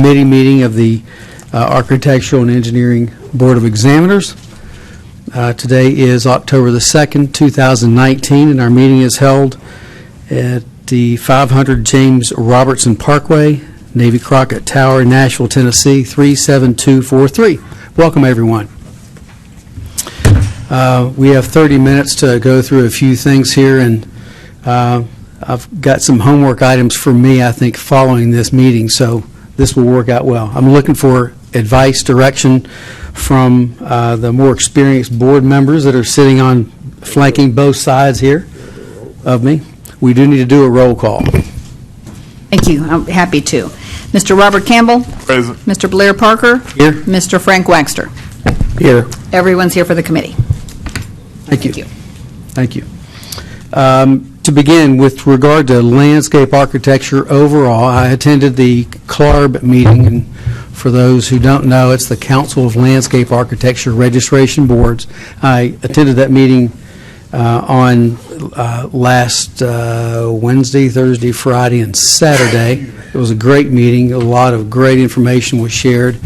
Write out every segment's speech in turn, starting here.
committee meeting of the Architectural and Engineering Board of Examiners. Today is October the 2nd, 2019, and our meeting is held at the 500 James Robertson Parkway, Navy Crockett Tower, Nashville, Tennessee, 37243. Welcome, everyone. We have 30 minutes to go through a few things here, and I've got some homework items for me, I think, following this meeting, so this will work out well. I'm looking for advice, direction from the more experienced board members that are sitting on flanking both sides here of me. We do need to do a roll call. Thank you. I'm happy to. Mr. Robert Campbell? Present. Mr. Blair Parker? Here. Mr. Frank Waxter? Here. Everyone's here for the committee. Thank you. Thank you. To begin, with regard to landscape architecture overall, I attended the CLARB meeting, and for those who don't know, it's the Council of Landscape Architecture Registration Boards. I attended that meeting on last Wednesday, Thursday, Friday, and Saturday. It was a great meeting. A lot of great information was shared.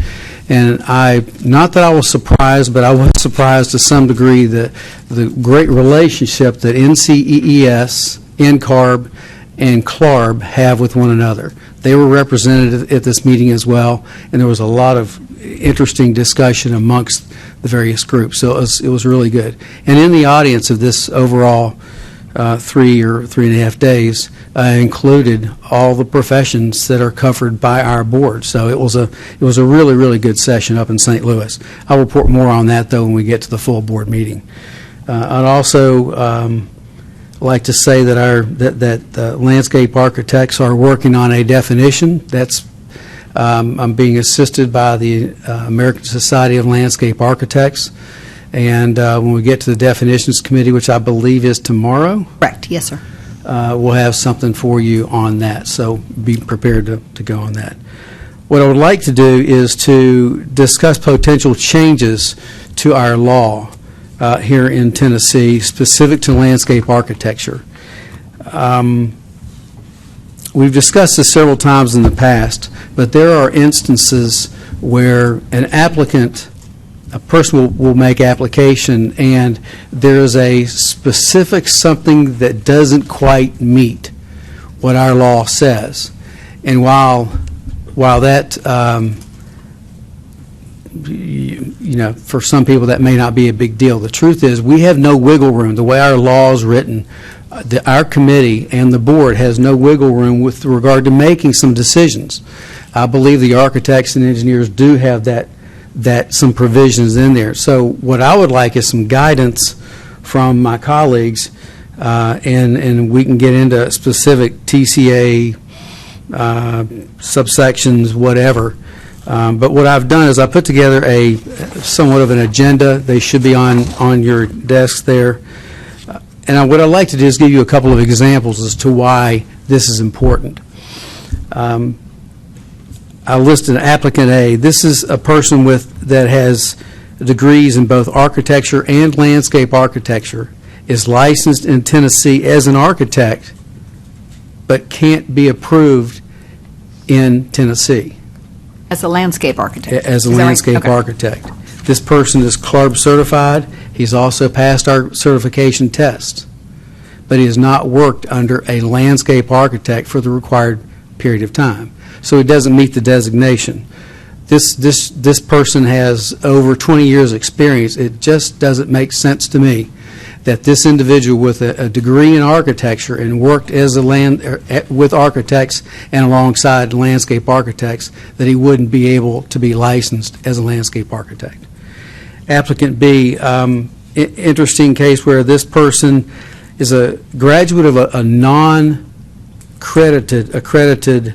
And not that I was surprised, but I was surprised to some degree that the great relationship that NCEES, NCARB, and CLARB have with one another. They were represented at this meeting as well, and there was a lot of interesting discussion amongst the various groups. So it was really good. And in the audience of this overall 3 or 3.5 days included all the professions that are covered by our board. So it was a really, really good session up in St. Louis. I'll report more on that, though, when we get to the full board meeting. I'd also like to say that landscape architects are working on a definition. That's I'm being assisted by the American Society of Landscape Architects. And when we get to the definitions committee, which I believe is tomorrow, Correct. Yes, sir. we'll have something for you on that. So be prepared to go on that. What I would like to do is to discuss potential changes to our law here in Tennessee specific to landscape architecture. We've discussed this several times in the past, but there are instances where an applicant, a person will make application, and there is a specific something that doesn't quite meet what our law says. And while that, for some people that may not be a big deal, the truth is we have no wiggle room. The way our law is written, our committee and the board has no wiggle room with regard to making some decisions. I believe the architects and engineers do have that some provisions in there. So what I would like is some guidance from my colleagues, and we can get into specific TCA subsections, whatever. But what I've done is I put together a somewhat of an agenda. They should be on your desk there. And what I'd like to do is give you a couple of examples as to why this is important. I listed applicant A. This is a person that has degrees in both architecture and landscape architecture, is licensed in Tennessee as an architect, but can't be approved in Tennessee. As a landscape architect. As a Is that right? landscape Okay. architect. This person is CLARB certified. He's also passed our certification test, but he has not worked under a landscape architect for the required period of time. So he doesn't meet the designation. This person has over 20 years experience. It just doesn't make sense to me that this individual with a degree in architecture and worked as with architects and alongside landscape architects, that he wouldn't be able to be licensed as a landscape architect. Applicant B, interesting case where this person is a graduate of a non-accredited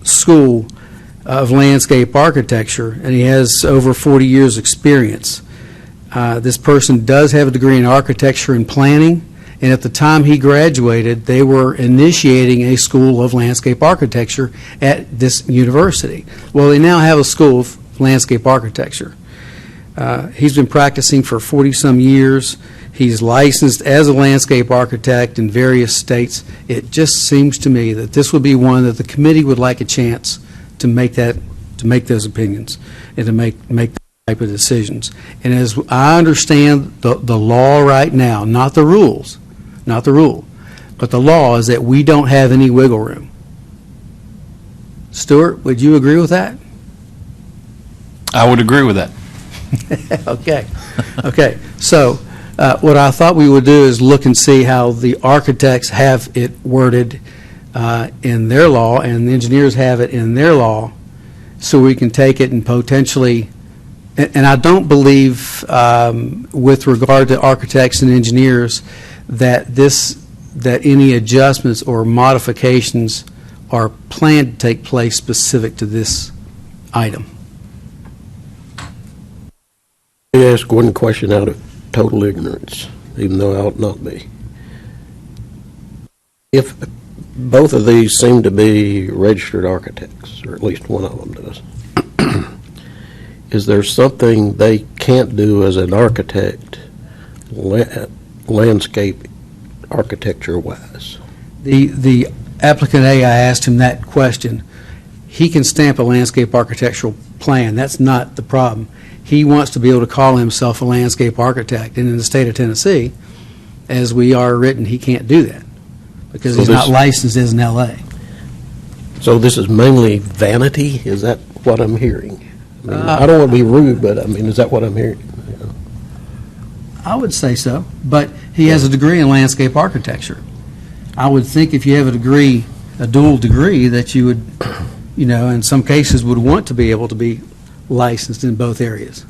school of landscape architecture, and he has over 40 years experience. This person does have a degree in architecture and planning, and at the time he graduated, they were initiating a school of landscape architecture at this university. Well, they now have a school of landscape architecture. He's been practicing for 40-some years. He's licensed as a landscape architect in various states. It just seems to me that this would be one that the committee would like a chance to make those opinions and to make type of decisions. And as I understand the law right now, not the rule, but the law is that we don't have any wiggle room. Stuart, would you agree with that? I would agree with that. Okay. So what I thought we would do is look and see how the architects have it worded in their law and the engineers have it in their law, so we can take it and potentially, and I don't believe with regard to architects and engineers that any adjustments or modifications are planned to take place specific to this item. Let me ask one question out of total ignorance, even though I ought not be. If both of these seem to be registered architects, or at least one of them does, is there something they can't do as an architect, landscape architecture-wise? The applicant A, I asked him that question. He can stamp a landscape architectural plan. That's not the problem. He wants to be able to call himself a landscape architect, and in the state of Tennessee, as we are written, he can't do that because he's not licensed as an LA. So this is mainly vanity? Is that what I'm hearing? I mean, I don't want to be rude, but I mean, is that what I'm hearing? I would say so, but he has a degree in landscape architecture. I would think if you have a dual degree, that you would, in some cases would want to be able to be licensed in both areas.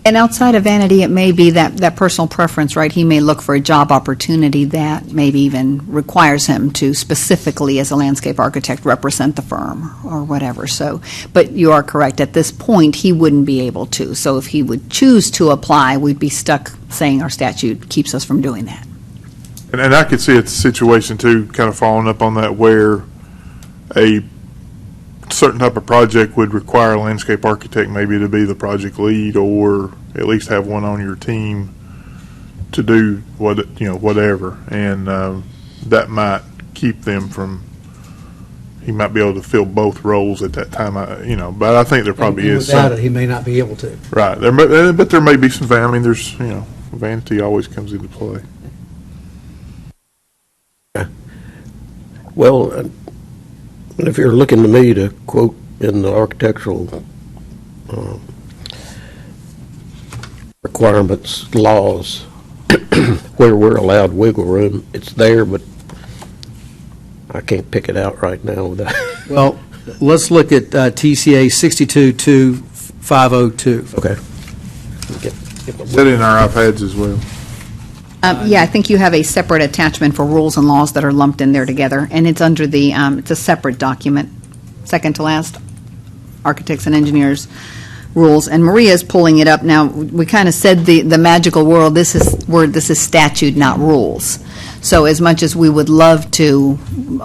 And outside of vanity, it may be that personal preference, right? He may look for a job opportunity that maybe even requires him to specifically, as a landscape architect, represent the firm or whatever. So, but you are correct. At this point, he wouldn't be able to. So if he would choose to apply, we'd be stuck saying our statute keeps us from doing that. And I could see a situation, too, kind of following up on that, where a certain type of project would require a landscape architect maybe to be the project lead, or at least have one on your team to do whatever, and that might keep them from. He might be able to fill both roles at that time, But I think there probably And is without some, it, he may not be able to. right. But there may be some. I mean, there's vanity always comes into play. Well, if you're looking to me to quote in the architectural requirements, laws, where we're allowed wiggle room, it's there, but I can't pick it out right now. Well, let's look at TCA 622502. Okay. Is that in our iPads as well? Yeah, I think you have a separate attachment for rules and laws that are lumped in there together, and it's under the, it's a separate document, second to last, architects and engineers rules. And Maria's pulling it up now. We kind of said the magical word, this is statute, not rules. So as much as we would love to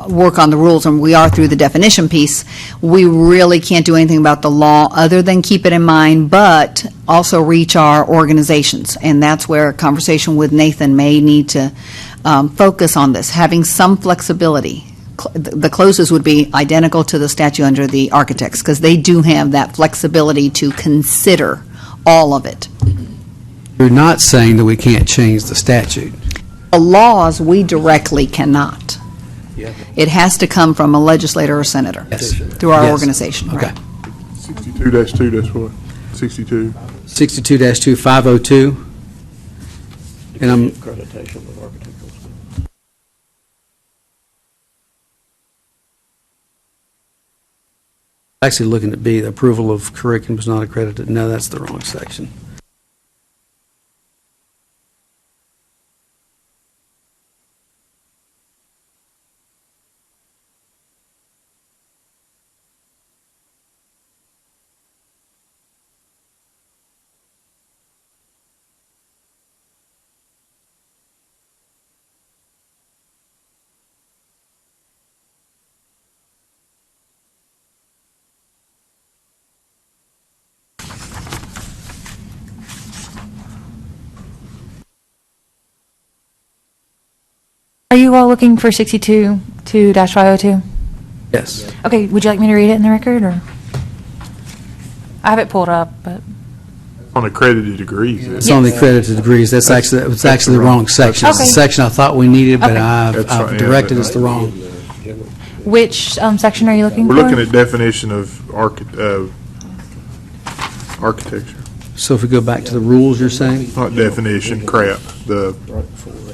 work on the rules, and we are through the definition piece, we really can't do anything about the law other than keep it in mind, but also reach our organizations. And that's where a conversation with Nathan may need to focus on this, having some flexibility. The closest would be identical to the statute under the architects, because they do have that flexibility to consider all of it. You're not saying that we can't change the statute. The laws, we directly cannot. Yeah. It has to come from a legislator or senator Yes. through our Yes. organization. Okay. Right. 62-2, that's what? 62. 62-2502. And I'm Accreditation of architectural school. actually looking at B, the approval of curriculum is not accredited. No, that's the wrong section. Are you all looking for 62-502? Yes. Okay, would you like me to read it in the record, or? I have it pulled up, but. On accredited degrees. It's only accredited degrees. It's actually the wrong section. It's the Okay. section I thought we needed, but Okay. I've That's right, yeah, directed but- us the wrong. Which section are you looking for? We're looking at definition of architecture. So if we go back to the rules, you're saying? Not definition, crap, the, Right before that.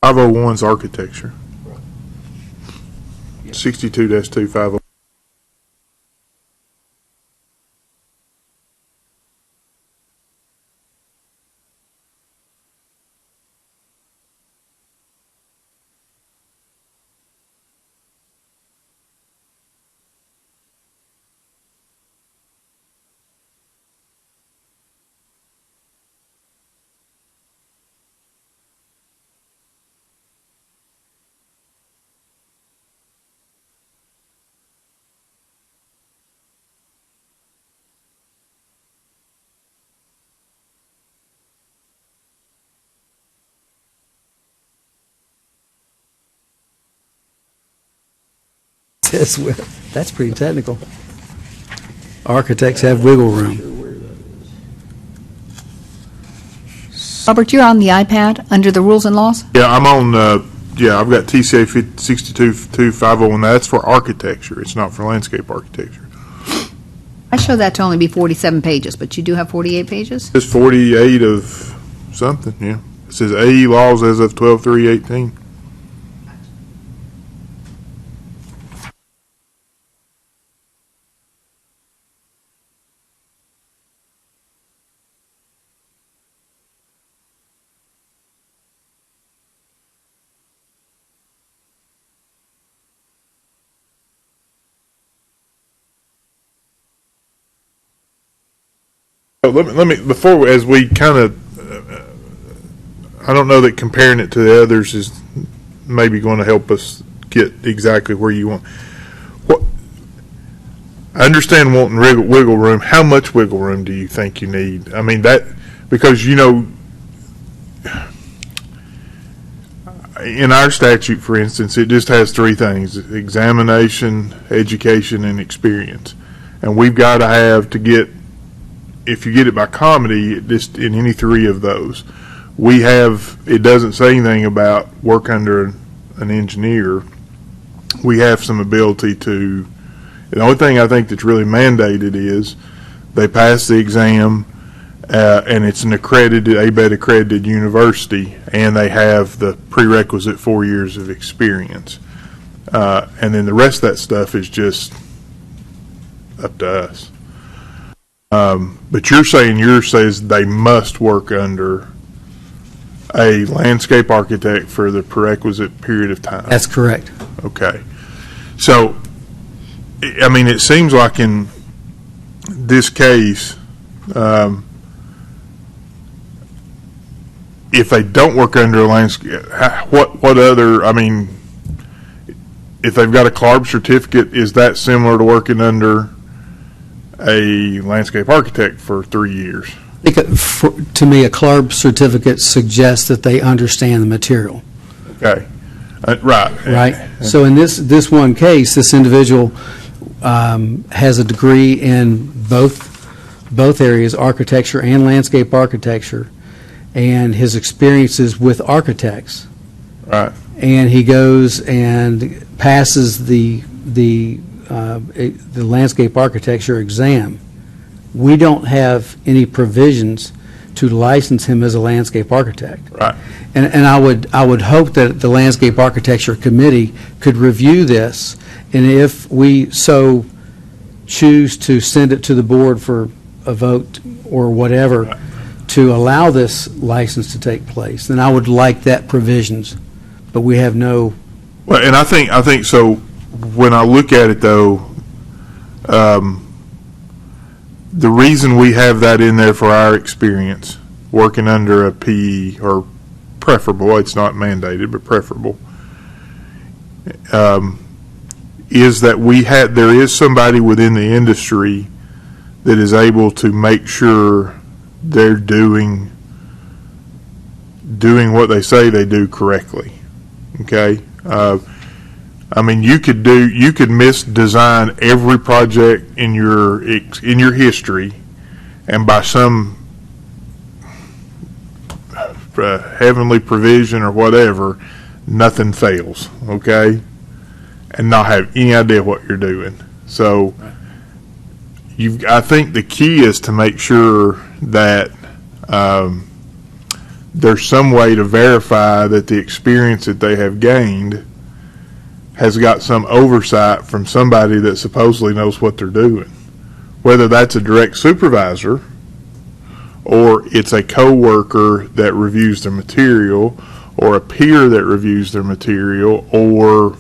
five oh one's architecture. 62-250. That's pretty technical. Architects have wiggle room. Robert, you're on the iPad under the rules and laws? Yeah, I'm on, I've got TCA 62-250, that's for architecture. It's not for landscape architecture. I show that to only be 47 pages, but you do have 48 pages? It's 48 of something, yeah. It says AE laws as of 12/3/18. So let me, before, as we kind of, I don't know that comparing it to the others is maybe going to help us get exactly where you want. What, I understand wanting wiggle room. How much wiggle room do you think you need? I mean, because, in our statute, for instance, it just has three things: examination, education, and experience. And we've got to have to get, if you get it by comedy, just in any three of those. It doesn't say anything about work under an engineer. We have some ability to, the only thing I think that's really mandated is they pass the exam, and it's an accredited, ABET accredited university, and they have the prerequisite 4 years of experience. And then the rest of that stuff is just up to us. But you're saying yours says they must work under a landscape architect for the prerequisite period of time. That's correct. Okay. So, I mean, it seems like in this case, if they don't work under a landscape, what other, I mean, if they've got a CLARB certificate, is that similar to working under a landscape architect for 3 years? To me, a CLARB certificate suggests that they understand the material. Okay. Right. Right? So in this one case, this individual has a degree in both areas, architecture and landscape architecture, and his experiences with architects. Right. And he goes and passes the landscape architecture exam. We don't have any provisions to license him as a landscape architect. Right. And I would hope that the Landscape Architecture Committee could review this, and if we so choose to send it to the board for a vote or whatever, to allow this license to take place, then I would like that provisions, but we have no. Well, and I think so. When I look at it, though, the reason we have that in there for our experience working under a PE, or preferable, it's not mandated, but preferable, is that there is somebody within the industry that is able to make sure they're doing what they say they do correctly. Okay? I mean, you could misdesign every project in your history, and by some heavenly provision or whatever, nothing fails. Okay, and not have any idea what you're doing. So, I think the key is to make sure that there's some way to verify that the experience that they have gained has got some oversight from somebody that supposedly knows what they're doing. Whether that's a direct supervisor or it's a coworker that reviews their material or a peer that reviews their material or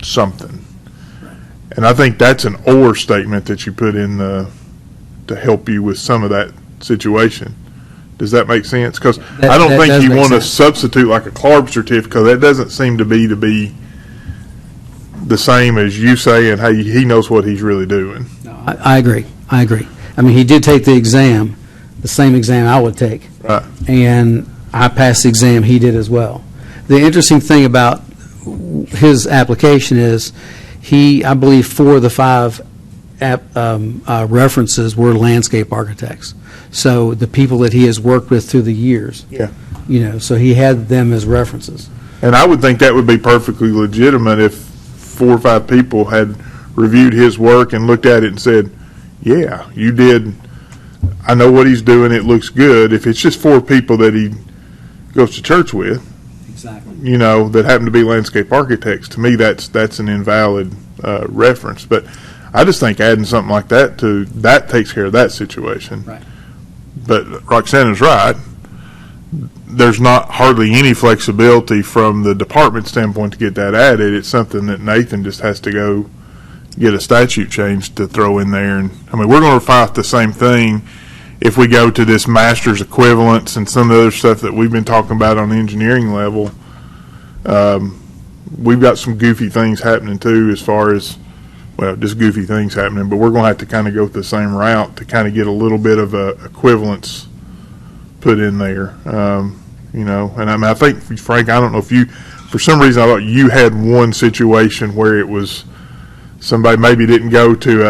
something. And I think that's an or statement that you put in to help you with some of that situation. Does that make sense? Because I don't think you want to substitute like a CLARB certificate. That doesn't seem to be the same as you saying, hey, he knows what he's really doing. I agree. I mean, he did take the exam, the same exam I would take. Right. And I passed the exam, he did as well. The interesting thing about his application is I believe 4 of the 5 references were landscape architects. So the people that he has worked with through the years. Yeah. So he had them as references. And I would think that would be perfectly legitimate if 4 or 5 people had reviewed his work and looked at it and said, yeah, you did. I know what he's doing. It looks good. If it's just 4 people that he goes to church with, Exactly. that happen to be landscape architects, to me, that's an invalid reference. But I just think adding something like that takes care of that situation. Right. But Roxana's right. There's not hardly any flexibility from the department standpoint to get that added. It's something that Nathan just has to go get a statute change to throw in there. And I mean, we're going to fight the same thing if we go to this master's equivalence and some of the other stuff that we've been talking about on the engineering level. We've got some goofy things happening too, as far as, well, just goofy things happening, but we're going to have to kind of go the same route to kind of get a little bit of a equivalence put in there. And I mean, I think, Frank, I don't know if you, for some reason, I thought you had one situation where it was somebody maybe didn't go to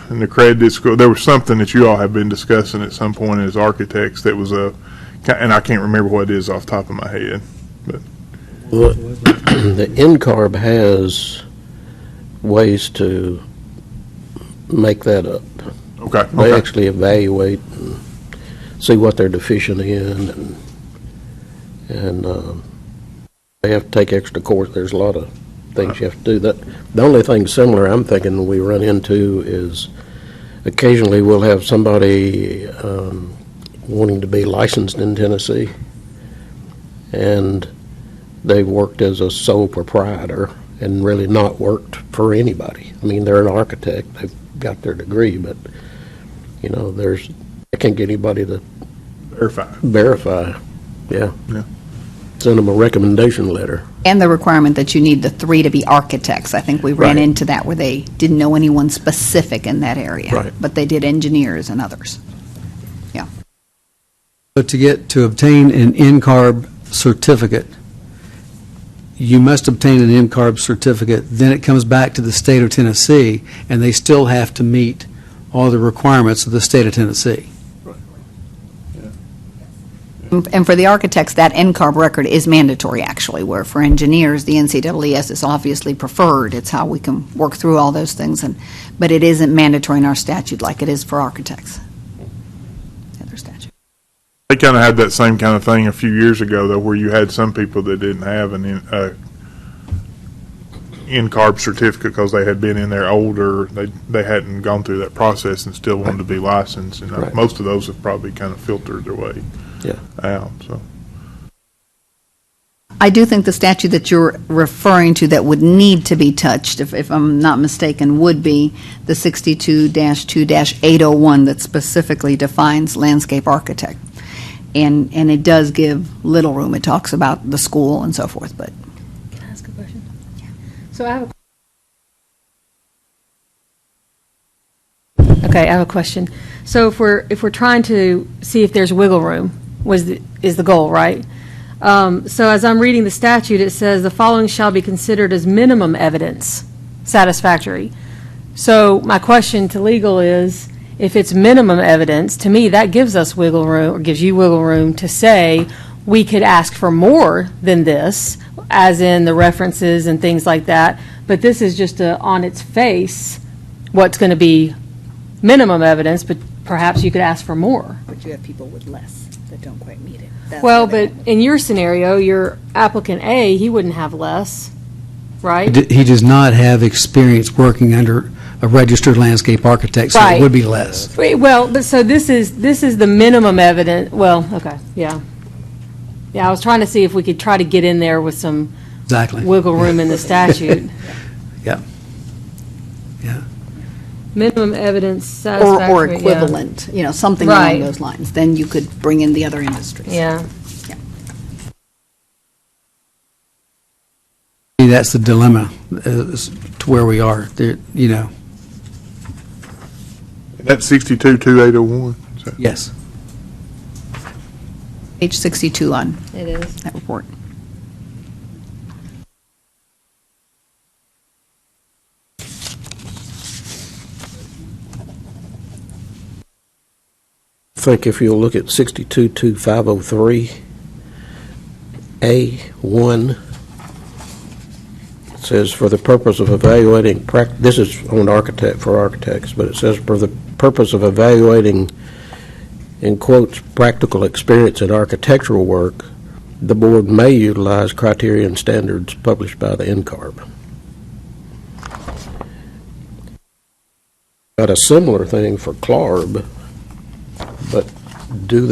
an accredited school. There was something that you all have been discussing at some point as architects that was and I can't remember what it is off the top of my head. But The NCARB has ways to make that up. Okay. They actually evaluate and see what they're deficient in, and they have to take extra course. There's a lot of things you have to do. The only thing similar I'm thinking we run into is occasionally we'll have somebody wanting to be licensed in Tennessee, and they've worked as a sole proprietor and really not worked for anybody. I mean, they're an architect, they've got their degree, but I can't get anybody to verify. Yeah. Send them a recommendation letter. And the requirement that you need the 3 to be architects. I think we ran Right. into that where they didn't know anyone specific in that area. Right. But they did engineers and others. Yeah. But to obtain an NCARB certificate, you must obtain an NCARB certificate, then it comes back to the state of Tennessee, and they still have to meet all the requirements of the state of Tennessee. And for the architects, that NCARB record is mandatory, actually, where for engineers, the NCEES is obviously preferred. It's how we can work through all those things, but it isn't mandatory in our statute like it is for architects. Other statute. They kind of had that same kind of thing a few years ago, though, where you had some people that didn't have an NCARB certificate because they had been in there older. They hadn't gone through that process and still wanted to be licensed. And Right. most of those have probably kind of filtered their way out. So. I do think the statute that you're referring to that would need to be touched, if I'm not mistaken, would be the 62-2-801 that specifically defines landscape architect. And it does give little room. It talks about the school and so forth, but. Can I ask a question? So I have I have a question. So if we're trying to see if there's wiggle room, is the goal, right? So as I'm reading the statute, it says the following shall be considered as minimum evidence satisfactory. So my question to legal is, if it's minimum evidence, to me, that gives us wiggle room, or gives you wiggle room to say, we could ask for more than this, as in the references and things like that, but this is just on its face what's going to be minimum evidence, but perhaps you could ask for more. But you have people with less that don't quite meet it. Well, but in your scenario, your applicant A, he wouldn't have less, right? He does not have experience working under a registered landscape architect, so Right. it would be less. Wait, well, but so this is the minimum evidence, well, okay, yeah. Yeah, I was trying to see if we could try to get in there with some Exactly. wiggle room in the statute. Yeah. Yeah. Minimum evidence Or satisfactory. yeah. equivalent, something Right. along those lines. Then you could bring in the other industries. Yeah. That's the dilemma to where we are. That's 62-2801. So. Yes. Page 62 on It is. that report. I think if you'll look at 62-2503A1, it says for the purpose of evaluating, this is on for architects, but it says for the purpose of evaluating, in quotes, practical experience in architectural work, the board may utilize criteria and standards published by the NCARB. Got a similar thing for CLARB, but does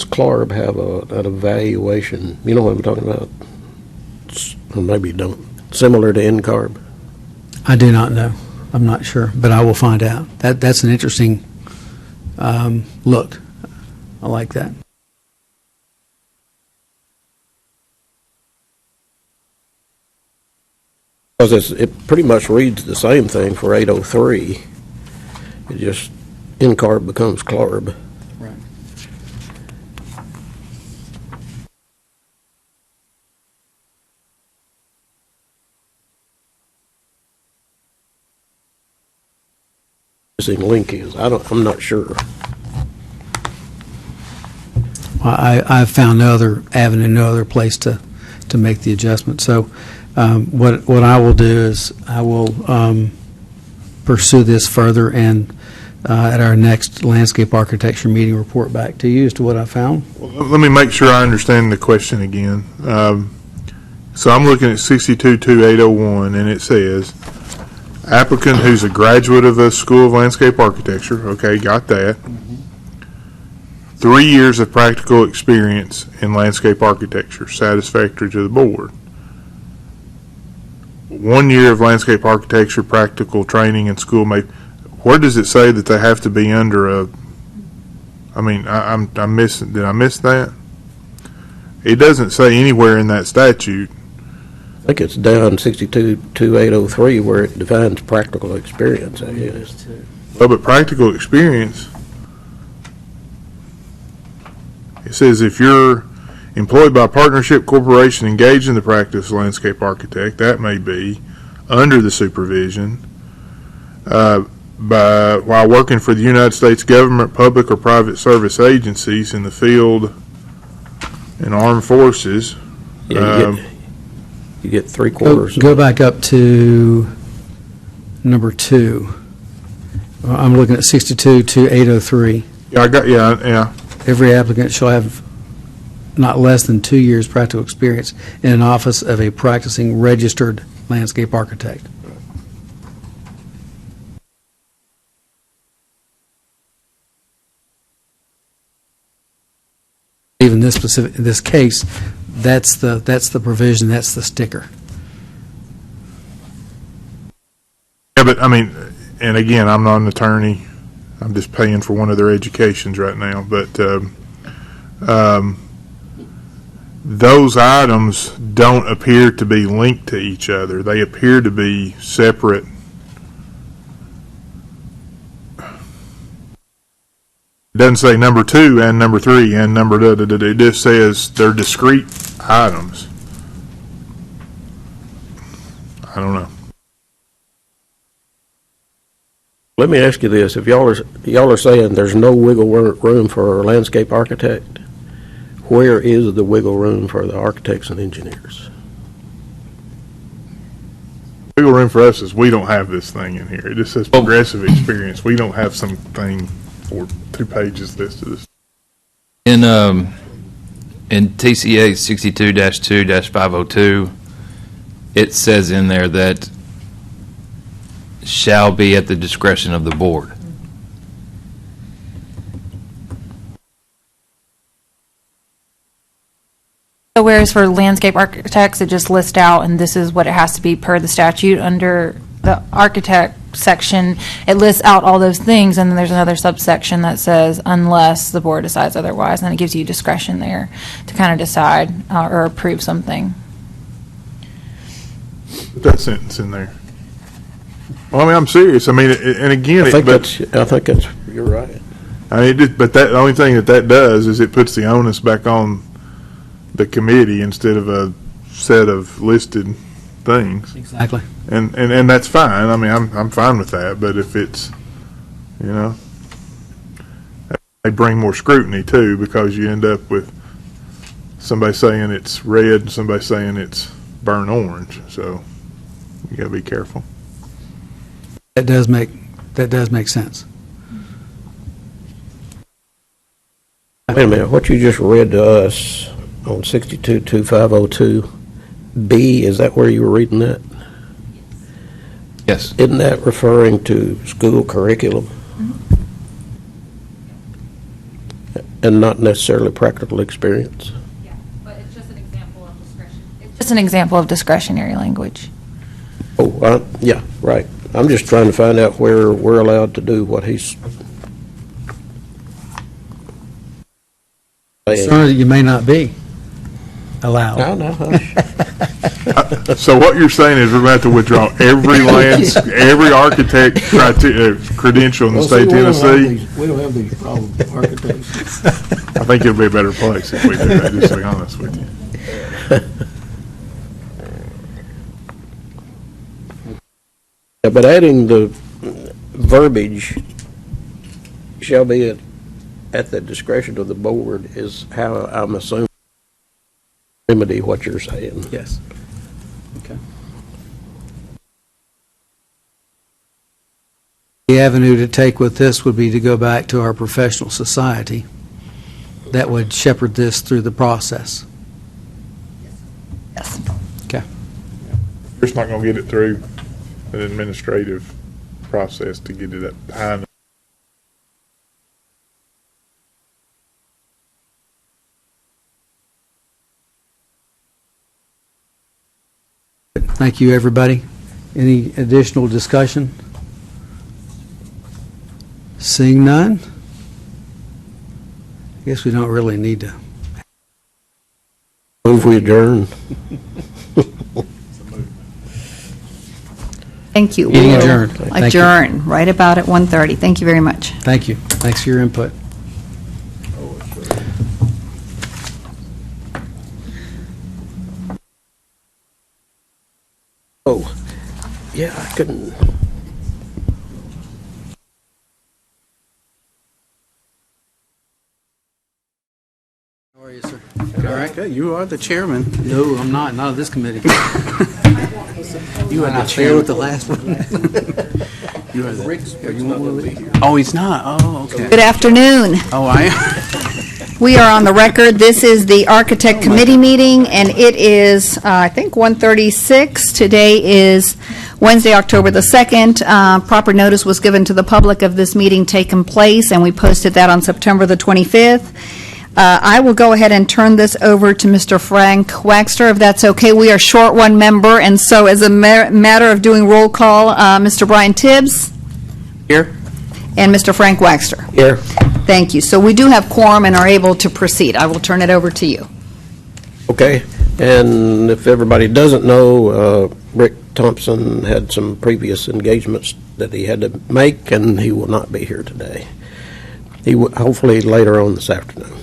CLARB have an evaluation? You know what I'm talking about? Or maybe you don't. Similar to NCARB? I do not know. I'm not sure, but I will find out. That's an interesting look. I like that. Because it pretty much reads the same thing for 803. It just, NCARB becomes CLARB. Right. Missing link is, I'm not sure. I've found no other avenue, no other place to make the adjustment. So what I will do is I will pursue this further and at our next landscape architecture meeting report back to you as to what I found. Well, let me make sure I understand the question again. So I'm looking at 62-2801, and it says, applicant who's a graduate of the School of Landscape Architecture, okay, got that. 3 years of practical experience in landscape architecture, satisfactory to the board. 1 year of landscape architecture practical training in school made. Where does it say that they have to be under a? I mean, I'm missing. Did I miss that? It doesn't say anywhere in that statute. I think it's down 62-2803 where it defines practical experience, I guess. Well, but practical experience. It says if you're employed by a partnership corporation engaged in the practice of landscape architect, that may be under the supervision while working for the United States government, public or private service agencies in the field and armed forces. Yeah, you get 3/4. Go back up to number 2. I'm looking at 62-803. Yeah. Every applicant shall have not less than 2 years practical experience in an office of a practicing registered landscape architect. Even in this case, that's the provision, that's the sticker. Yeah, but I mean, and again, I'm not an attorney. I'm just paying for one of their educations right now. But those items don't appear to be linked to each other. They appear to be separate. It doesn't say number 2 and number 3 and number da. It just says they're discrete items. I don't know. Let me ask you this, if y'all are saying there's no wiggle room for a landscape architect, where is the wiggle room for the architects and engineers? Wiggle room for us is we don't have this thing in here. It just says progressive experience. We don't have something for 2 pages listed. In TCA 62-2-502, it says in there that shall be at the discretion of the board. So whereas for landscape architects, it just lists out, and this is what it has to be per the statute. Under the architect section, it lists out all those things, and then there's another subsection that says unless the board decides otherwise, and then it gives you discretion there to kind of decide or approve something. Put that sentence in there. Well, I mean, I'm serious. I mean, and again, I think that's, you're right. I mean, but the only thing that does is it puts the onus back on the committee instead of a set of listed things. Exactly. And that's fine. I mean, I'm fine with that. But if it's, they bring more scrutiny too, because you end up with somebody saying it's red and somebody saying it's burnt orange. So you got to be careful. That does make sense. Wait a minute, what you just read to us on 62-2502B, is that where you were reading that? Yes. Isn't that referring to school curriculum? And not necessarily practical experience? Yeah, but it's just an example of discretion. It's just an example of discretionary language. Oh, yeah, right. I'm just trying to find out where we're allowed to do what he's saying. Sorry, you may not be allowed. No. So what you're saying is we're going to have to withdraw every architect credential in the state of Tennessee? We don't have these problem architects. I think it'll be a better place if we do that, just to be honest with you. But adding the verbiage shall be at the discretion of the board is how I'm assuming remedy what you're saying. Yes. Okay. The avenue to take with this would be to go back to our professional society. That would shepherd this through the process. Yes. Okay. We're just not going to get it through an administrative process to get it up high enough. Thank you, everybody. Any additional discussion? Seeing none? I guess we don't really need to. Move we adjourn. Thank you. Meeting We'll adjourned. Thank you. adjourn right about at 1:30. Thank you very much. Thank you. Thanks for your input. Oh, yeah, I couldn't. How are you, sir? All right, good. You are the chairman. No, I'm not. Not of this committee. You are the I chairman. with the last one. You are Oh, he's not? Oh, okay. Good afternoon. Oh, I am? We are on the record. This is the Architect Committee meeting, and it is, I think, 1:36. Today is Wednesday, October the 2nd. Proper notice was given to the public of this meeting taking place, and we posted that on September the 25th. I will go ahead and turn this over to Mr. Frank Waxter, if that's okay. We are short one member, and so as a matter of doing roll call, Mr. Brian Tibbs Here? and Mr. Frank Waxter. Here. Thank you. So we do have quorum and are able to proceed. I will turn it over to you. Okay, and if everybody doesn't know, Rick Thompson had some previous engagements that he had to make, and he will not be here today. He hopefully later on this afternoon.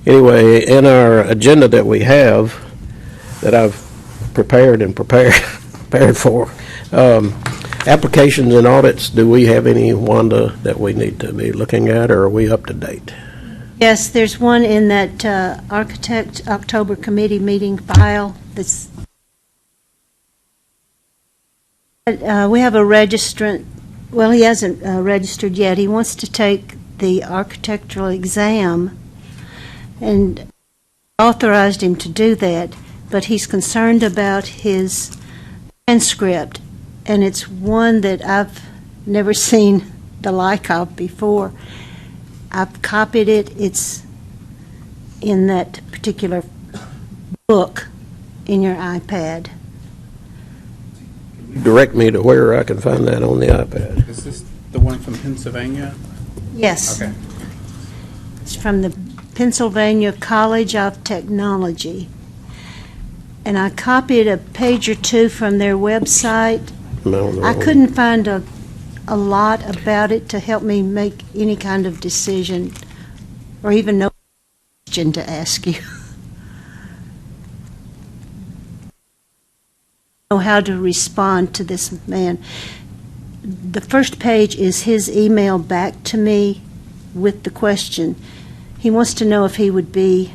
Anyway, in our agenda that we have, that I've prepared for, applications and audits, do we have any, Wanda, that we need to be looking at, or are we up to date? Yes, there's one in that Architect October Committee meeting file that's, we have a registrant, well, he hasn't registered yet. He wants to take the architectural exam, and authorized him to do that, but he's concerned about his transcript, and it's one that I've never seen the like of before. I've copied it. It's in that particular book in your iPad. Direct me to where I can find that on the iPad. Is this the one from Pennsylvania? Yes. Okay. It's from the Pennsylvania College of Technology. And I copied a page or two from their website. I couldn't find a lot about it to help me make any kind of decision or even know what question to ask you. Know how to respond to this man. The first page is his email back to me with the question. He wants to know if he would be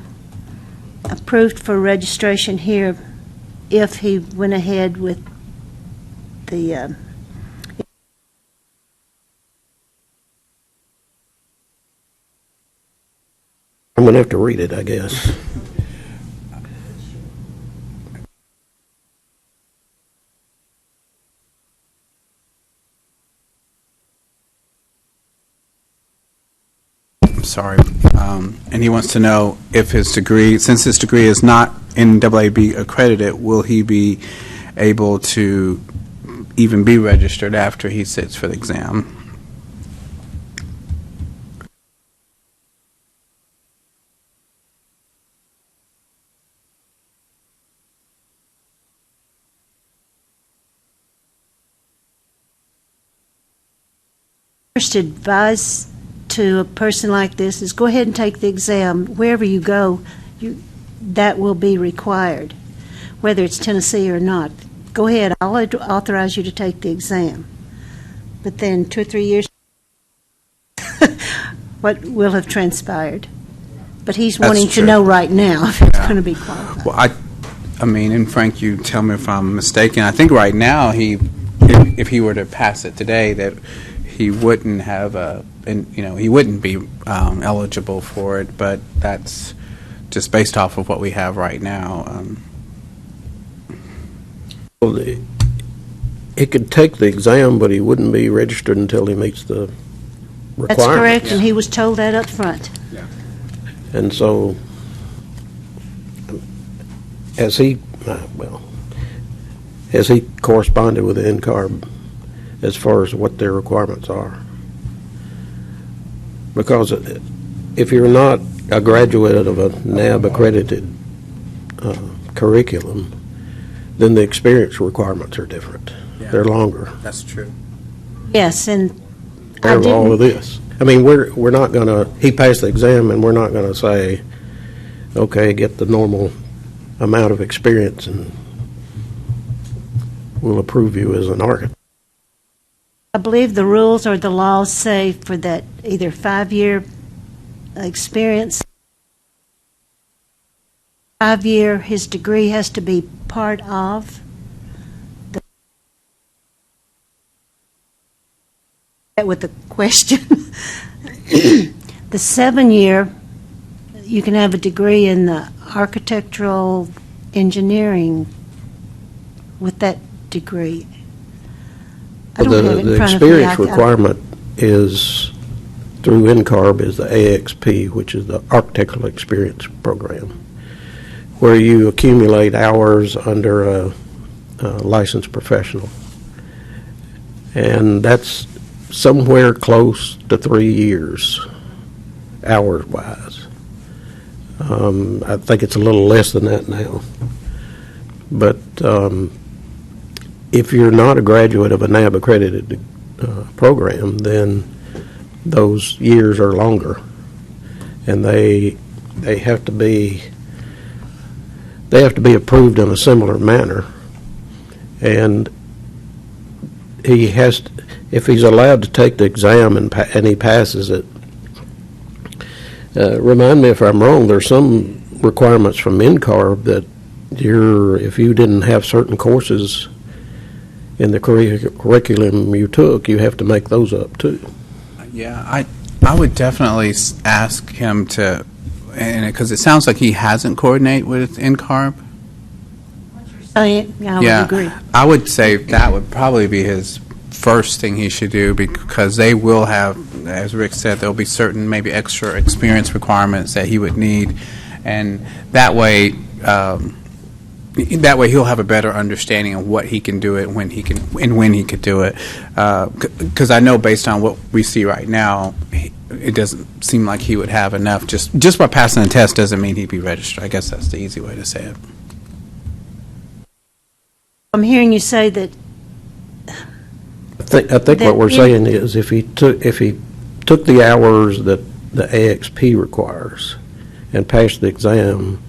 approved for registration here if he went ahead with the I'm going to have to read it, I guess. I'm sorry. And he wants to know if his degree, since his degree is not NAAB accredited, will he be able to even be registered after he sits for the exam? first advise to a person like this is go ahead and take the exam. Wherever you go, that will be required, whether it's Tennessee or not. Go ahead, I'll authorize you to take the exam. But then 2 or 3 years, what will have transpired? But he's That's wanting to true. know right now if it's Yeah. going to be qualified. Well, I mean, and Frank, you tell me if I'm mistaken. I think right now if he were to pass it today, that he wouldn't have he wouldn't be eligible for it. But that's just based off of what we have right now. Well, he could take the exam, but he wouldn't be registered until he meets the requirements. That's correct, and he was told that up front. And so, has he corresponded with the NCARB as far as what their requirements are? Because if you're not a graduate of a NAB accredited curriculum, then the experience requirements are different. Yeah. They're longer. That's true. Yes, and I Of all didn't, of this. I mean, we're not going to, he passed the exam, and we're not going to say, okay, get the normal amount of experience, and we'll approve you as an architect. I believe the rules or the laws say for that either 5-year experience, 5-year, his degree has to be part of. that with the question. The 7-year, you can have a degree in the architectural engineering with that degree. I don't have it in The front of me. experience requirement is, through NCARB, is the AXP, which is the Architectural Experience Program, where you accumulate hours under a licensed professional. And that's somewhere close to 3 years, hours-wise. I think it's a little less than that now. But if you're not a graduate of a NAB-accredited program, then those years are longer, and they have to be approved in a similar manner. And he has, if he's allowed to take the exam and he passes it. Remind me if I'm wrong. There's some requirements from NCARB that if you didn't have certain courses in the curriculum you took, you have to make those up too. Yeah, I would definitely ask him to, because it sounds like he hasn't coordinated with NCARB. I would agree. I would say that would probably be his first thing he should do, because they will have, as Rick said, there'll be certain maybe extra experience requirements that he would need, and that way he'll have a better understanding of what he can do it, when he could do it. Because I know based on what we see right now, it doesn't seem like he would have enough. Just by passing the test doesn't mean he'd be registered. I guess that's the easy way to say it. I'm hearing you say that. I think what we're saying is if he took the hours that the AXP requires and passed the exam,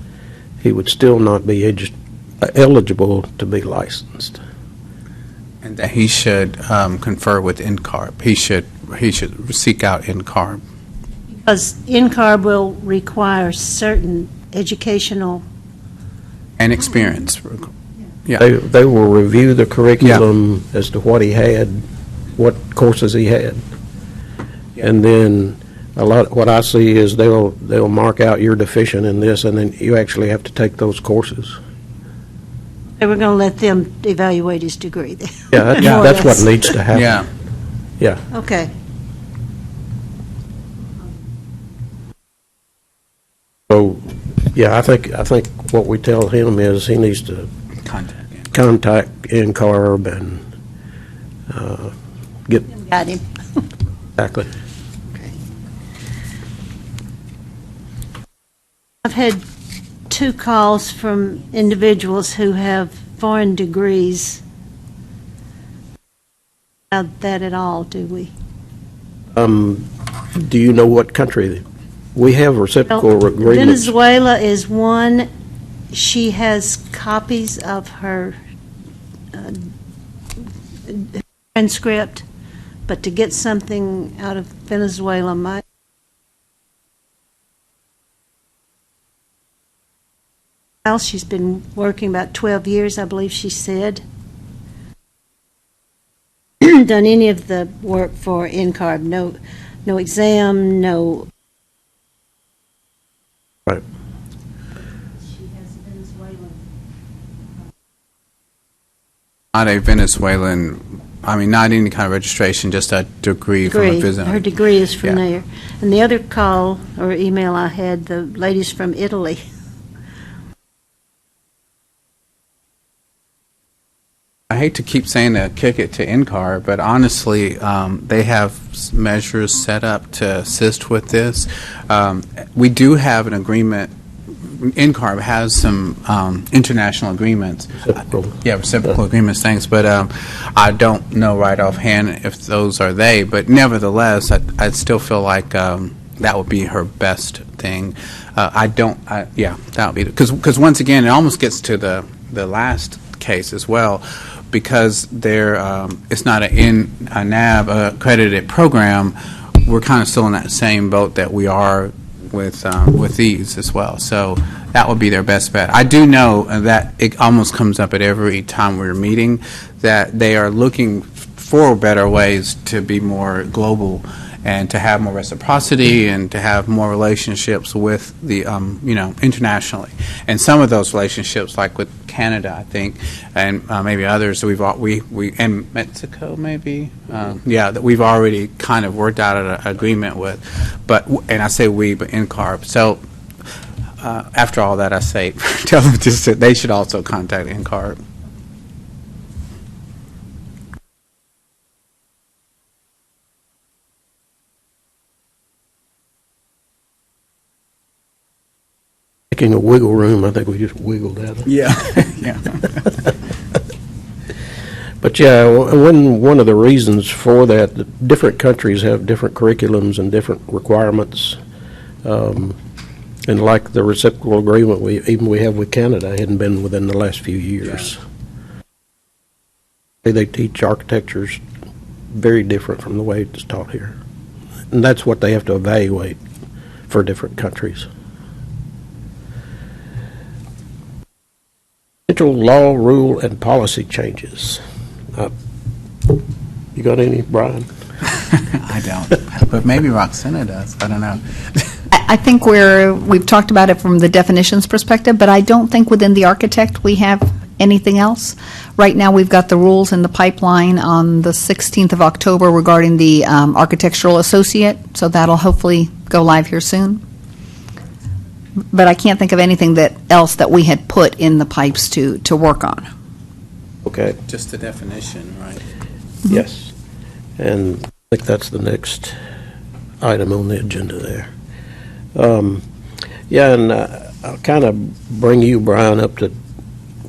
he would still not be eligible to be licensed. And that he should confer with NCARB. He should seek out NCARB. Because NCARB will require certain educational. And experience. Yeah. They will review the curriculum as to what he had, what courses he had. And then what I see is they'll mark out you're deficient in this, and then you actually have to take those courses. They were going to let them evaluate his degree. Yeah, that's what needs to happen. Yeah. Yeah. Okay. So, yeah, I think what we tell him is he needs to contact NCARB and get. Got him. Exactly. I've had 2 calls from individuals who have foreign degrees. Not that at all, do we? Do you know what country? We have reciprocal agreements. Venezuela is one. She has copies of her transcript, but to get something out of Venezuela might. She's been working about 12 years, I believe she said. Done any of the work for NCARB? No exam, no. Right. She has Venezuelan. Not a Venezuelan, not any kind of registration, just a degree from a visit. Her degree is from Yeah. there. And the other call or email I had, the ladies from Italy. I hate to keep saying to kick it to NCARB, but honestly, they have measures set up to assist with this. We do have an agreement. NCARB has some international agreements. Reciprocal agreements, thanks. But I don't know right offhand if those are they. But nevertheless, I'd still feel like that would be her best thing. That would be, because once again, it almost gets to the last case as well, because it's not a NAB accredited program. We're kind of still in that same boat that we are with these as well. So that would be their best bet. I do know that it almost comes up at every time we're meeting that they are looking explore better ways to be more global and to have more reciprocity and to have more relationships with the, internationally. And some of those relationships, like with Canada, I think, and maybe others, and Mexico, maybe, that we've already kind of worked out an agreement with. And I say we, but NCARB. So after all that, I say, tell them that they should also contact NCARB. Making a wiggle room, I think we just wiggled at it. Yeah, yeah. But yeah, one of the reasons for that, different countries have different curriculums and different requirements. And like the reciprocal agreement we have with Canada hadn't been within the last few years. Yeah. They teach architectures very different from the way it's taught here. And that's what they have to evaluate for different countries. Central law, rule, and policy changes. You got any, Brian? I don't, but maybe Roxana does. I don't know. I think we've talked about it from the definitions perspective, but I don't think within the architect we have anything else. Right now, we've got the rules in the pipeline on the 16th of October regarding the architectural associate, so that'll hopefully go live here soon. But I can't think of anything else that we had put in the pipes to work on. Okay. Just the definition, right? Mm-hmm. Yes. And I think that's the next item on the agenda there. And I'll kind of bring you, Brian, up to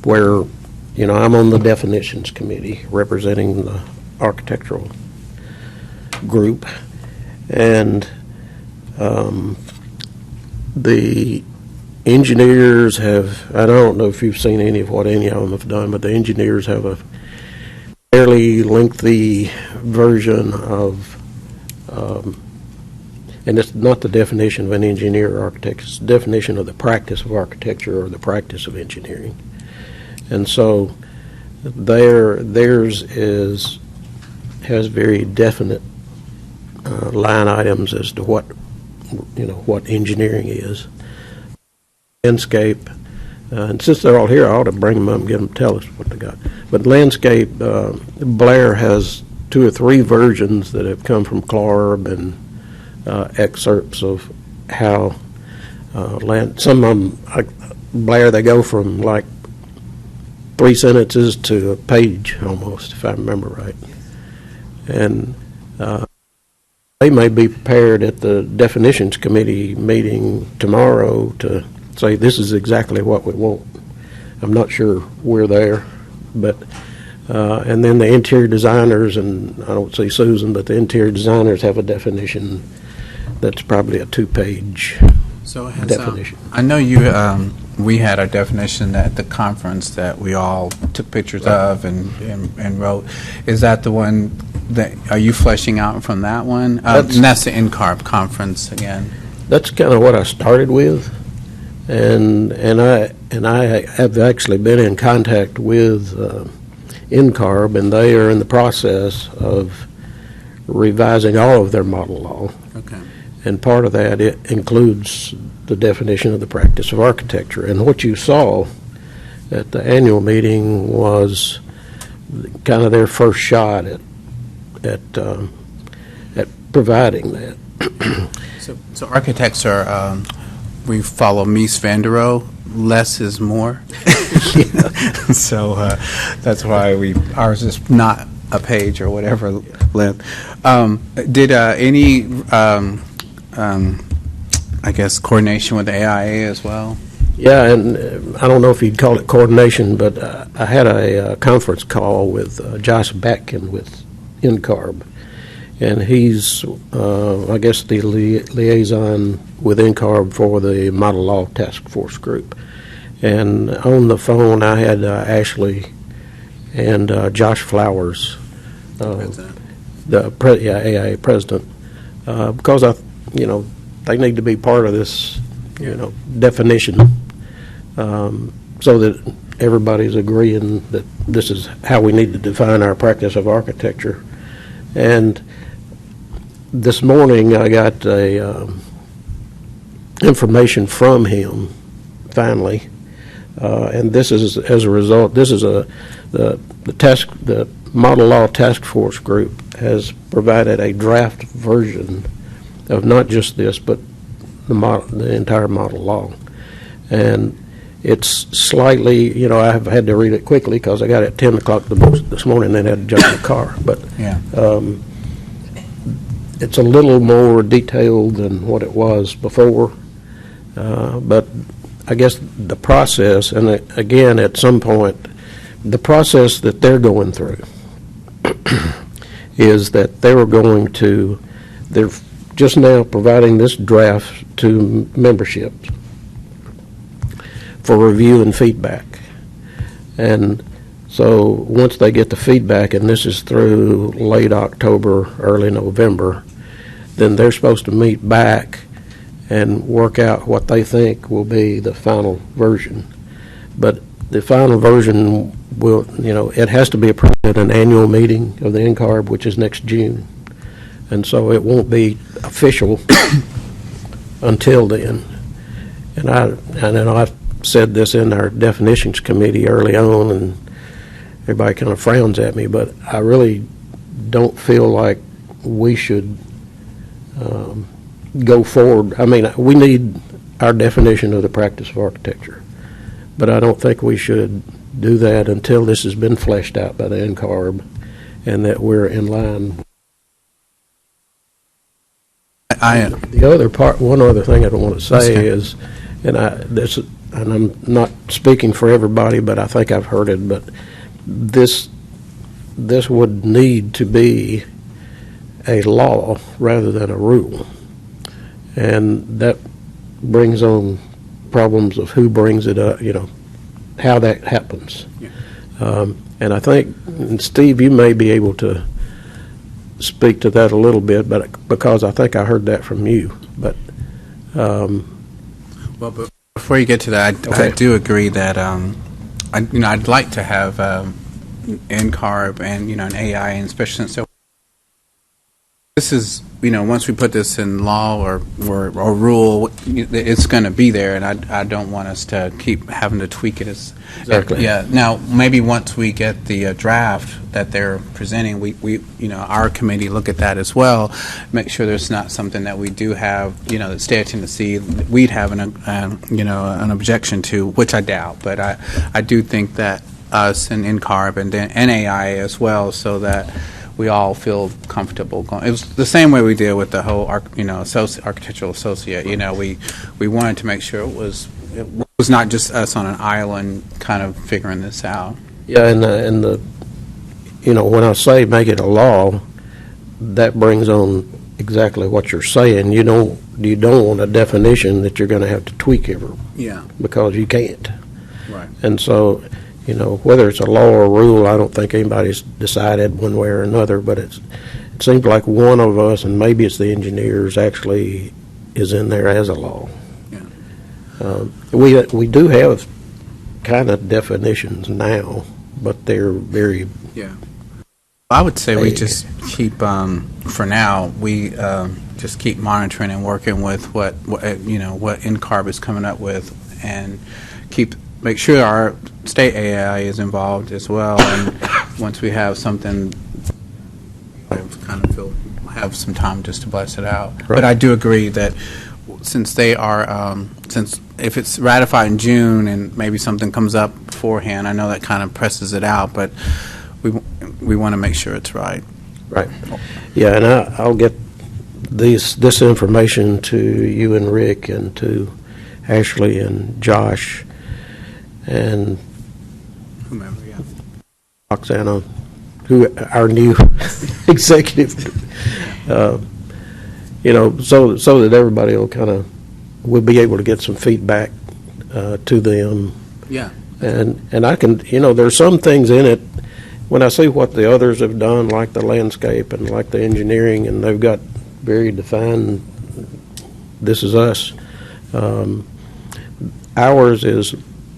where, I'm on the definitions committee representing the architectural group. And the engineers have, I don't know if you've seen any of what any of them have done, but the engineers have a fairly lengthy version of, and it's not the definition of an engineer or architect, it's the definition of the practice of architecture or the practice of engineering. And so theirs has very definite line items as to what engineering is. Landscape, and since they're all here, I ought to bring them up and get them to tell us what they got. But landscape, Blair has 2 or 3 versions that have come from CLARB and excerpts of how some of them, like Blair, they go from like 3 sentences to a page almost, if I remember right. And they may be prepared at the definitions committee meeting tomorrow to say this is exactly what we want. I'm not sure we're there, but and then the interior designers, and I don't see Susan, but the interior designers have a definition that's probably a 2-page definition. I know we had our definition at the conference that we all took pictures of and wrote. Is that the one that, are you fleshing out from that one? And that's the NCARB conference again. That's kind of what I started with, and I have actually been in contact with NCARB, and they are in the process of revising all of their model law. Okay. And part of that, it includes the definition of the practice of architecture. And what you saw at the annual meeting was kind of their first shot at providing that. So architects are, we follow Mies van der Rohe, less is more. So that's why ours is not a page or whatever length. Did any, I guess, coordination with the AIA as well? Yeah, and I don't know if you'd call it coordination, but I had a conference call with Josh Batkin with NCARB, and he's, I guess, the liaison with NCARB for the Model Law Task Force group. And on the phone, I had Ashley and Josh Flowers, the AIA president, because they need to be part of this, definition, so that everybody's agreeing that this is how we need to define our practice of architecture. And this morning, I got information from him, finally, and this is as a result. This is the Model Law Task Force group has provided a draft version of not just this, but the entire model law, and it's slightly. I've had to read it quickly because I got it at 10 o'clock this morning, and had to jump in the car, but. Yeah. It's a little more detailed than what it was before, but I guess the process, and again, at some point, the process that they're going through is that they're just now providing this draft to memberships for review and feedback. And so once they get the feedback, and this is through late October, early November, then they're supposed to meet back and work out what they think will be the final version. But the final version will, it has to be approved at an annual meeting of the NCARB, which is next June. And so it won't be official until then. And I said this in our definitions committee early on, and everybody kind of frowns at me, but I really don't feel like we should go forward. I mean, we need our definition of the practice of architecture, but I don't think we should do that until this has been fleshed out by the NCARB and that we're in line. The other part, one other thing I don't want to say is, and I'm not speaking for everybody, but I think I've heard it, but this would need to be a law rather than a rule. And that brings on problems of who brings it up, how that happens. Yeah. And I think, and Steve, you may be able to speak to that a little bit, but because I think I heard that from you. But well, before you get to that, I do agree that I'd like to have NCARB and an AI, and especially since this is once we put this in law or rule, it's going to be there, and I don't want us to keep having to tweak it as exactly. Yeah. Now maybe once we get the draft that they're presenting, we our committee look at that as well, make sure there's not something that we do have that State Tennessee we'd have an objection to, which I doubt, but I do think that us and NCARB and then NAI as well, so that we all feel comfortable going. It was the same way we did with the whole architectural associate. We wanted to make sure it was not just us on an island kind of figuring this out. Yeah, and the when I say make it a law, that brings on exactly what you're saying. You don't want a definition that you're going to have to tweak ever. Yeah. Because you can't. Right. And so, whether it's a law or a rule, I don't think anybody's decided one way or another, but it seems like one of us, and maybe it's the engineers, actually is in there as a law. Yeah. We do have kind of definitions now, but they're very... Yeah. I would say we just keep, for now, we just keep monitoring and working with what NCARB is coming up with, and make sure our state AI is involved as well. And once we have something, I kind of have some time just to bless it out. Right. But I do agree that since they are, since if it's ratified in June and maybe something comes up beforehand, I know that kind of presses it out, but we want to make sure it's right. Right. Yeah, and I'll get this information to you and Rick and to Ashley and Josh and whomever, yeah. Roxana, our new executive, so that everybody will be able to get some feedback to them. Yeah. And I can, there's some things in it, when I see what the others have done, like the landscape and like the engineering, and they've got very defined, this is us. Ours is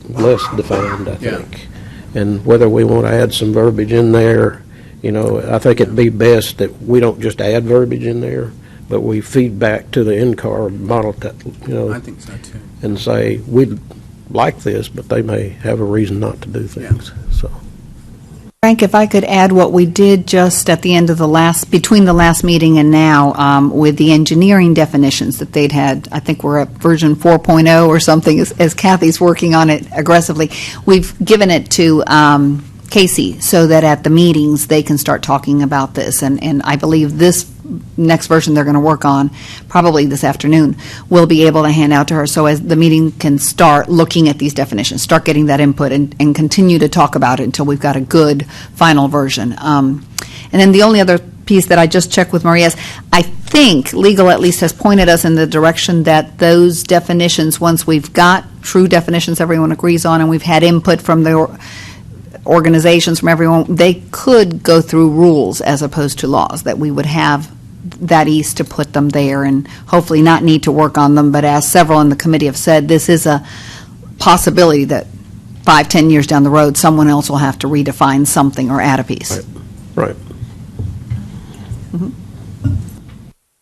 less defined, I think. And whether we want to add some verbiage in there, You know, I think it'd be best that we don't just add verbiage in there, but we feed back to the in-car model, I think so too. and say, we'd like this, but they may have a reason not to do things, so. Frank, if I could add what we did just at the end of between the last meeting and now, with the engineering definitions that they'd had, I think we're at version 4.0 or something, as Kathy's working on it aggressively. We've given it to Casey so that at the meetings, they can start talking about this. And I believe this next version they're going to work on, probably this afternoon, we'll be able to hand out to her. So as the meeting can start looking at these definitions, start getting that input, and continue to talk about it until we've got a good final version. And then the only other piece that I just checked with Maria is, I think legal at least has pointed us in the direction that those definitions, once we've got true definitions everyone agrees on, and we've had input from the organizations, from everyone, they could go through rules as opposed to laws, that we would have that ease to put them there and hopefully not need to work on them. But as several in the committee have said, this is a possibility that 5-10 years down the road, someone else will have to redefine something or add a piece. Right.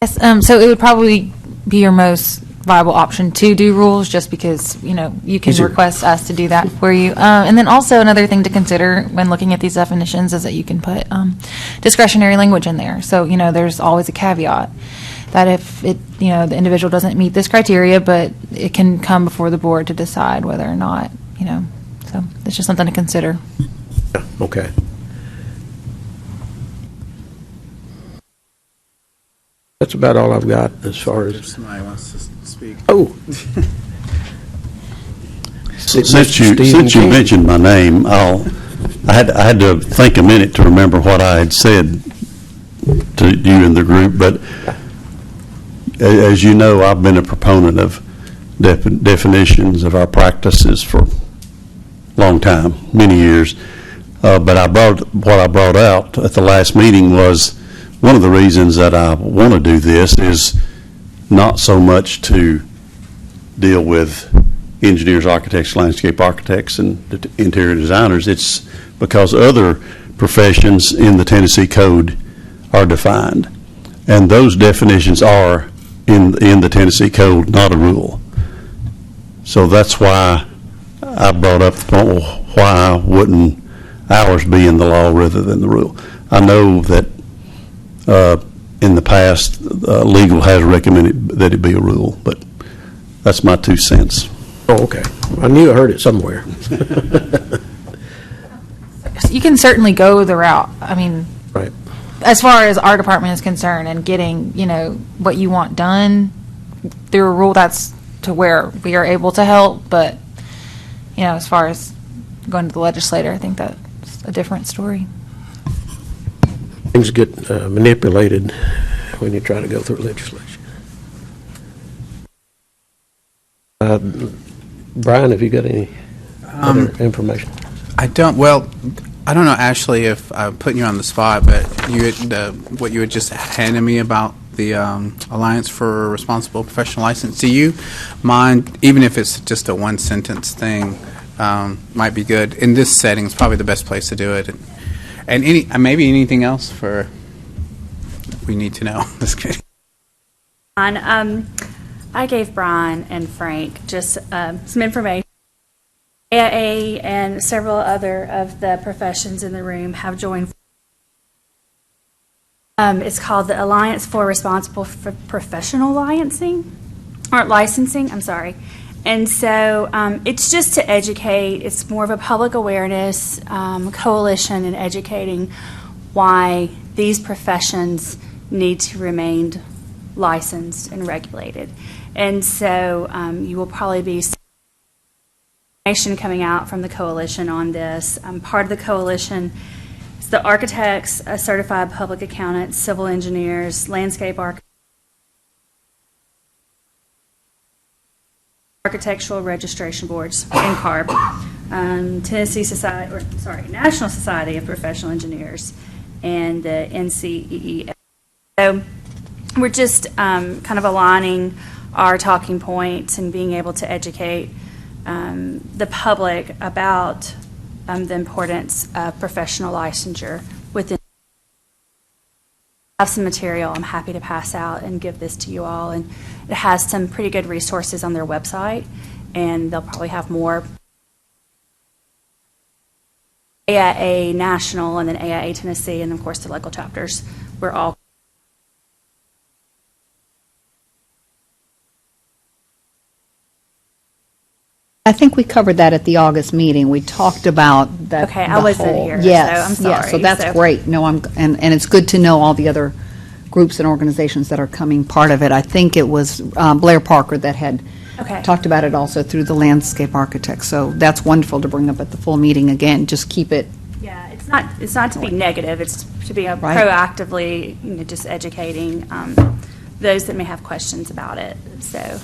Yes, so it would probably be your most viable option to do rules, just because, you can Easier. request us to do that for you. And then also another thing to consider when looking at these definitions is that you can put discretionary language in there. So, there's always a caveat that if the individual doesn't meet this criteria, but it can come before the board to decide whether or not, so it's just something to consider. Yeah, okay. That's about all I've got as far If as, somebody wants to speak. oh. Since you mentioned my name, I had to think a minute to remember what I had said to you in the group, but as you know, I've been a proponent of definitions of our practices for a long time, many years. But what I brought out at the last meeting was one of the reasons that I want to do this is not so much to deal with engineers, architects, landscape architects, and interior designers. It's because other professions in the Tennessee Code are defined, and those definitions are in the Tennessee Code, not a rule. So that's why I brought up the point, well, why wouldn't ours be in the law rather than the rule? I know that in the past, legal has recommended that it be a rule, but that's my 2 cents. Oh, okay. I knew I heard it somewhere. You can certainly go the route. I mean, Right. as far as our department is concerned and getting, what you want done through a rule, that's to where we are able to help. But, as far as going to the legislator, I think that's a different story. Things get manipulated when you try to go through legislation. Brian, have you got any other information? I don't know, Ashley, if I'm putting you on the spot, but what you had just handed me about the Alliance for Responsible Professional License, do you mind, even if it's just a one-sentence thing, might be good. In this setting, it's probably the best place to do it. And maybe anything else we need to know. That's good. I gave Brian and Frank just some information. AIA and several other of the professions in the room have joined. It's called the Alliance for Responsible Professional Licensing. I'm sorry. And so it's just to educate. It's more of a public awareness coalition in educating why these professions need to remain licensed and regulated. And so you will probably be seeing information coming out from the coalition on this. Part of the coalition is the architects, certified public accountants, civil engineers, landscape architectural registration boards, NCARB, National Society of Professional Engineers, and the NCEE. So we're just kind of aligning our talking points and being able to educate the public about the importance of professional licensure within have some material I'm happy to pass out and give this to you all. And it has some pretty good resources on their website, and they'll probably have more. AIA National and then AIA Tennessee, and of course the local chapters. We're all. I think we covered that at the August meeting. We talked about that. Okay, I wasn't here, Yes, so I'm yes, so sorry. that's So- great. No, and it's good to know all the other groups and organizations that are coming part of it. I think it was Blair Parker that had Okay. talked about it also through the landscape architect. So that's wonderful to bring up at the full meeting again. Just keep it. Yeah, it's not to be negative, it's to be Right. proactively, just educating those that may have questions about it. So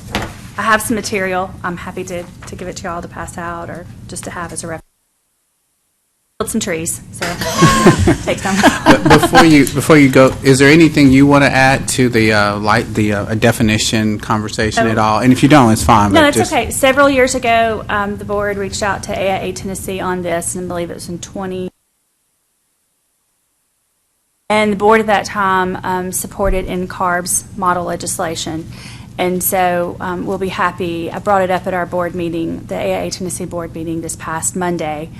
I have some material. I'm happy to give it to y'all to pass out or just to have as a reference. Build some trees, so take some. But before you go, is there anything you want to add to the definition conversation at all? And if you don't, it's fine. No, but it's just- okay. Several years ago, the board reached out to AIA Tennessee on this, and I believe it was in 20. And the board at that time supported NCARB's model legislation. And so we'll be happy. I brought it up at our board meeting, the AIA Tennessee board meeting this past Monday.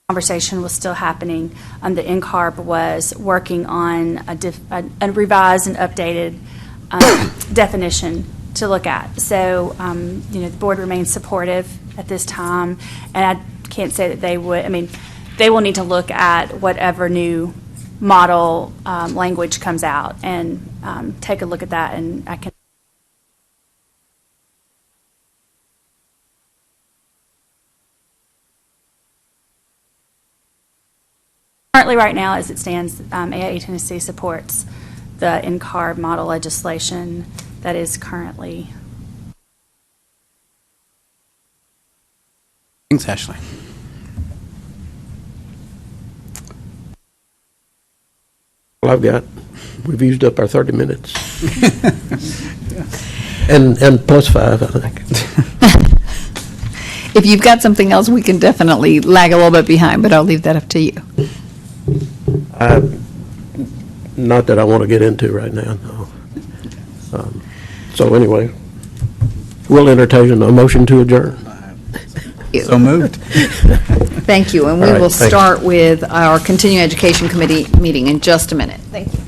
Conversation was still happening. The NCARB was working on a revised and updated definition to look at. So, the board remains supportive at this time, and I can't say that they would, they will need to look at whatever new model language comes out and take a look at that, and I can. Currently, right now, as it stands, AIA Tennessee supports the NCARB model legislation that is currently. Thanks, Ashley. Well, we've used up our 30 minutes. And plus 5, I think. If you've got something else, we can definitely lag a little bit behind, but I'll leave that up to you. Not that I want to get into right now, no. So anyway, we'll entertain a motion to adjourn. So moved. Thank you, and we All right, will thank you. start with our Continuing Education Committee meeting in just a minute. Thank you.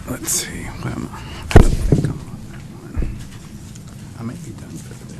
Let's see. What am I don't think I'm on that one. I may be done for the day.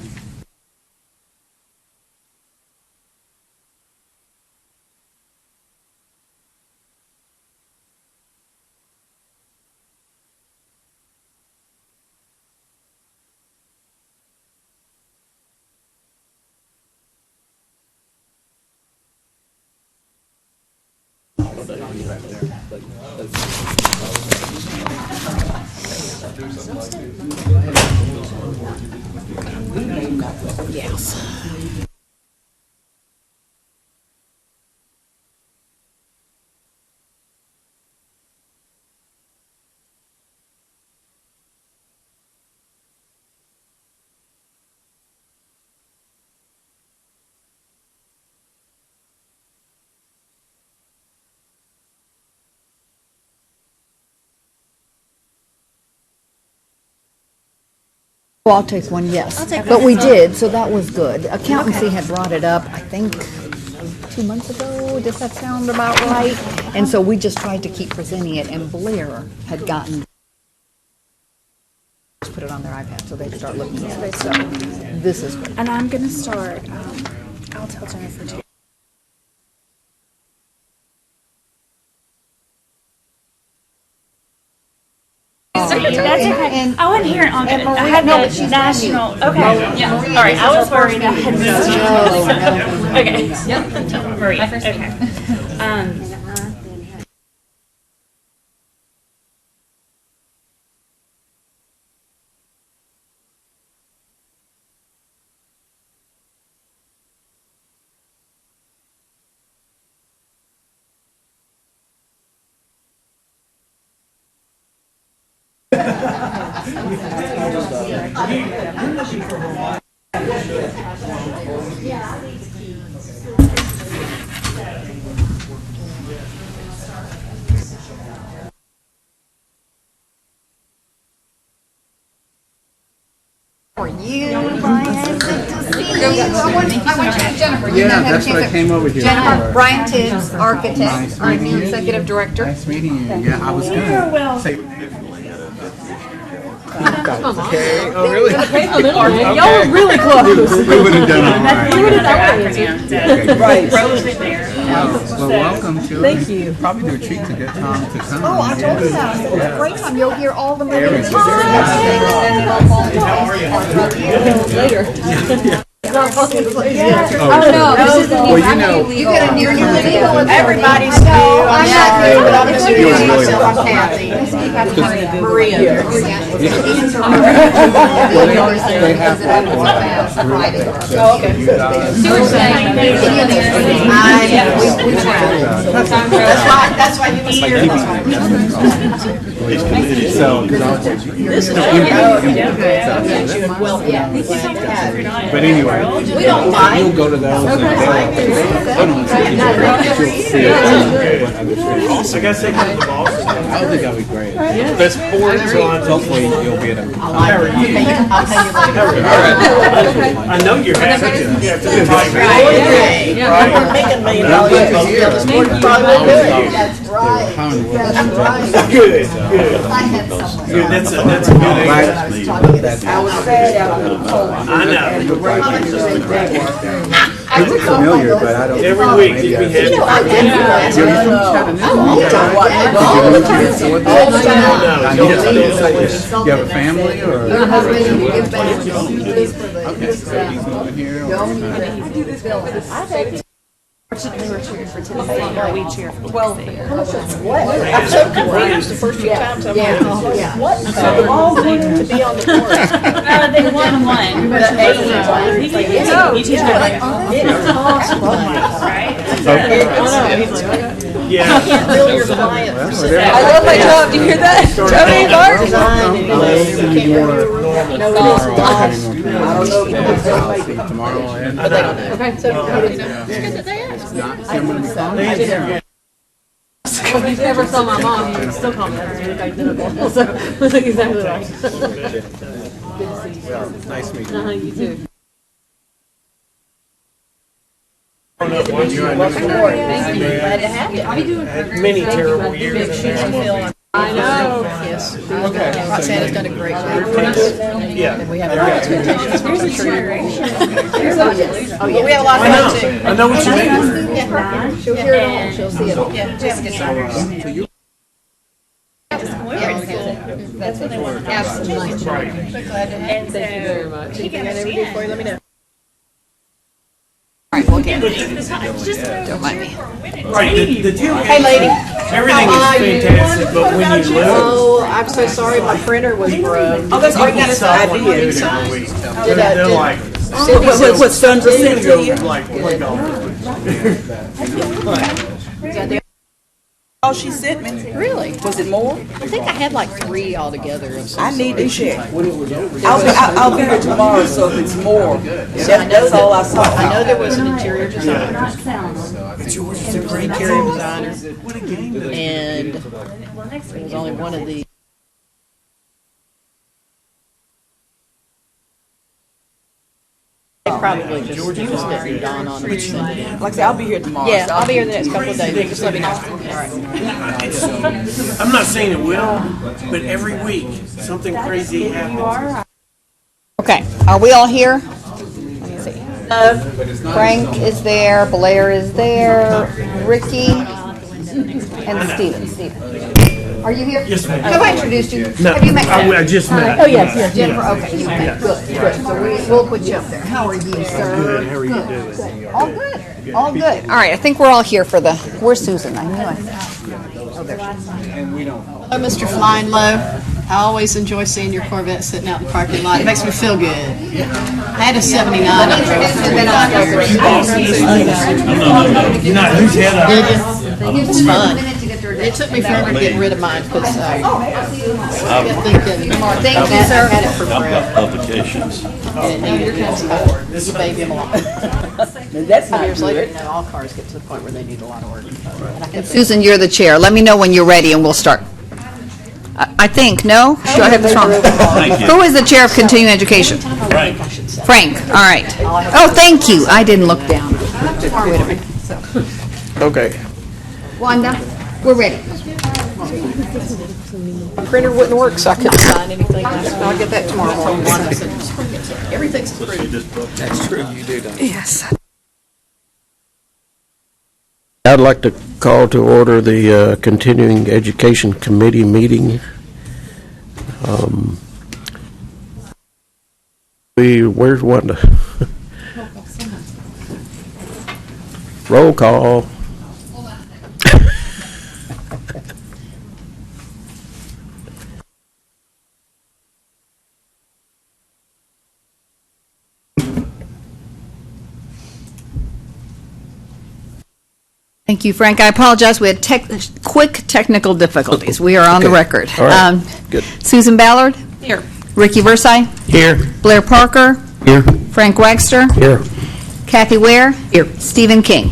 Well, I'll take one, yes. But we did, so that was good. Accountancy had brought it up, I think, 2 months ago. Does that sound about right? And so we just tried to keep presenting it, and Blair had gotten, just put it on their iPad so they could start looking at it. So this is good. And I'm going to start, I'll tell Jennifer too. That's okay. I wasn't here on it. I had the national. Okay. Yeah. All right. I was worried. I had missed. Okay. Yep. Maria. Okay. How are you, Brian? Good to see you. I want you to Jennifer. You Yeah, know how to that's change what I it. came over here Jennifer, for. Brian Tibbs, architect, our new executive director. Nice meeting you. Yeah, I was gonna say. Okay. Oh, really? Y'all are really close. We would have done all right. You would have done Right. Right. Well, welcome to. Thank you. Probably the retreat's a good time to come. Oh, I told you that. It's a great time. You'll hear all the There we moving go. parts. Oh, no. Well, you know. You got a near new. Everybody's new. I'm not new, but I'm just You're introducing really myself. I'm Kathy. Maria. They have. Oh, okay. That's why you was here. So, but anyway, We don't mind. you'll go to those. And I think that'll be great. Best sports on. Hopefully, you'll be at a. I'll tell you later. I know you're happy. That's right. That's right. Good. I had someone. Good. That's a good answer. I know. I look familiar, but I don't. Every week you be happy. You have a family or? Your husband is back. Okay, so he's moving here. Fortunately, we're cheering for Tennessee. We cheer for I'm so confused the first few times I'm on. What? So all to be on the board. They won one. It's possible. Yeah. Can't bill your client. I love my job. Do you hear that? Tony Mark? Tomorrow. Okay, If you ever saw my mom, you would still call me that. It's really identical. So, that's exactly right. Nice meeting you. You too. Many terrible years. I know. Yes. Roxanna's done a great job. Yeah. And we have high expectations for the tree. Oh, yeah, we have a lot I of know. fun too. I know what you mean. She'll hear it all, she'll see it all. That's what they want. Absolutely. So glad to have you. Thank you very much. Anything I ever do for you, let me know. All right, we'll get it. Don't mind me. Right. Hey, lady. Everything is fantastic, but when you lose. Oh, I'm so sorry, my printer was broke. Oh, that's great. That's what you do every week. They're like, What Sandra sent to you? like, play golf. Oh, she sent me. Really? Was it more? I think I had like 3 altogether. I need to check. I'll be here tomorrow, so if it's more, that's all I saw. I know there was an interior designer. There was an interior designer. And there was only one of the. They probably just didn't dawn on them. Like I said, I'll be here tomorrow. Yeah, so I'll be here the next couple of days. Just let me know. All right. I'm not saying it will, but every week something crazy happens. Okay, are we all here? Let me see. Frank is there, Blair is there, Ricky, and Stephen. Are you here? Yes, ma'am. Have I introduced you? No, Have you met I just met. Oh, yes. Jennifer? Okay, you met. Good. So we'll put you up there. How are you, sir? Good. How are you doing? All good. All good. All right, I think we're all here for the, where's Susan? I knew I. Oh, there she is. Hello, Mr. Flying Low. I always enjoy seeing your Corvette sitting out in the parking lot. It makes me feel good. I had a 79. Not who's head up. It was fun. It took me forever to get rid of mine because I kept thinking, Thank you, sir. I had it for forever. Publications. And it needed kind of support. You baby them a lot. That's 5 years later, now all cars get to the point where they need a lot of work. And I kept Susan, you're the chair. Let me know when you're ready and we'll start. I think, no? Do I have this wrong? Who is the chair of continuing education? Frank, all right. Oh, thank you. I didn't look down. Wait a minute. Okay. Wanda, we're ready. Printer wouldn't work, so I couldn't sign anything. I'll get that tomorrow morning. Everything's approved. That's true, you do, don't you? Yes. I'd like to call to order the Continuing Education Committee meeting. Where's Wanda? Roll call. Thank you, Frank. I apologize. We had quick technical difficulties. We are on the Okay. record. All right. Good. Susan Ballard? Here. Ricky Versailles? Here. Blair Parker? Here. Frank Wagster? Here. Kathy Ware? Here. Stephen King?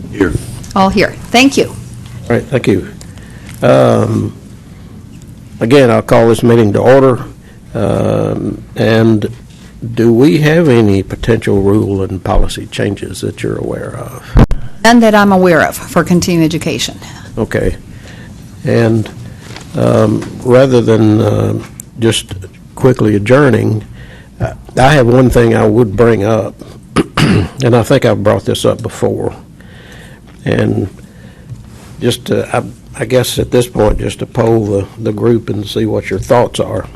Here. All here. Thank you. All right, thank you. Again, I'll call this meeting to order. And do we have any potential rule and policy changes that you're aware of? None that I'm aware of for continuing education. Okay. And rather than just quickly adjourning, I have one thing I would bring up, and I think I've brought this up before. And just I guess at this point, just to poll the group and see what your thoughts are.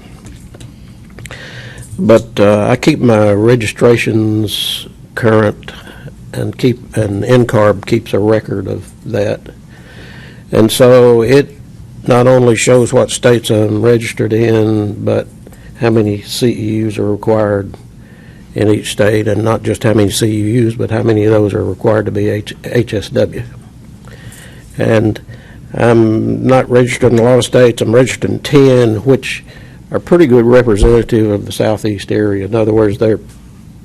But I keep my registrations current, and NCARB keeps a record of that. And so it not only shows what states I'm registered in, but how many CEUs are required in each state, and not just how many CEUs, but how many of those are required to be HSW. And I'm not registered in a lot of states. I'm registered in 10, which are pretty good representative of the southeast area. In other words, they're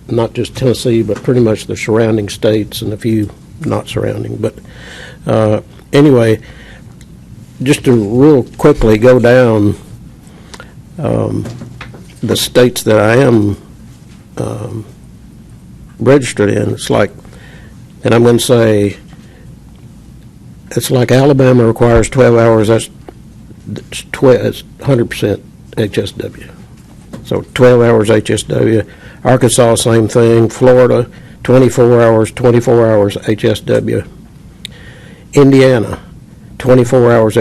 not just Tennessee, but pretty much the surrounding states and a few not surrounding. But anyway, just to real quickly go down the states that I am registered in, it's like, and I'm going to say, it's like Alabama requires 12 hours, that's 100% HSW. So 12 hours HSW. Arkansas, same thing. Florida, 24 hours HSW. Indiana, 24 hours.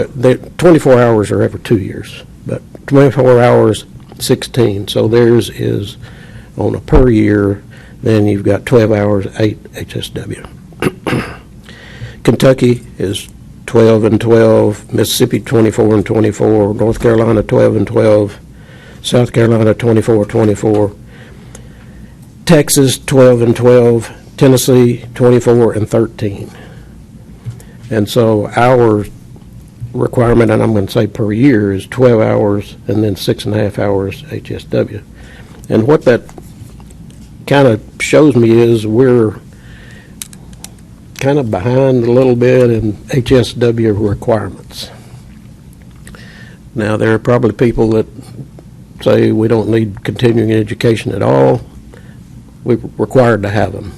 24 hours are every 2 years, but 24 hours, 16. So theirs is on a per year. Then you've got 12 hours, 8 HSW. Kentucky is 12 and 12. Mississippi, 24 and 24. North Carolina, 12 and 12. South Carolina, 24. Texas, 12 and 12. Tennessee, 24 and 13. And so our requirement, and I'm going to say per year, is 12 hours and then 6.5 hours HSW. And what that kind of shows me is we're kind of behind a little bit in HSW requirements. Now, there are probably people that say we don't need continuing education at all. We're required to have them.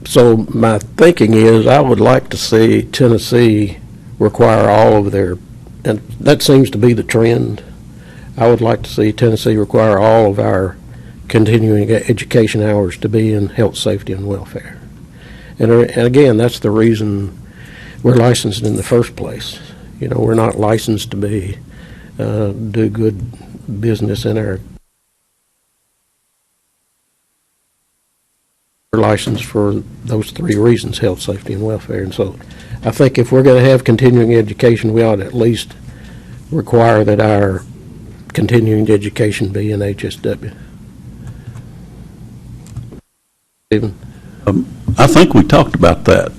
So my thinking is I would like to see Tennessee require all of their, and that seems to be the trend. I would like to see Tennessee require all of our continuing education hours to be in health, safety, and welfare. And again, that's the reason we're licensed in the first place. You know, we're not licensed to be do good business in our. We're licensed for those three reasons: health, safety, and welfare. And so, I think if we're going to have continuing education, we ought to at least require that our continuing education be in HSW. Stephen? I think we talked about that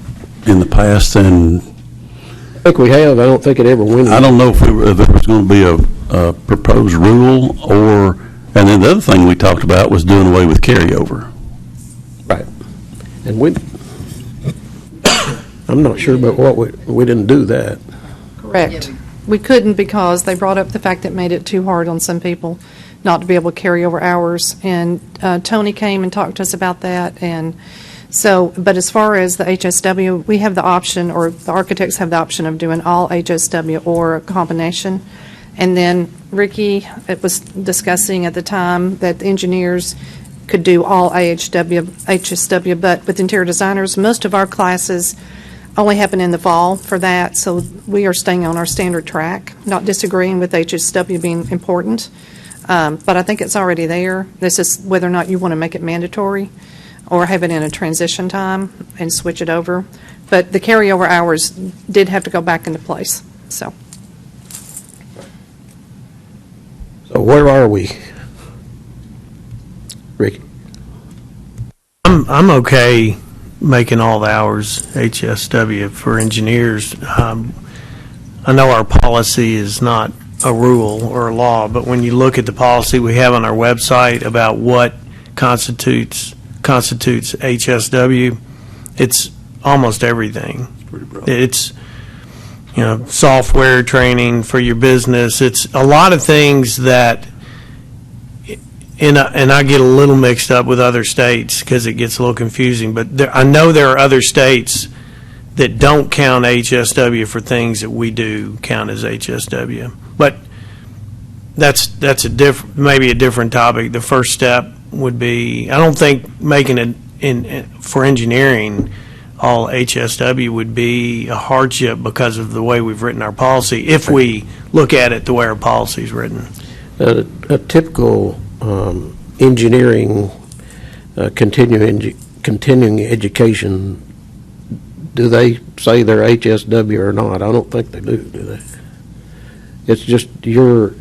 in the past, and I think we have. I don't think it ever went. I don't know if there was going to be a proposed rule, or, and then the other thing we talked about was doing away with carryover. Right. And I'm not sure about what we didn't do that. Correct. We couldn't because they brought up the fact that it made it too hard on some people not to be able to carry over hours. And Tony came and talked to us about that. And so, but as far as the HSW, we have the option, or the architects have the option of doing all HSW or a combination. And then Ricky, it was discussing at the time that the engineers could do all HSW, but with interior designers, most of our classes only happen in the fall for that, so we are staying on our standard track, not disagreeing with HSW being important, but I think it's already there. This is whether or not you want to make it mandatory or have it in a transition time and switch it over. But the carryover hours did have to go back into place, so. So where are we? Ricky? I'm okay making all the hours HSW for engineers. I know our policy is not a rule or a law, but when you look at the policy we have on our website about what constitutes HSW, it's almost everything. It's, you know, software training for your business. It's a lot of things that, and I get a little mixed up with other states because it gets a little confusing, but I know there are other states that don't count HSW for things that we do count as HSW. But that's maybe a different topic. The first step would be, I don't think making it for engineering all HSW would be a hardship because of the way we've written our policy, if we look at it the way our policy is written. A typical engineering continuing education, do they say they're HSW or not? I don't think they do they? It's just your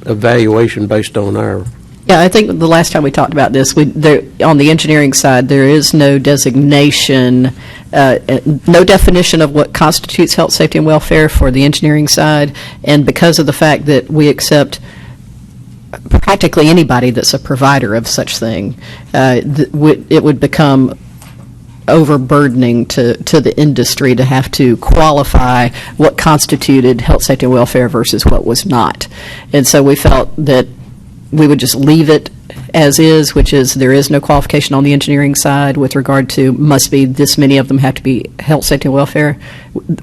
evaluation based on our. Yeah, I think the last time we talked about this, on the engineering side, there is no designation, no definition of what constitutes health, safety, and welfare for the engineering side, and because of the fact that we accept practically anybody that's a provider of such thing, it would become overburdening to the industry to have to qualify what constituted health, safety, and welfare versus what was not. And so we felt that we would just leave it as is, which is there is no qualification on the engineering side with regard to must be this many of them have to be health, safety, and welfare.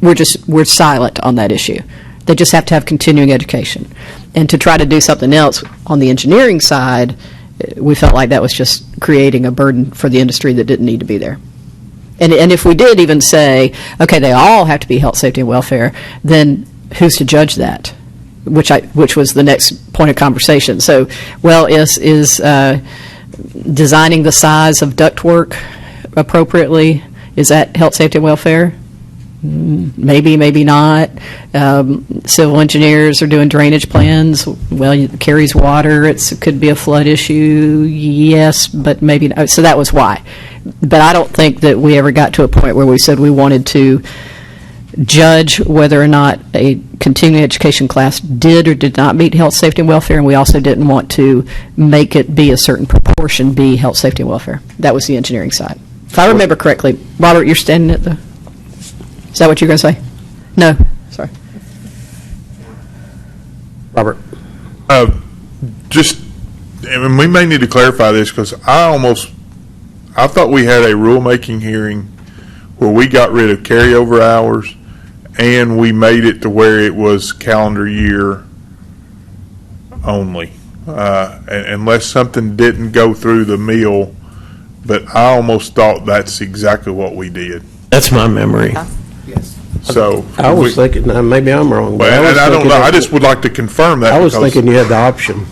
We're silent on that issue. They just have to have continuing education. And to try to do something else on the engineering side, we felt like that was just creating a burden for the industry that didn't need to be there. And if we did even say, okay, they all have to be health, safety, and welfare, then who's to judge that? Which was the next point of conversation. So, well, is designing the size of ductwork appropriately, is that health, safety, and welfare? Maybe, maybe not. Civil engineers are doing drainage plans. Well, it carries water. It could be a flood issue. Yes, but maybe not. So that was why. But I don't think that we ever got to a point where we said we wanted to judge whether or not a continuing education class did or did not meet health, safety, and welfare, and we also didn't want to make it be a certain proportion be health, safety, and welfare. That was the engineering side. If I remember correctly, Robert, you're standing at the... Is that what you're going to say? No. Sorry. Robert. And we may need to clarify this because I thought we had a rulemaking hearing where we got rid of carryover hours and we made it to where it was calendar year only, unless something didn't go through the mill. But I almost thought that's exactly what we did. That's my memory. So I was thinking, maybe I'm wrong. But I don't know. I just would like to confirm that. I was thinking you had the option.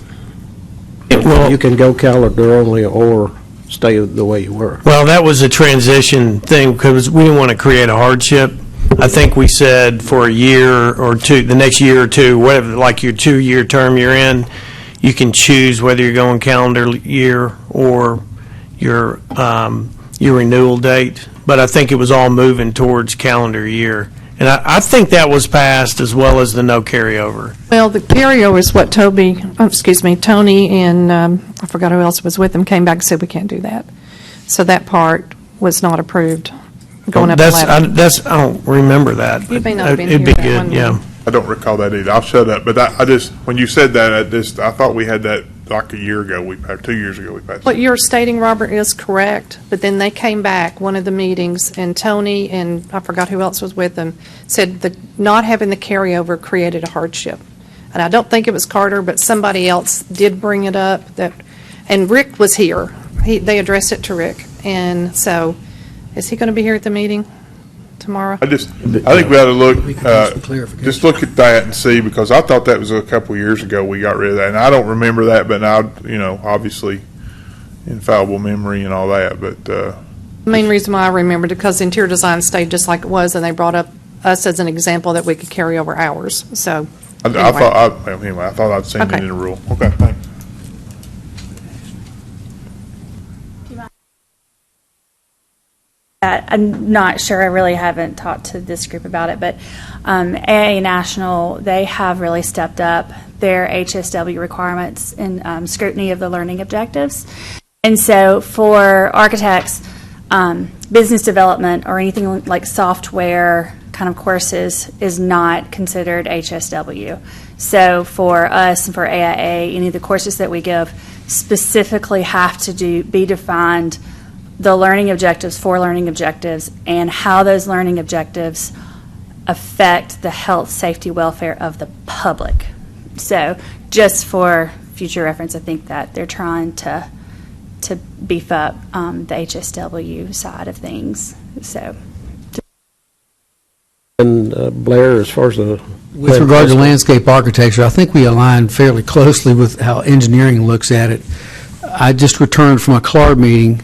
Well, you can go calendar only or stay the way you were. Well, that was a transition thing because we didn't want to create a hardship. I think we said for a year or two, the next year or two, whatever, like your 2-year term you're in, you can choose whether you're going calendar year or your renewal date. But I think it was all moving towards calendar year. And I think that was passed as well as the no carryover. Well, the carryover is what Tony and I forgot who else was with them, came back and said we can't do that. So that part was not approved going up the ladder. I don't remember that. You may not have been It'd be here that good, one yeah. I don't recall that either. I'll shut up. But I just, when you said that, I thought we had that like a year ago, or 2 years ago we passed What it. you're stating, Robert, is correct, but then they came back, one of the meetings, and Tony and I forgot who else was with them, said that not having the carryover created a hardship. And I don't think it was Carter, but somebody else did bring it up, and Rick was here. They addressed it to Rick. And so, is he going to be here at the meeting tomorrow? I think we ought to look, just look at that and see, because I thought that was a couple of years ago we got rid of that. And I don't remember that, but now, obviously infallible memory and all that, but. The main reason why I remembered it, because interior design stayed just like it was, and they brought up us as an example that we could carry over hours, so. I thought I'd seen it in the rule. Okay, thanks. I'm not sure. I really haven't talked to this group about it, but AA National, they have really stepped up their HSW requirements and scrutiny of the learning objectives. And so for architects, business development or anything like software kind of courses is not considered HSW. So for us and for AIA, any of the courses that we give specifically have to be defined the learning objectives, 4 learning objectives, and how those learning objectives affect the health, safety, welfare of the public. So just for future reference, I think that they're trying to beef up the HSW side of things. So. And Blair, as far as the... With regard to landscape architecture, I think we align fairly closely with how engineering looks at it. I just returned from a CLARB meeting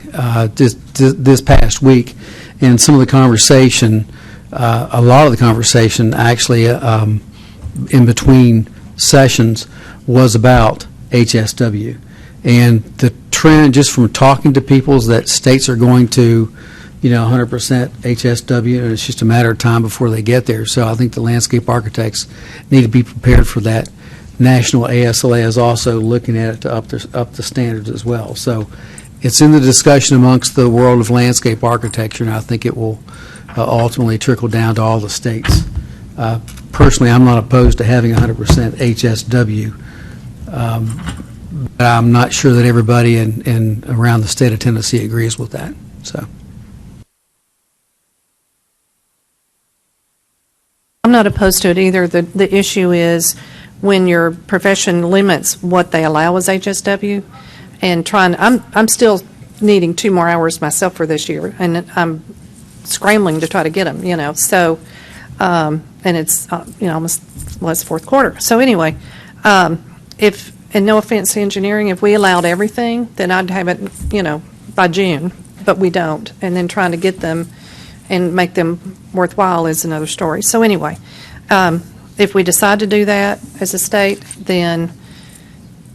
this past week, and some of the conversation, a lot of the conversation actually in between sessions was about HSW. And the trend, just from talking to people, is that states are going to 100% HSW, and it's just a matter of time before they get there. So I think the landscape architects need to be prepared for that. National ASLA is also looking at it to up the standards as well. So it's in the discussion amongst the world of landscape architecture, and I think it will ultimately trickle down to all the states. Personally, I'm not opposed to having 100% HSW, but I'm not sure that everybody in around the state of Tennessee agrees with that. So. I'm not opposed to it either. The issue is when your profession limits what they allow as HSW, and I'm still needing 2 more hours myself for this year, and I'm scrambling to try to get them, so, and it's, almost, it's fourth quarter. So anyway, and no offense to engineering, if we allowed everything, then I'd have it, by June, but we don't, and then trying to get them and make them worthwhile is another story. So anyway, if we decide to do that as a state, then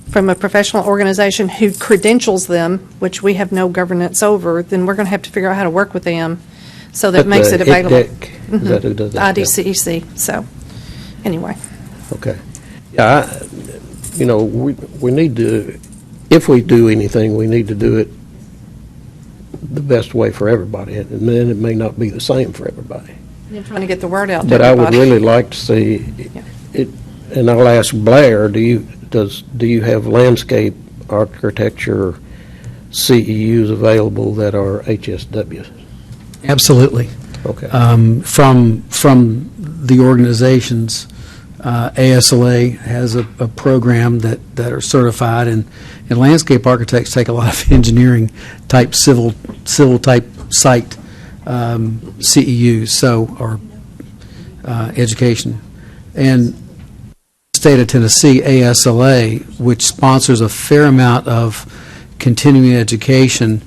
from a professional organization who credentials them, which we have no governance over, then we're going to have to figure out how to work with them so that makes it available. Is that who does that? IDCEC. So anyway. Okay. Yeah, we need to, if we do anything, we need to do it the best way for everybody, and then it may not be the same for everybody. You're trying to get the word out to But everybody. I would really like to see it, and I'll ask Blair, do you have landscape architecture CEUs available that are HSW? Absolutely. Okay. From the organizations, ASLA has a program that are certified, and landscape architects take a lot of engineering type, civil type site CEUs, or education. And the state of Tennessee, ASLA, which sponsors a fair amount of continuing education,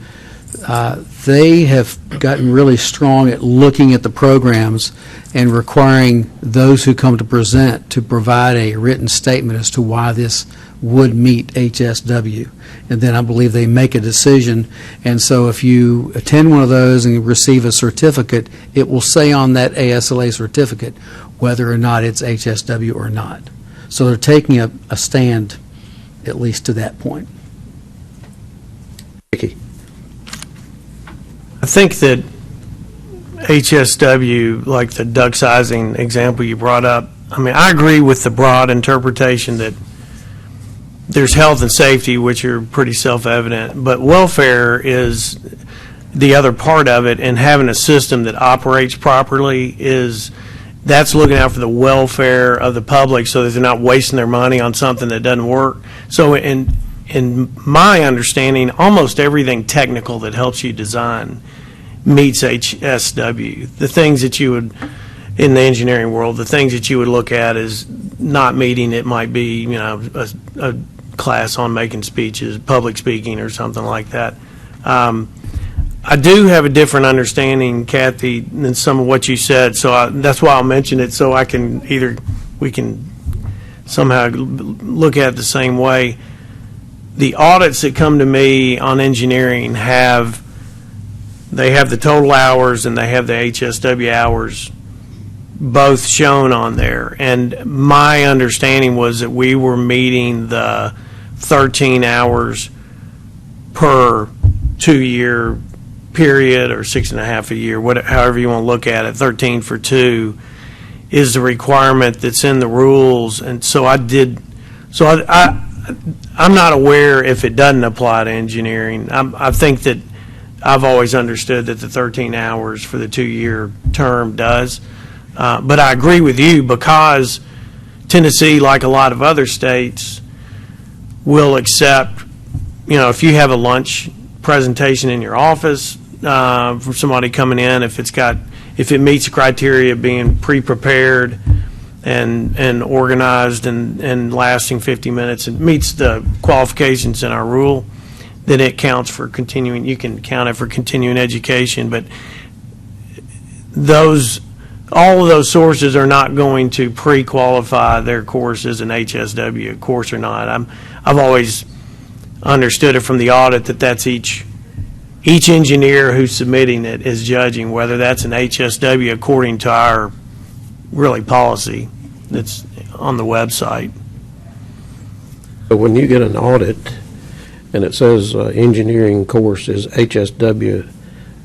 they have gotten really strong at looking at the programs and requiring those who come to present to provide a written statement as to why this would meet HSW. And then I believe they make a decision. And so if you attend one of those and you receive a certificate, it will say on that ASLA certificate whether or not it's HSW or not. So they're taking a stand, at least to that point. Vicki? I think that HSW, like the duck sizing example you brought up, I mean, I agree with the broad interpretation that there's health and safety, which are pretty self-evident, but welfare is the other part of it, and having a system that operates properly that's looking out for the welfare of the public so that they're not wasting their money on something that doesn't work. So in my understanding, almost everything technical that helps you design meets HSW. The things that you would, in the engineering world, the things that you would look at as not meeting it might be, a class on making speeches, public speaking, or something like that. I do have a different understanding, Kathy, than some of what you said, so that's why I'll mention it, so we can somehow look at it the same way. The audits that come to me on engineering have the total hours and they have the HSW hours both shown on there. And my understanding was that we were meeting the 13 hours per 2-year period, or 6.5 a year, however you want to look at it. 13 for 2 is the requirement that's in the rules. And so I'm not aware if it doesn't apply to engineering. I think that I've always understood that the 13 hours for the 2-year term does. But I agree with you, because Tennessee, like a lot of other states, will accept, if you have a lunch presentation in your office from somebody coming in, if it meets the criteria of being pre-prepared and organized and lasting 50 minutes and meets the qualifications in our rule, then it counts for continuing. You can count it for continuing education, but all of those sources are not going to pre-qualify their course as an HSW course or not. I've always understood it from the audit that that's each engineer who's submitting it is judging whether that's an HSW according to our policy that's on the website. But when you get an audit and it says engineering course is HSW,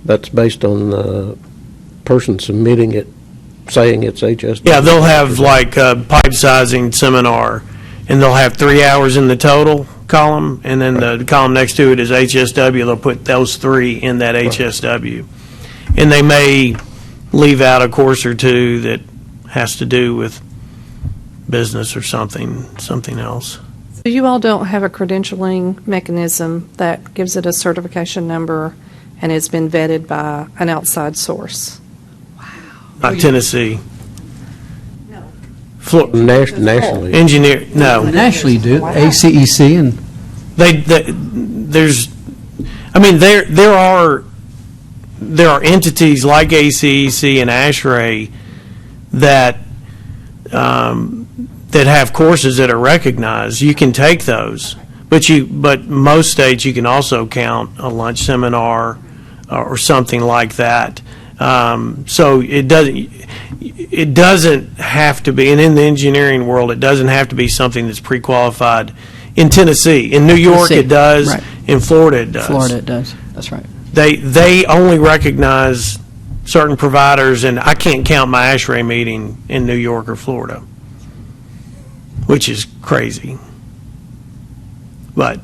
that's based on the person submitting it saying it's HSW? Yeah, they'll have like a pipe sizing seminar, and they'll have 3 hours in the total column, and then the column next to it is HSW. They'll put those 3 in that HSW. And they may leave out a course or two that has to do with business or something else. So you all don't have a credentialing mechanism that gives it a certification number and has been vetted by an outside source? Not Tennessee. Nationally. Engineer, no. Nationally, you do. ACEC and there are entities like ACEC and ASHRAE that have courses that are recognized. You can take those, but most states you can also count a lunch seminar or something like that. So it doesn't have to be, and in the engineering world, it doesn't have to be something that's pre-qualified. In Tennessee, in New York, it does. Right. In Florida, it does. Florida, it does. That's right. They only recognize certain providers, and I can't count my ASHRAE meeting in New York or Florida, which is crazy. But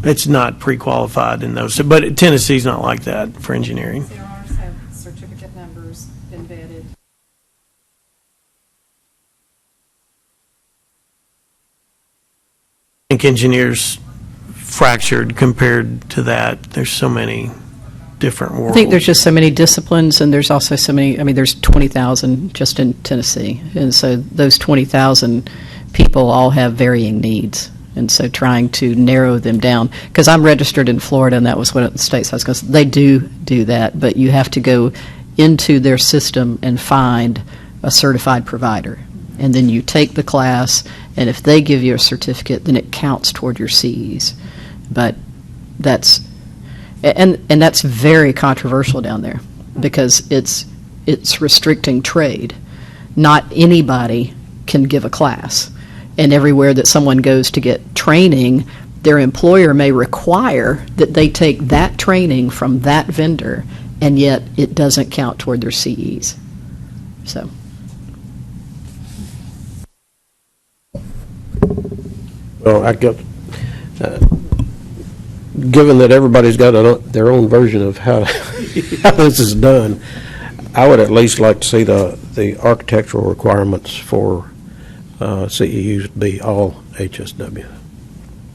it's not pre-qualified in those. But Tennessee's not like that for engineering. There are some certificate numbers been vetted. I think engineers fractured compared to that. There's so many different worlds. I think there's just so many disciplines, and there's also so many, there's 20,000 just in Tennessee. And so those 20,000 people all have varying needs. And so trying to narrow them down, because I'm registered in Florida, and that was what the state says, because they do that, but you have to go into their system and find a certified provider. And then you take the class, and if they give you a certificate, then it counts toward your Cs. But that's very controversial down there, because it's restricting trade. Not anybody can give a class. And everywhere that someone goes to get training, their employer may require that they take that training from that vendor, and yet it doesn't count toward their CEs. So. So I got, given that everybody's got their own version of how how this is done, I would at least like to see the architectural requirements for CEUs be all HSW.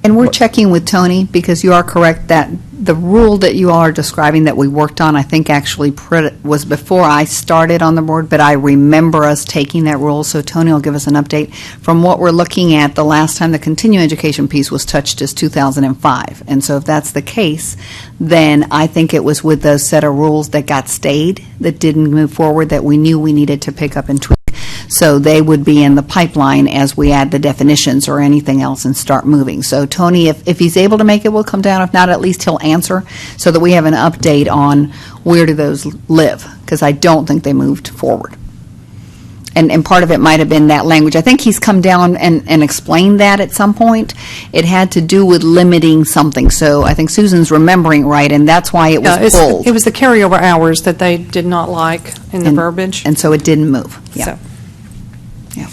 And we're checking with Tony, because you are correct that the rule that you all are describing that we worked on, I think actually was before I started on the board, but I remember us taking that rule, so Tony will give us an update. From what we're looking at, the last time the continuing education piece was touched is 2005. And so if that's the case, then I think it was with those set of rules that got stayed, that didn't move forward, that we knew we needed to pick up and tweak. So they would be in the pipeline as we add the definitions or anything else and start moving. So Tony, if he's able to make it, we'll come down. If not, at least he'll answer so that we have an update on where do those live, because I don't think they moved forward. And part of it might have been that language. I think he's come down and explained that at some point. It had to do with limiting something. So I think Susan's remembering right, and that's why it was pulled. It was the carryover hours that they did not like in the verbiage. And so it didn't move. Yeah. So. Yeah.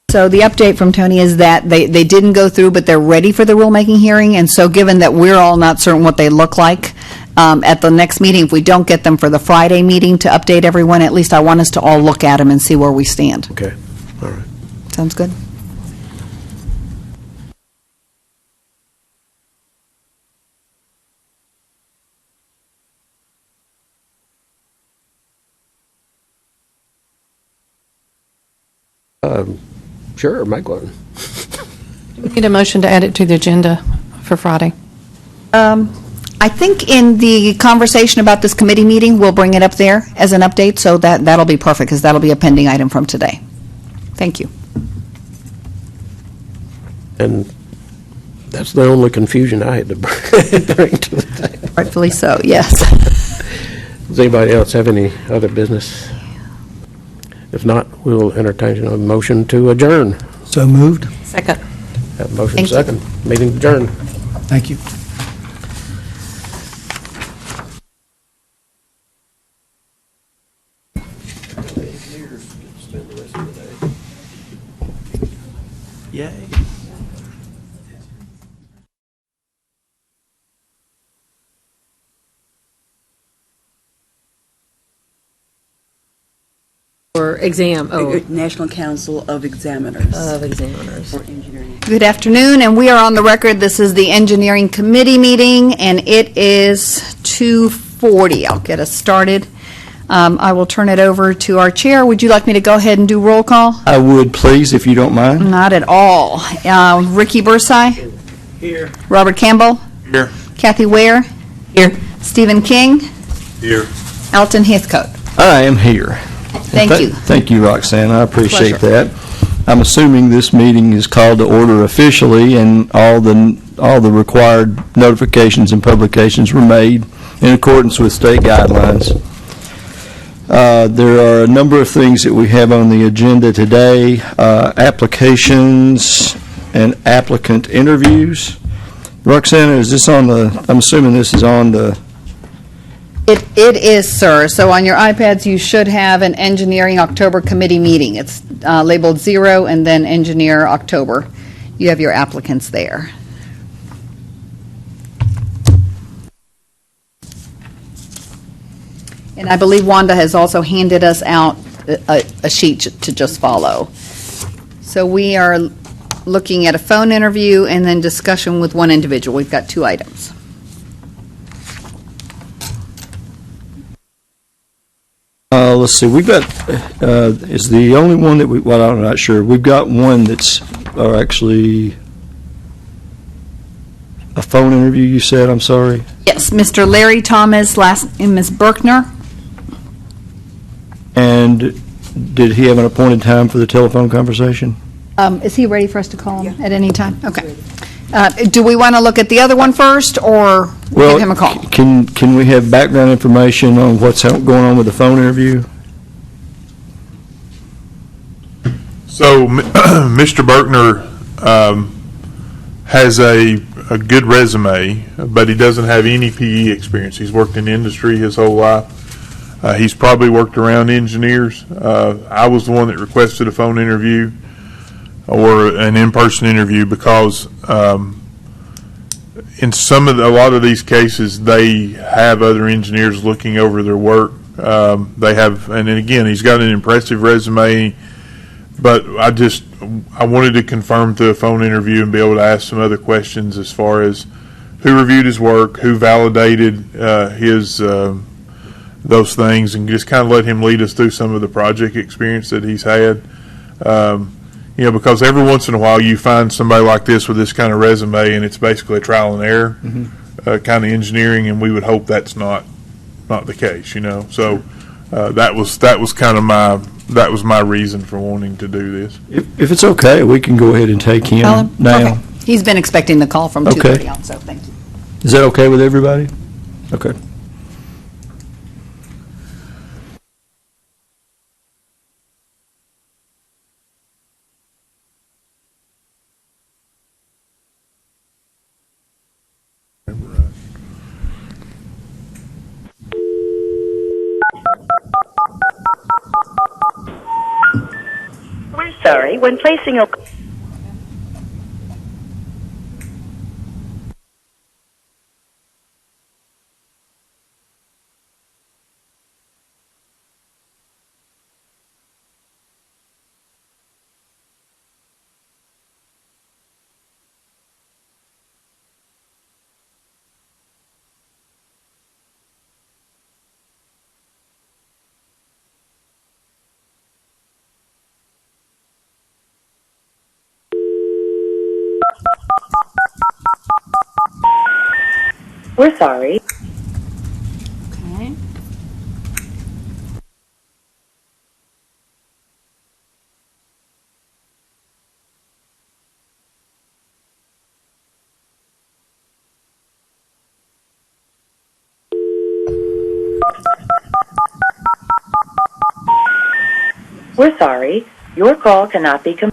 So the update from Tony is that they didn't go through, but they're ready for the rulemaking hearing. And so given that we're all not certain what they look like, at the next meeting, if we don't get them for the Friday meeting to update everyone, at least I want us to all look at them and see where we stand. Okay, all right. Sounds good? Sure, make one. We need a motion to add it to the agenda for Friday. I think in the conversation about this committee meeting, we'll bring it up there as an update, so that'll be perfect, because that'll be a pending item from today. Thank you. And that's the only confusion I had to bring to the table. Rightfully so, yes. Does anybody else have any other business? If not, we'll entertain a motion to adjourn. So moved. Second. Have a motion Thank you. second. Meeting adjourned. Thank you. Yay. Or exam, National Council of Examiners. examiners. For engineering. Good afternoon, and we are on the record. This is the Engineering Committee meeting, and it is 2:40. I'll get us started. I will turn it over to our chair. Would you like me to go ahead and do roll call? I would, please, if you don't mind. Not at all. Ricky Bursai? Here. Robert Campbell? Here. Kathy Ware? Here. Stephen King? Here. Elton Heathcote? I am here. Thank you. Thank you, Roxanne. I appreciate Pleasure. that. I'm assuming this meeting is called to order officially, and all the required notifications and publications were made in accordance with state guidelines. There are a number of things that we have on the agenda today, applications and applicant interviews. Roxanne, is this on I'm assuming this is on the... It is, sir. So on your iPads, you should have an Engineering October Committee meeting. It's labeled 0 and then Engineer October. You have your applicants there. And I believe Wanda has also handed us out a sheet to just follow. So we are looking at a phone interview and then discussion with one individual. We've got 2 items. Let's see, we've got, is the only one that well, I'm not sure. We've got one that's actually a phone interview, you said, I'm sorry? Yes, Mr. Larry Thomas, last name Ms. Berkner. And did he have an appointed time for the telephone conversation? Is he ready for us to call him at any time? Okay. Do we want to look at the other one first, or give him a call? Can we have background information on what's going on with the phone interview? So, Mr. Berkner has a good resume, but he doesn't have any PE experience. He's worked in industry his whole life. He's probably worked around engineers. I was the one that requested a phone interview or an in-person interview because in a lot of these cases, they have other engineers looking over their work. They have, and again, he's got an impressive resume, but I wanted to confirm through a phone interview and be able to ask some other questions as far as who reviewed his work, who validated his those things, and just kind of let him lead us through some of the project experience that he's had. Because every once in a while you find somebody like this with this kind of resume, and it's basically a trial and error kind of engineering, and we would hope that's not the case. So that was kind of my reason for wanting to do this. If it's okay, we can go ahead and take him now. Okay. He's been expecting the call from 2:30 on, so thank you. Is that okay with everybody? Okay. We're sorry, when placing a... We're sorry. Okay. We're sorry. Your call cannot be completed.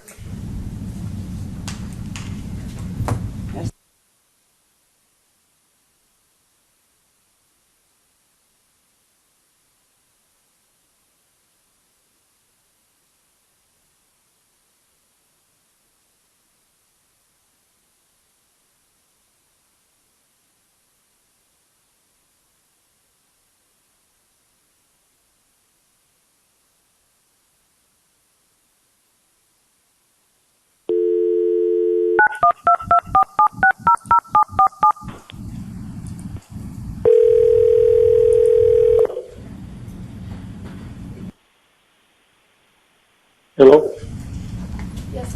Hello?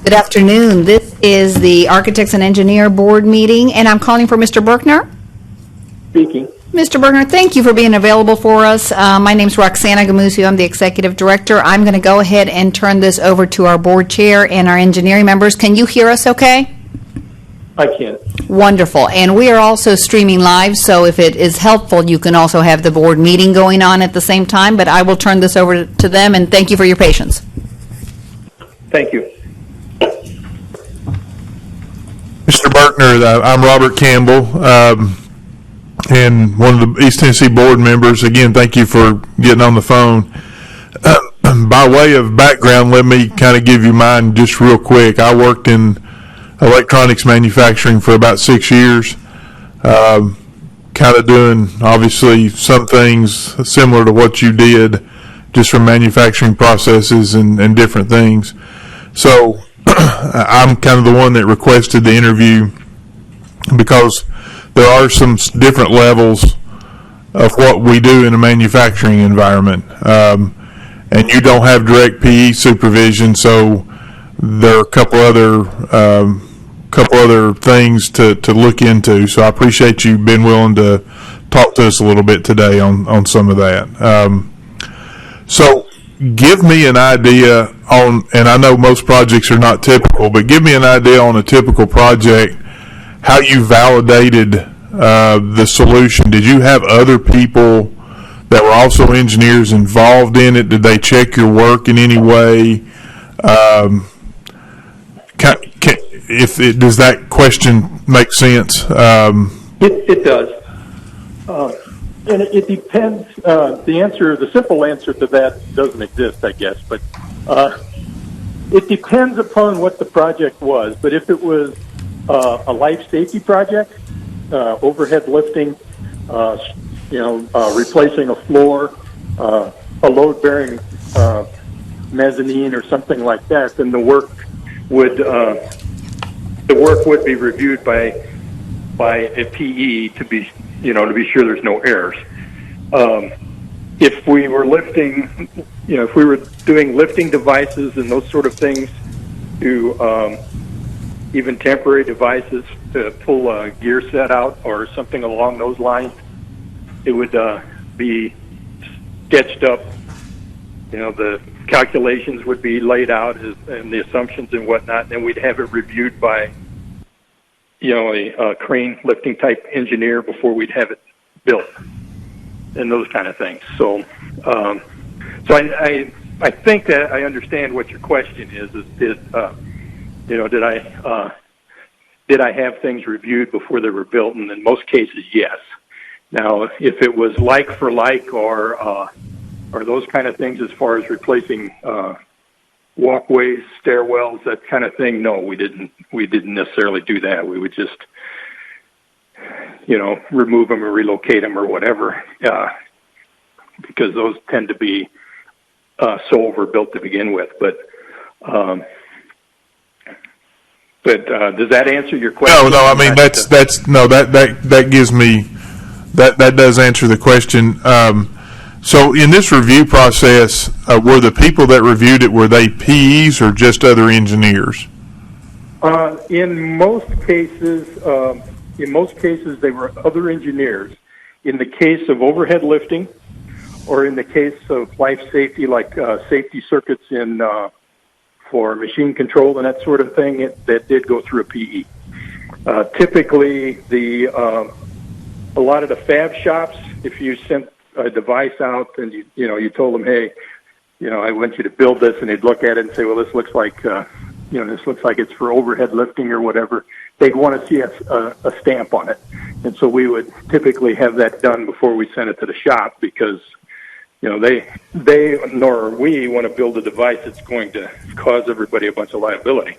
Good afternoon. This is the Architects and Engineer Board meeting, and I'm calling for Mr. Berkner. Speaking. Mr. Berkner, thank you for being available for us. My name's Roxana Gamusio. I'm the Executive Director. I'm going to go ahead and turn this over to our Board Chair and our engineering members. Can you hear us okay? I can. Wonderful. And we are also streaming live, so if it is helpful, you can also have the board meeting going on at the same time, but I will turn this over to them, and thank you for your patience. Thank you. Mr. Berkner, I'm Robert Campbell, and one of the East Tennessee board members. Again, thank you for getting on the phone. By way of background, let me kind of give you mine just real quick. I worked in electronics manufacturing for about 6 years, kind of doing obviously some things similar to what you did, just from manufacturing processes and different things. So I'm kind of the one that requested the interview because there are some different levels of what we do in a manufacturing environment. And you don't have direct PE supervision, so there are a couple other things to look into. So I appreciate you being willing to talk to us a little bit today on some of that. So give me an idea on, and I know most projects are not typical, but give me an idea on a typical project, how you validated the solution. Did you have other people that were also engineers involved in it? Did they check your work in any way? does that question make sense? It does. And it depends. The simple answer to that doesn't exist, I guess. But it depends upon what the project was. But if it was a life safety project, overhead lifting, replacing a floor, a load-bearing mezzanine or something like that, then the work would be reviewed by a PE to be sure there's no errors. If we were lifting, if we were doing lifting devices and those sort of things, to even temporary devices to pull a gear set out or something along those lines, it would be sketched up. The calculations would be laid out and the assumptions and whatnot, and then we'd have it reviewed by a crane lifting type engineer before we'd have it built, and those kind of things. So I think that I understand what your question is did I have things reviewed before they were built? And in most cases, yes. Now, if it was like for like or those kind of things as far as replacing walkways, stairwells, that kind of thing, no, we didn't necessarily do that. We would just remove them or relocate them or whatever, because those tend to be so overbuilt to begin with. But does that answer your question? No. I mean, that gives me that does answer the question. So in this review process, were the people that reviewed it, were they PEs or just other engineers? In most cases, they were other engineers. In the case of overhead lifting, or in the case of life safety, like safety circuits for machine control and that sort of thing, that did go through a PE. Typically, a lot of the fab shops, if you sent a device out and you told them, hey, I want you to build this, and they'd look at it and say, well, this looks like it's for overhead lifting or whatever. They'd want to see a stamp on it, and so we would typically have that done before we sent it to the shop, because they nor we want to build a device that's going to cause everybody a bunch of liability.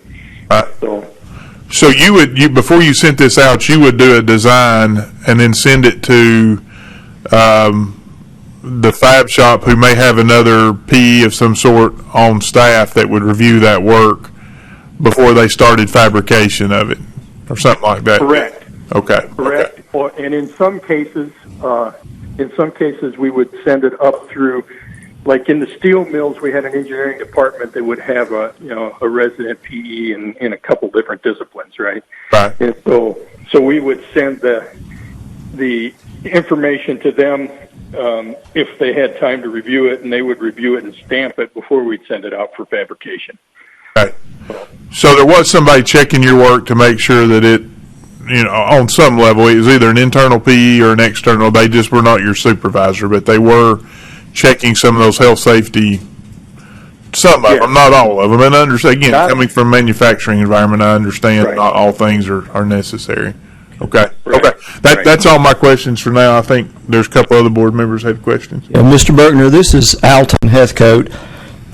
So you before you sent this out, you would do a design and then send it to the fab shop, who may have another PE of some sort on staff that would review that work before they started fabrication of it, or something like that. Correct. Okay. Correct. Okay. And in some cases, we would send it up through, like in the steel mills, we had an engineering department that would have a resident PE in a couple different disciplines, right? Right. And so we would send the information to them if they had time to review it, and they would review it and stamp it before we'd send it out for fabrication. Right. So there was somebody checking your work to make sure that it, on some level, it was either an internal PE or an external. They just were not your supervisor, but they were checking some of those health safety, some of them, not all of them. And coming from a manufacturing environment, I understand not all things are necessary. Okay. Right. Okay. That's all my questions for now. I think there's a couple other board members had questions. Yeah, Mr. Berkner, this is Alton Heathcote.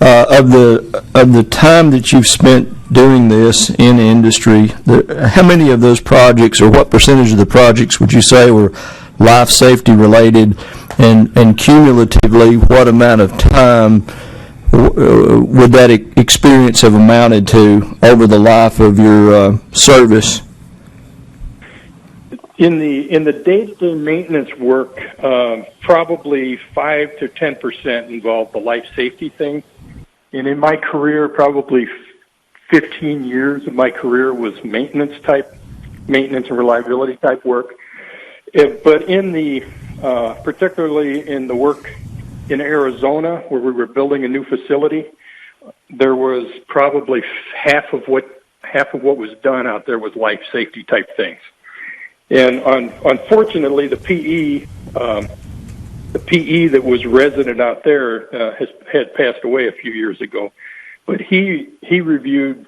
Of the time that you've spent doing this in industry, how many of those projects, or what percentage of the projects would you say were life safety related, and cumulatively, what amount of time would that experience have amounted to over the life of your service? In the day-to-day maintenance work, probably 5 to 10% involved the life safety thing. And in my career, probably 15 years of my career was maintenance and reliability type work. But in particularly in the work in Arizona, where we were building a new facility, there was probably half of what was done out there was life safety type things. And unfortunately, the PE that was resident out there had passed away a few years ago. But he reviewed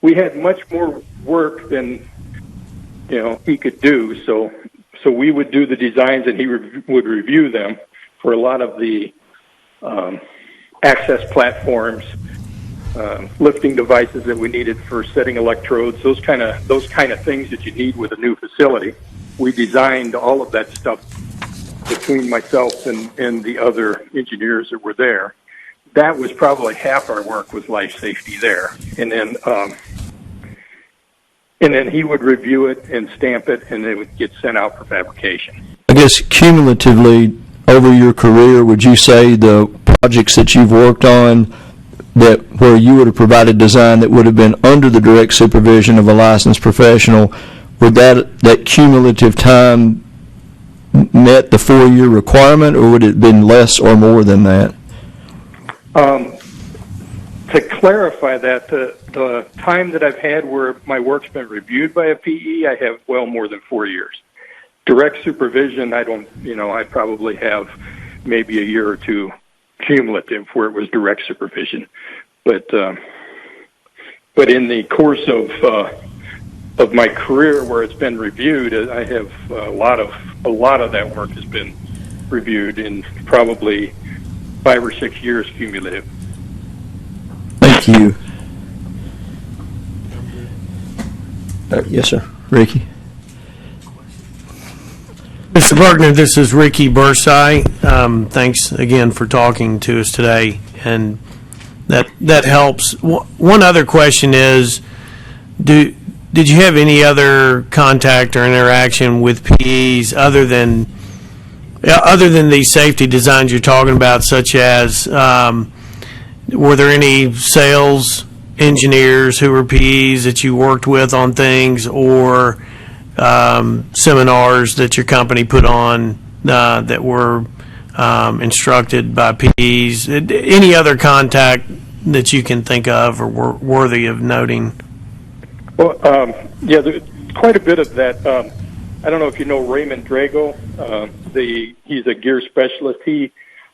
we had much more work than he could do. So we would do the designs, and he would review them for a lot of the access platforms, lifting devices that we needed for setting electrodes, those kind of things that you need with a new facility. We designed all of that stuff between myself and the other engineers that were there. That was probably half our work, was life safety there. And then he would review it and stamp it, and it would get sent out for fabrication. I guess cumulatively over your career, would you say the projects that you've worked on where you would have provided design that would have been under the direct supervision of a licensed professional, would that cumulative time met the 4-year requirement, or would it have been less or more than that? To clarify that, the time that I've had where my work's been reviewed by a PE, I have well more than 4 years. Direct supervision, I probably have maybe a year or two cumulative where it was direct supervision. But in the course of my career where it's been reviewed, I have a lot of that work has been reviewed in probably 5 or 6 years cumulative. Thank you. Yes, sir. Ricky? Mr. Bergner, this is Ricky Bursai. Thanks again for talking to us today, and that helps. One other question is, did you have any other contact or interaction with PEs other than these safety designs you're talking about, such as were there any sales engineers who were PEs that you worked with on things, or seminars that your company put on that were instructed by PEs? Any other contact that you can think of or worthy of noting? Well, yeah, there's quite a bit of that. I don't know if you know Raymond Drago. He's a gear specialist.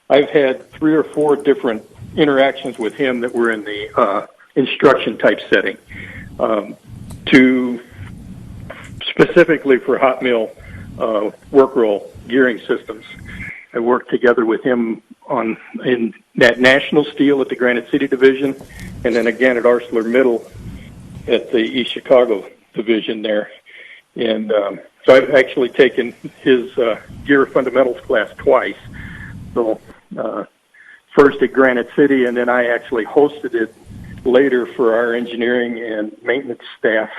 I've had 3 or 4 different interactions with him that were in the instruction type setting, specifically for hot mill work roll gearing systems. I worked together with him in that National Steel at the Granite City Division, and then again at ArcelorMittal at the East Chicago Division there. And so I've actually taken his gear fundamentals class twice. So first at Granite City, and then I actually hosted it later for our engineering and maintenance staff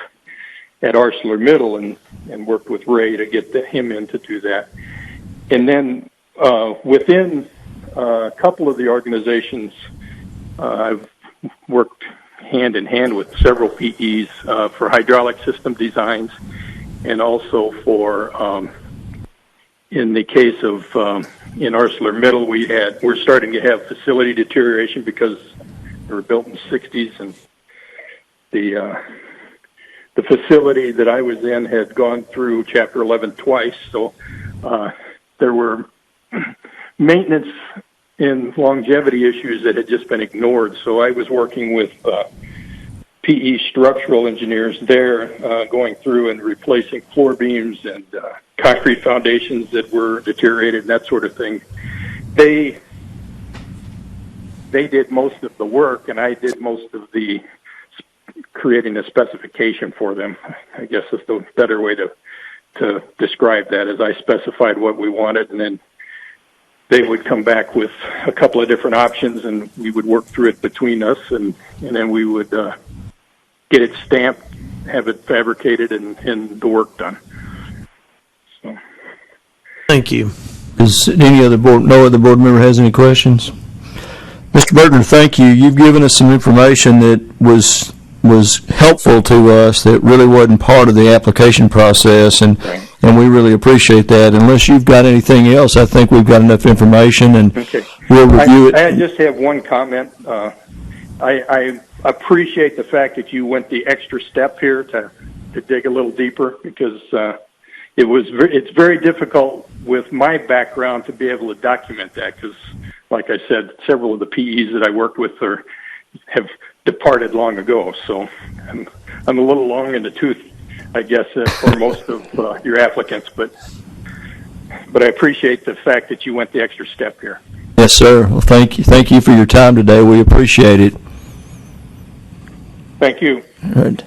at ArcelorMittal, and worked with Ray to get him in to do that. And then within a couple of the organizations, I've worked hand in hand with several PEs for hydraulic system designs, and also for, in the case of in ArcelorMittal, we're starting to have facility deterioration because they were built in the 60s, and the facility that I was in had gone through Chapter 11 twice, so there were maintenance and longevity issues that had just been ignored. So I was working with PE structural engineers there, going through and replacing floor beams and concrete foundations that were deteriorated and that sort of thing. They did most of the work, and I did most of the creating a specification for them. I guess is the better way to describe that, as I specified what we wanted, and then they would come back with a couple of different options, and we would work through it between us, and then we would get it stamped, have it fabricated, and the work done. So. Thank you. Does no other board member has any questions? Mr. Bergner, thank you. You've given us some information that was helpful to us, that really wasn't part of the application process, and we really appreciate that. Unless you've got anything else, I think we've got enough information, and we'll review it. I just have one comment. I appreciate the fact that you went the extra step here to dig a little deeper, because it's very difficult with my background to be able to document that, because, like I said, several of the PEs that I worked with have departed long ago. So I'm a little long in the tooth, I guess, for most of your applicants, but I appreciate the fact that you went the extra step here. Yes, sir. Well, thank you. Thank you for your time today. We appreciate it. Thank you. All right.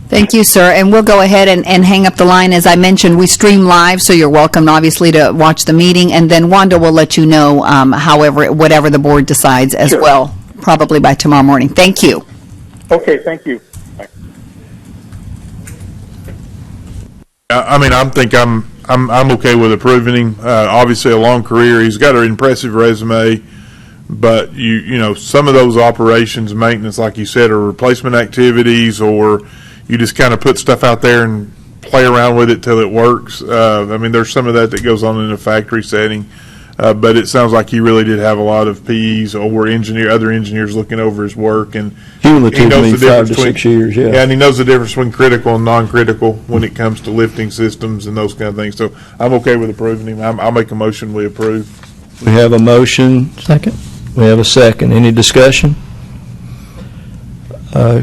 Thank you, sir. And we'll go ahead and hang up the line. As I mentioned, we stream live, so you're welcome, obviously, to watch the meeting. And then Wanda will let you know, whatever the board decides as well, probably by tomorrow morning. Thank you. Okay, thank you. Bye. I mean, I'm okay with approving him. Obviously, a long career. He's got an impressive resume, but you know, some of those operations, maintenance, like you said, are replacement activities, or you just kind of put stuff out there and play around with it till it works. I mean, there's some of that goes on in a factory setting, but it sounds like he really did have a lot of PEs or other engineers looking over his work, and he knows the difference 5 to 6 years. Yeah. Yeah, and he knows the difference between critical and non-critical when it comes to lifting systems and those kind of things. So I'm okay with approving him. I'll make a motion we approve. We have a motion. Second. We have a second. Any discussion?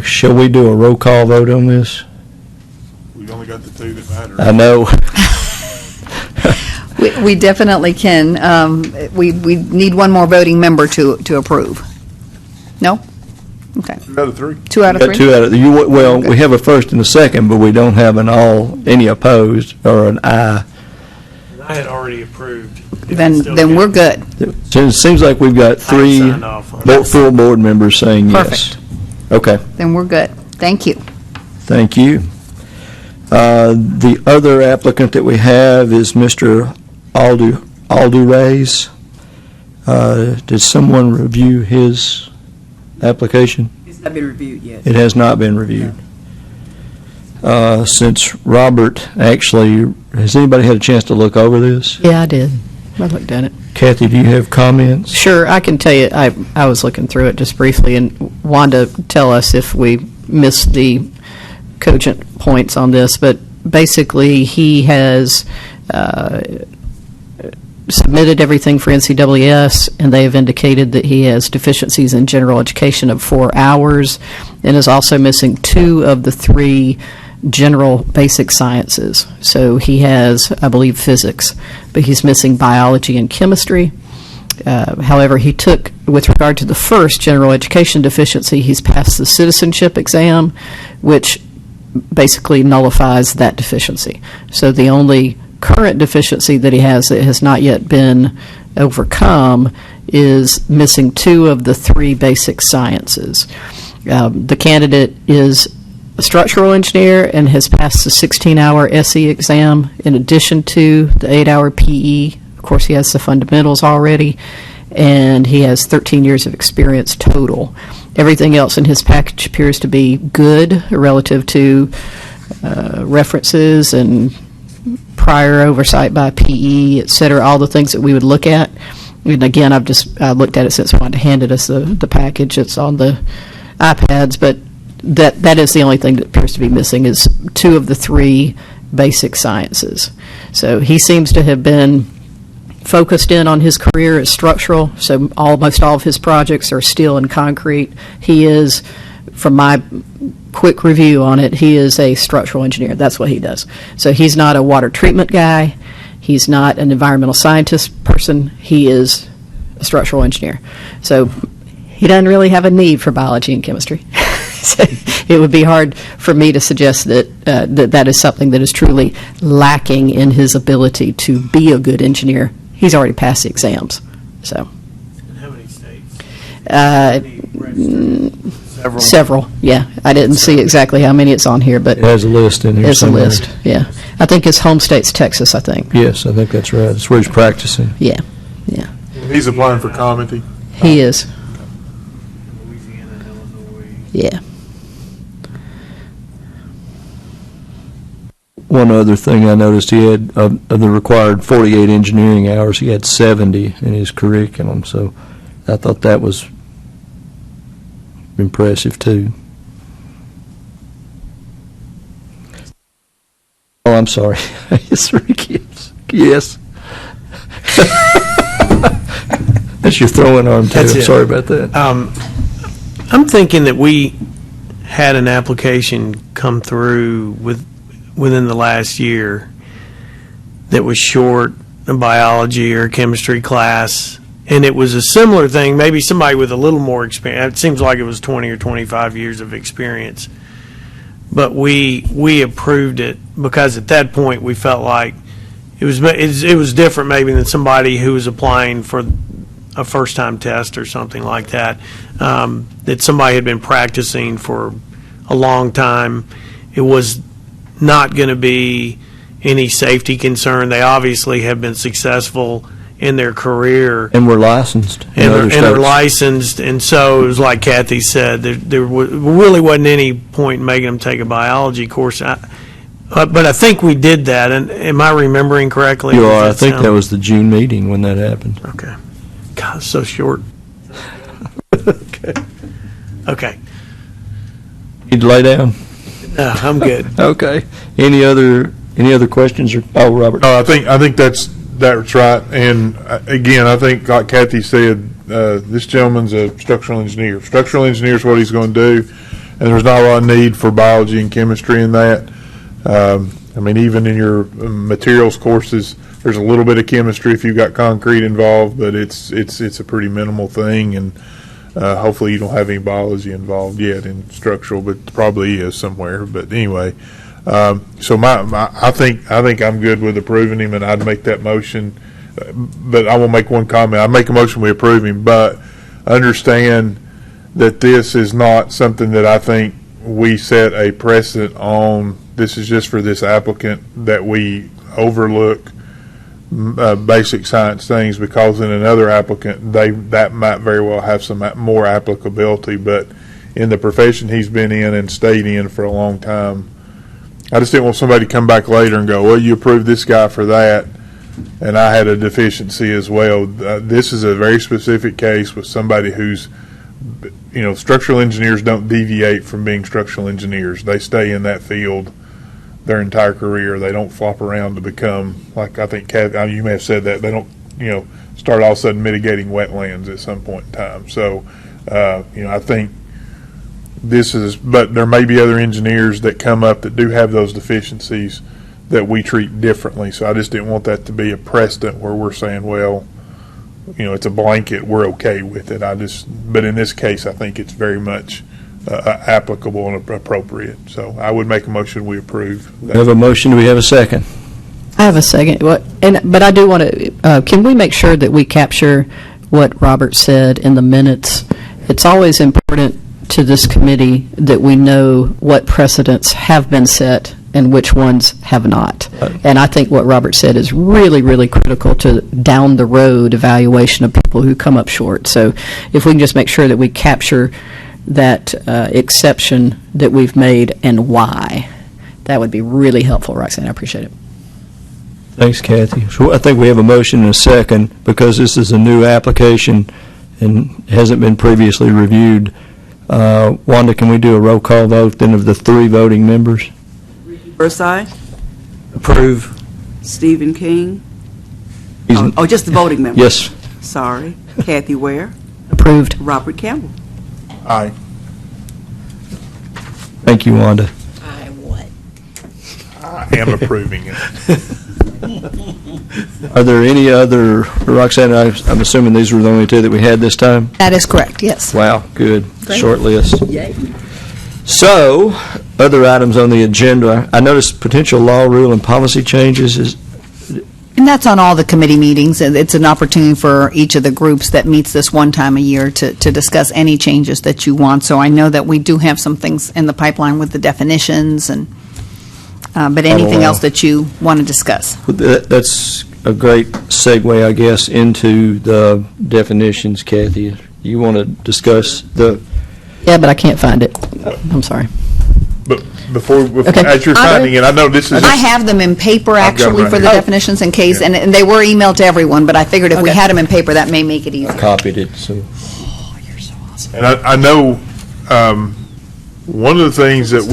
Shall we do a roll call vote on this? We've only got the two that matter. I know. We definitely can. We need one more voting member to approve. No? Okay. 2 out of 3. 2 out of 3? 2 out of well, we have a first and a second, but we don't have any opposed or an aye. I had already approved. Then we're good. So it seems like we've got 3 signed off on it. full board members saying yes. Perfect. Okay. Then we're good. Thank you. Thank you. The other applicant that we have is Mr. Aldurays. Did someone review his application? It's not been reviewed yet. It has not been reviewed. Since Robert actually, has anybody had a chance to look over this? Yeah, I did. I looked at it. Kathy, do you have comments? Sure, I can tell you, I was looking through it just briefly, and Wanda, tell us if we missed the cogent points on this, but basically he has submitted everything for NCWS, and they have indicated that he has deficiencies in general education of 4 hours, and is also missing 2 of the 3 general basic sciences. So he has, I believe, physics, but he's missing biology and chemistry. However, he took, with regard to the first general education deficiency, he's passed the citizenship exam, which basically nullifies that deficiency. So the only current deficiency that he has that has not yet been overcome is missing 2 of the 3 basic sciences. The candidate is a structural engineer and has passed the 16-hour SE exam in addition to the 8-hour PE. Of course, he has the fundamentals already, and he has 13 years of experience total. Everything else in his package appears to be good relative to references and prior oversight by PE, et cetera, all the things that we would look at. And again, I've just looked at it since Wanda handed us the package. It's on the iPads, but that is the only thing that appears to be missing is 2 of the 3 basic sciences. So he seems to have been focused in on his career as structural, so almost all of his projects are steel and concrete. He is, from my quick review on it, he is a structural engineer. That's what he does. So he's not a water treatment guy. He's not an environmental scientist person. He is a structural engineer. So he doesn't really have a need for biology and chemistry. So it would be hard for me to suggest that that is something that is truly lacking in his ability to be a good engineer. He's already passed the exams. So. And how many states? Several, yeah. I didn't see exactly how many it's on here, but It has a list in here it's a somewhere. list, yeah. I think his home state's Texas, I think. Yes, I think that's right. That's where he's practicing. Yeah. He's applying for commenting. He is, Louisiana, Illinois. yeah. One other thing I noticed, he had, of the required 48 engineering hours, he had 70 in his curriculum, so I thought that was impressive, too. Oh, I'm sorry. It's Ricky. Yes. That's your throwing arm, too. That's I'm it. sorry about that. I'm thinking that we had an application come through within the last year that was short a biology or a chemistry class, and it was a similar thing, maybe somebody with a little more experience. It seems like it was 20 or 25 years of experience. But we approved it because at that point we felt like it was different maybe than somebody who was applying for a first-time test or something like that, that somebody had been practicing for a long time. It was not going to be any safety concern. They obviously have been successful in their career. And we're licensed. And they're licensed, and so it was like Kathy said, there really wasn't any point in making them take a biology course. But I think we did that, and am I remembering correctly? You are. I think that was the June meeting when that happened. Okay. God, it's so short. Okay. Need to lay down? No, I'm good. Okay. Any other questions? Robert? No, I think that's right. And again, I think like Kathy said, this gentleman's a structural engineer. Structural engineer is what he's going to do, and there's not a lot of need for biology and chemistry in that. I mean, even in your materials courses, there's a little bit of chemistry if you've got concrete involved, but it's a pretty minimal thing, and hopefully you don't have any biology involved yet in structural, but probably is somewhere. But anyway, so I think I'm good with approving him, and I'd make that motion. But I will make one comment. I make a motion we approve him, but understand that this is not something that I think we set a precedent on. This is just for this applicant that we overlook basic science things, because in another applicant that might very well have some more applicability. But in the profession he's been in and stayed in for a long time, I just didn't want somebody to come back later and go, well, you approved this guy for that, and I had a deficiency as well. This is a very specific case with somebody who's, structural engineers don't deviate from being structural engineers. They stay in that field their entire career. They don't flop around to become, like I think you may have said that, they don't, start all of a sudden mitigating wetlands at some point in time. So, I think this is, but there may be other engineers that come up that do have those deficiencies that we treat differently. So I just didn't want that to be a precedent where we're saying, well, it's a blanket, we're okay with it. But in this case, I think it's very much applicable and appropriate. So I would make a motion we approve. We have a motion. Do we have a second? I have a second. But I do want to, can we make sure that we capture what Robert said in the minutes? It's always important to this committee that we know what precedents have been set and which ones have not. And I think what Robert said is really, really critical to down the road evaluation of people who come up short. So if we can just make sure that we capture that exception that we've made and why, that would be really helpful, Roxanne. I appreciate it. Thanks, Kathy. So I think we have a motion and a second, because this is a new application and hasn't been previously reviewed. Wanda, can we do a roll call vote then of the 3 voting members? Versailles? Approve. Stephen King? He's- Just the voting members? Yes. Sorry. Kathy Ware? Approved. Robert Campbell? Aye. Thank you, Wanda. I am approving it. Are there any other, Roxanne, I'm assuming these were the only 2 that we had this time? That is correct, yes. Wow, good. Great. Short list. Yay. So, other items on the agenda. I noticed potential law, rule, and policy changes. And that's on all the committee meetings, and it's an opportunity for each of the groups that meets this one time a year to discuss any changes that you want. So I know that we do have some things in the pipeline with the definitions, and but anything else that you want to discuss? That's a great segue, I guess, into the definitions, Kathy. You want to discuss the... Yeah, but I can't find it. I'm sorry. But before Okay. as you're finding it, I know this is... I have them in paper, I've got 'em actually, right for the here. definitions in case, Yeah. and they were emailed to everyone, but I figured if we Okay. had them in paper, that may make it I easier. copied it, so... And I know one of the things that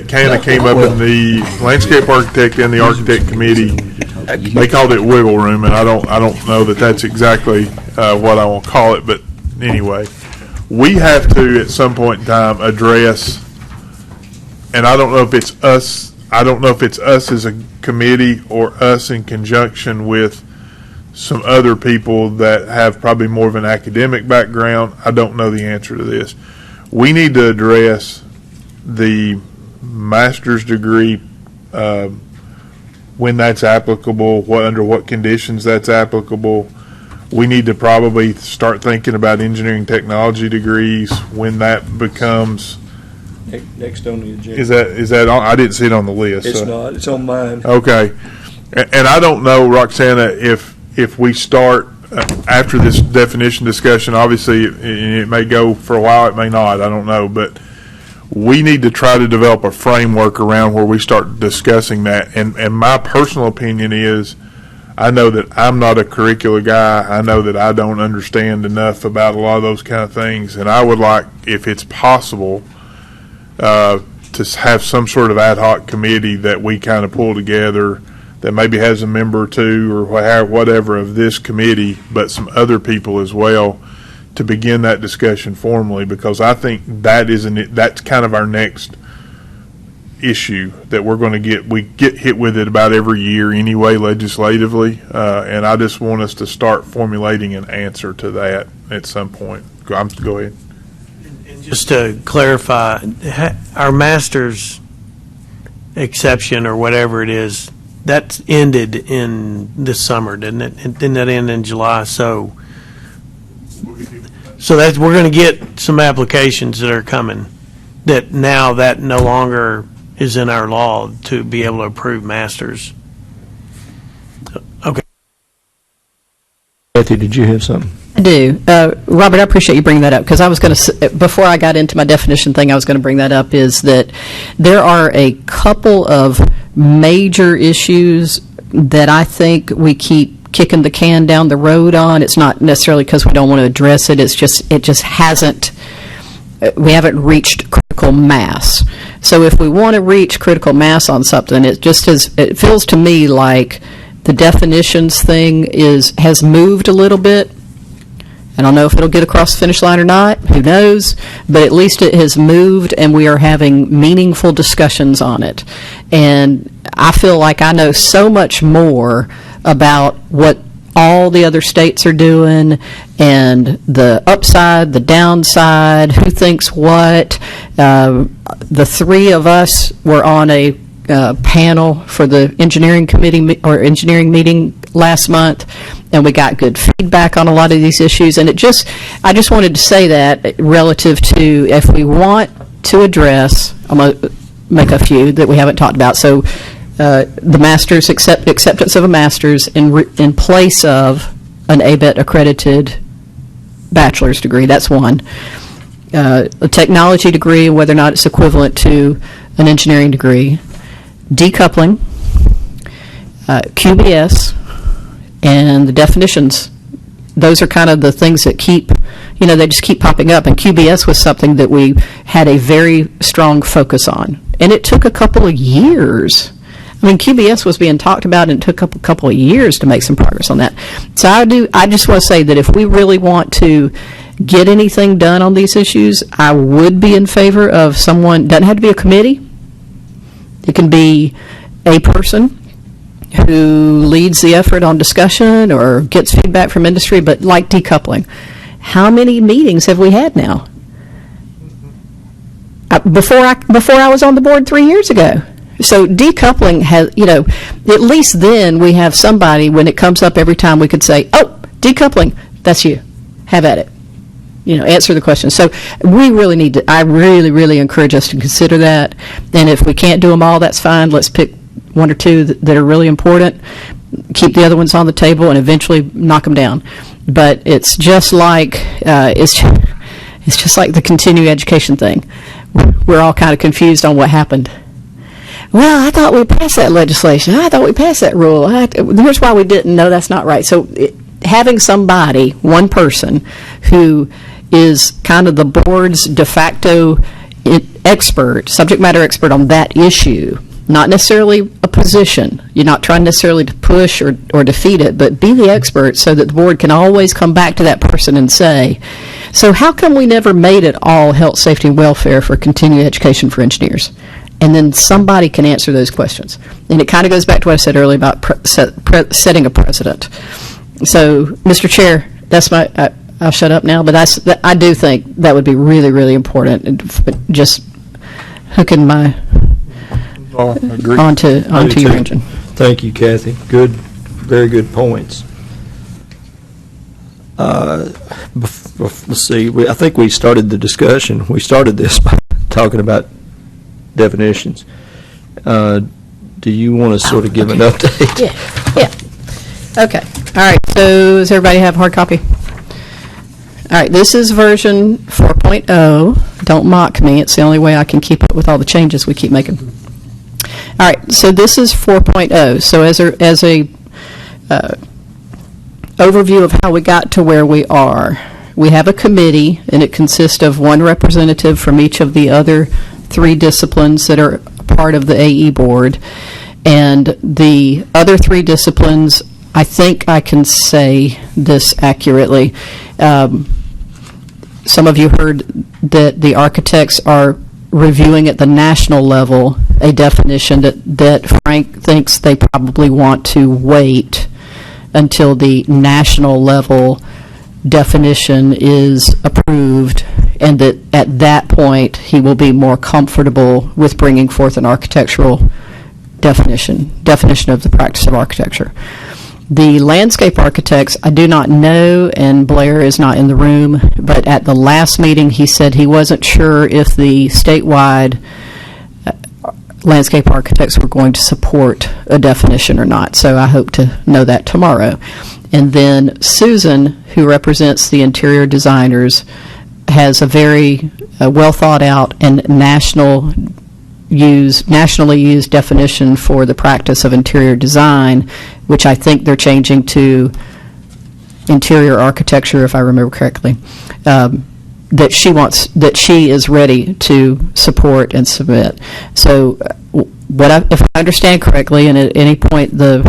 kind of came up in the landscape architect and the architect committee, they called it wiggle room, and I don't know that that's exactly what I will call it, but anyway, we have to at some point in time address and I don't know if it's us, as a committee or us in conjunction with some other people that have probably more of an academic background. I don't know the answer to this. We need to address the master's degree, when that's applicable, under what conditions that's applicable. We need to probably start thinking about engineering technology degrees when that becomes. Next on the agenda. Is that on? I didn't see it on the list. It's not. It's on mine. Okay. And I don't know, Roxana, if we start after this definition discussion, obviously it may go for a while, it may not, I don't know, but we need to try to develop a framework around where we start discussing that. And my personal opinion is, I know that I'm not a curricular guy. I know that I don't understand enough about a lot of those kind of things. And I would like, if it's possible, to have some sort of ad hoc committee that we kind of pull together that maybe has a member or two or whatever of this committee, but some other people as well, to begin that discussion formally, because I think that's kind of our next issue that we're going to we get hit with it about every year anyway legislatively, and I just want us to start formulating an answer to that at some point. Go ahead. And just to clarify, our master's exception or whatever it is, that ended in this summer, didn't it? Didn't that end in July? So we're going to get some applications that are coming that now that no longer is in our law to be able to approve masters. Okay. Kathy, did you have something? I do. Robert, I appreciate you bringing that up, because I was going to, before I got into my definition thing, I was going to bring that up, is that there are a couple of major issues that I think we keep kicking the can down the road on. It's not necessarily because we don't want to address it. It just hasn't, we haven't reached critical mass. So if we want to reach critical mass on something, it feels to me like the definitions thing has moved a little bit. I don't know if it'll get across the finish line or not, who knows, but at least it has moved and we are having meaningful discussions on it. And I feel like I know so much more about what all the other states are doing and the upside, the downside, who thinks what. The three of us were on a panel for the engineering committee or engineering meeting last month, and we got good feedback on a lot of these issues. And I just wanted to say that relative to, if we want to address, I'm going to make a few that we haven't talked about. So the master's acceptance of a master's in place of an ABET accredited bachelor's degree. That's one. A technology degree, whether or not it's equivalent to an engineering degree. Decoupling, QBS, and the definitions. Those are kind of the things that they just keep popping up. And QBS was something that we had a very strong focus on. And it took a couple of years. I mean, QBS was being talked about, and it took a couple of years to make some progress on that. So I just want to say that if we really want to get anything done on these issues, I would be in favor of someone, doesn't have to be a committee. It can be a person who leads the effort on discussion or gets feedback from industry, but like decoupling. How many meetings have we had now? Before I was on the board 3 years ago. So decoupling has, at least then we have somebody, when it comes up every time, we could say, oh, decoupling, that's you. Have at it. Answer the question. So we really need to, I really, really encourage us to consider that. And if we can't do them all, that's fine. Let's pick one or two that are really important, keep the other ones on the table, and eventually knock them down. But it's just like, it's just like the continuing education thing. We're all kind of confused on what happened. Well, I thought we passed that legislation. I thought we passed that rule. Here's why we didn't. No, that's not right. So having somebody, one person, who is kind of the board's de facto expert, subject matter expert on that issue, not necessarily a position. You're not trying necessarily to push or defeat it, but be the expert so that the board can always come back to that person and say, so how come we never made it all health, safety, and welfare for continuing education for engineers? and then somebody can answer those questions. And it kind of goes back to what I said earlier about setting a precedent. So, Mr. Chair, that's my, I'll shut up now, but I do think that would be really, really important, and just hooking my onto your engine. Thank you, Kathy. Good, very good points. Let's see, I think we started the discussion, we started this by talking about definitions. Do you want to sort of give an update? Yeah. Okay. All right. So does everybody have a hard copy? All right. This is version 4.0. Don't mock me. It's the only way I can keep up with all the changes we keep making. All right. So this is 4.0. So as a overview of how we got to where we are, we have a committee, and it consists of one representative from each of the other 3 disciplines that are part of the AE board. And the other 3 disciplines, I think I can say this accurately. Some of you heard that the architects are reviewing at the national level a definition that Frank thinks they probably want to wait until the national level definition is approved, and that at that point he will be more comfortable with bringing forth an architectural definition of the practice of architecture. The landscape architects, I do not know, and Blair is not in the room, but at the last meeting he said he wasn't sure if the statewide landscape architects were going to support a definition or not, so I hope to know that tomorrow. And then Susan, who represents the interior designers, has a very well thought out and nationally used definition for the practice of interior design, which I think they're changing to interior architecture, if I remember correctly, that she is ready to support and submit. So if I understand correctly, and at any point the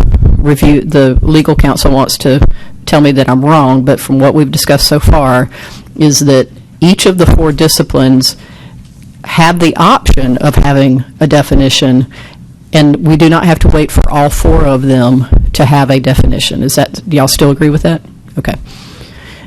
legal counsel wants to tell me that I'm wrong, but from what we've discussed so far, is that each of the 4 disciplines have the option of having a definition, and we do not have to wait for all 4 of them to have a definition. Do y'all still agree with that? Okay.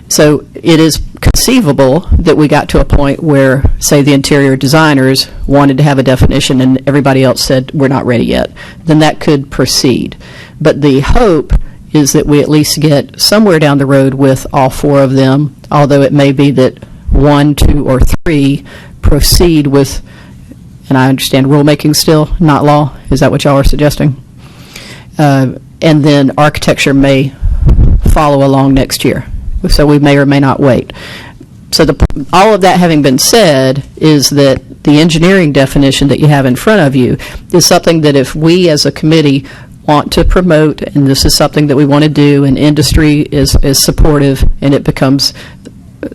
So it is conceivable that we got to a point where, say, the interior designers wanted to have a definition and everybody else said, we're not ready yet. Then that could proceed. But the hope is that we at least get somewhere down the road with all 4 of them, although it may be that 1, 2, or 3 proceed with, and I understand rulemaking still, not law. Is that what y'all are suggesting? And then architecture may follow along next year. So we may or may not wait. So all of that having been said, is that the engineering definition that you have in front of you is something that if we as a committee want to promote, and this is something that we want to do, and industry is supportive, and it becomes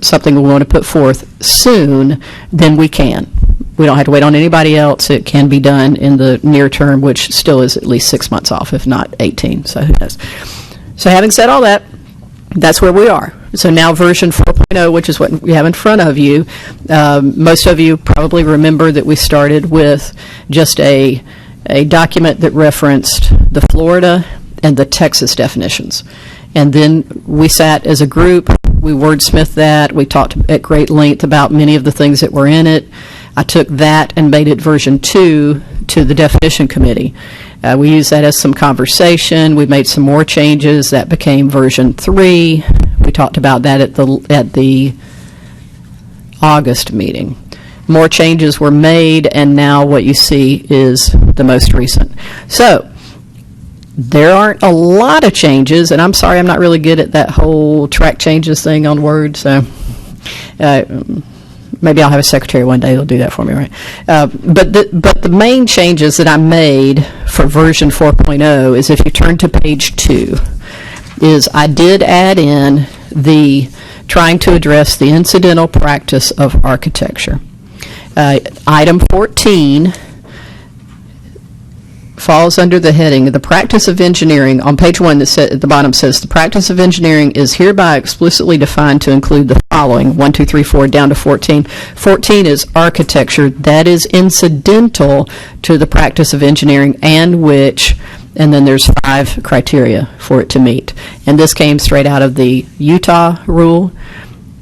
something we want to put forth soon, then we can. We don't have to wait on anybody else. It can be done in the near term, which still is at least 6 months off, if not 18. So who knows? So having said all that, that's where we are. So now version 4.0, which is what we have in front of you. Most of you probably remember that we started with just a document that referenced the Florida and the Texas definitions. And then we sat as a group, we wordsmithed that, we talked at great length about many of the things that were in it. I took that and made it version 2 to the definition committee. We used that as some conversation. We made some more changes. That became version 3. We talked about that at the August meeting. More changes were made, and now what you see is the most recent. So there aren't a lot of changes, and I'm sorry I'm not really good at that whole track changes thing on Word, so maybe I'll have a secretary one day who'll do that for me, right? But the main changes that I made for version 4.0 is, if you turn to page 2, is I did add in the trying to address the incidental practice of architecture. Item 14 falls under the heading of the practice of engineering. On page 1, at the bottom says, the practice of engineering is hereby explicitly defined to include the following, 1, 2, 3, 4, down to 14. 14 is architecture. That is incidental to the practice of engineering and which, and then there's 5 criteria for it to meet. And this came straight out of the Utah rule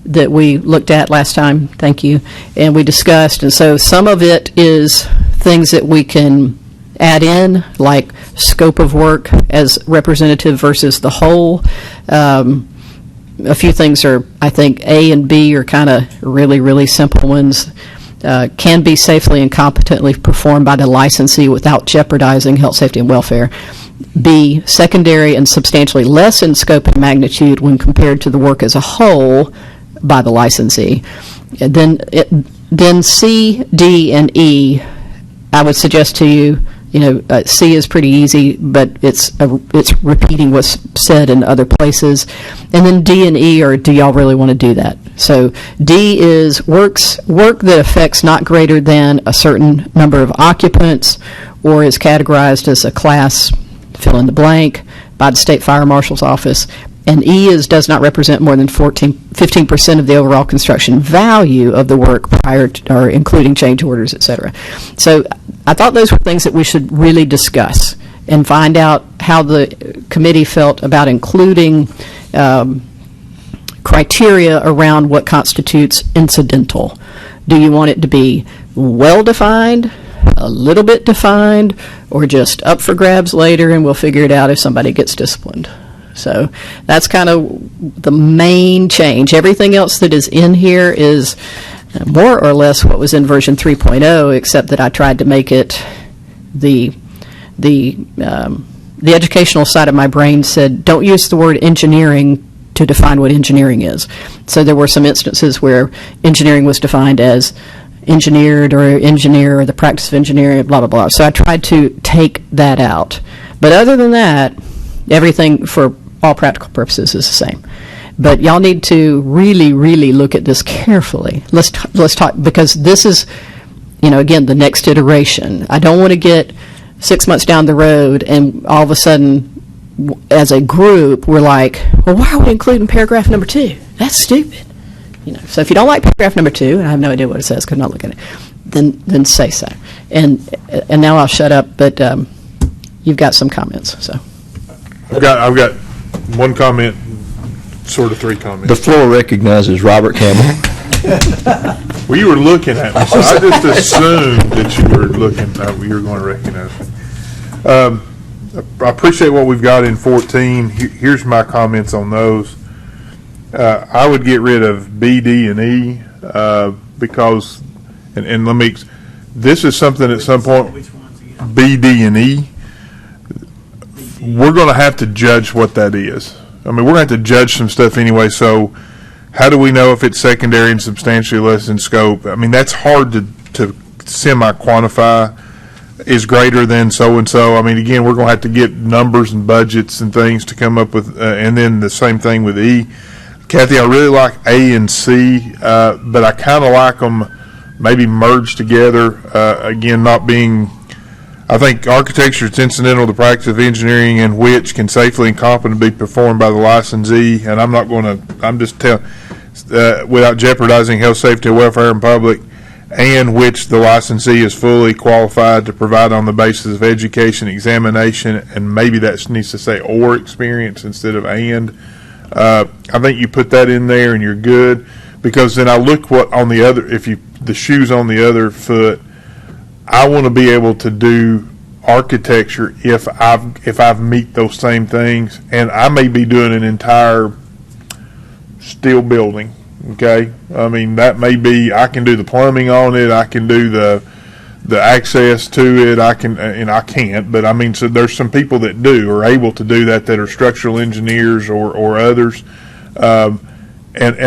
that we looked at last time, thank you, and we discussed. And so some of it is things that we can add in, like scope of work as representative versus the whole. A few things are, I think, A and B are kind of really, really simple ones. Can be safely and competently performed by the licensee without jeopardizing health, safety, and welfare. B, secondary and substantially less in scope and magnitude when compared to the work as a whole by the licensee. And then C, D, and E, I would suggest to you, C is pretty easy, but it's repeating what's said in other places. And then D and E are, do y'all really want to do that? So D is work that affects not greater than a certain number of occupants or is categorized as a class, fill in the blank, by the State Fire Marshal's Office. And E is does not represent more than 15% of the overall construction value of the work prior to, or including change orders, et cetera. So I thought those were things that we should really discuss and find out how the committee felt about including criteria around what constitutes incidental. Do you want it to be well-defined, a little bit defined, or just up for grabs later and we'll figure it out if somebody gets disciplined? So that's kind of the main change. Everything else that is in here is more or less what was in version 3.0, except that I tried to make it the educational side of my brain said, don't use the word engineering to define what engineering is. So there were some instances where engineering was defined as engineered or engineer or the practice of engineering, blah, blah, blah. So I tried to take that out. But other than that, everything for all practical purposes is the same. But y'all need to really, really look at this carefully. Let's talk, because this is, again, the next iteration. I don't want to get 6 months down the road and all of a sudden, as a group, we're like, well, why are we including paragraph number 2? That's stupid. So if you don't like paragraph number 2, and I have no idea what it says because I'm not looking at it, then say so. And now I'll shut up, but you've got some comments, so. I've got one comment, sort of 3 comments. The floor recognizes Robert Campbell. Well, you were looking at me, so I just assumed that you were looking, you were going to recognize me. I appreciate what we've got in 14. Here's my comments on those. I would get rid of B, D, and E because, and let me, this is something at some point, B, D, and E, we're going to have to judge what that is. I mean, we're going to have to judge some stuff anyway, so how do we know if it's secondary and substantially less in scope? I mean, that's hard to semi-quantify. Is greater than so-and-so. I mean, again, we're going to have to get numbers and budgets and things to come up with, and then the same thing with E. Kathy, I really like A and C, but I kind of like them maybe merged together. Again, not being, I think architecture is incidental to the practice of engineering in which can safely and competently be performed by the licensee, and I'm not going to, I'm just telling, without jeopardizing health, safety, and welfare in public, and which the licensee is fully qualified to provide on the basis of education, examination, and maybe that needs to say or experience instead of and. I think you put that in there and you're good, because then I look what on the other, the shoe's on the other foot, I want to be able to do architecture if I've meet those same things, and I may be doing an entire steel building. Okay, I mean that may be, I can do the plumbing on it, I can do the access to it, I can, and I can't, but I mean, so there's some people that do, are able to do that are structural engineers or others, and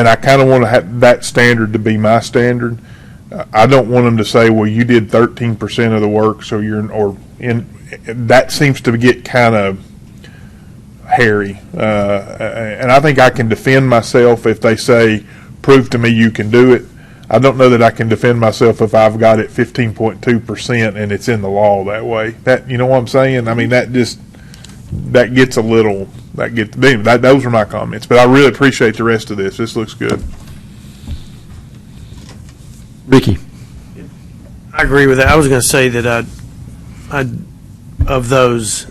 I kind of want to have that standard to be my standard. I don't want them to say, well, you did 13% of the work, so that seems to get kind of hairy, and I think I can defend myself if they say, prove to me you can do it. I don't know that I can defend myself if I've got it 15.2% and it's in the law that way. That, you know what I'm saying? I mean, that gets a little, those are my comments, but I really appreciate the rest of this. This looks good. Ricky? I agree with that. I was going to say that of those,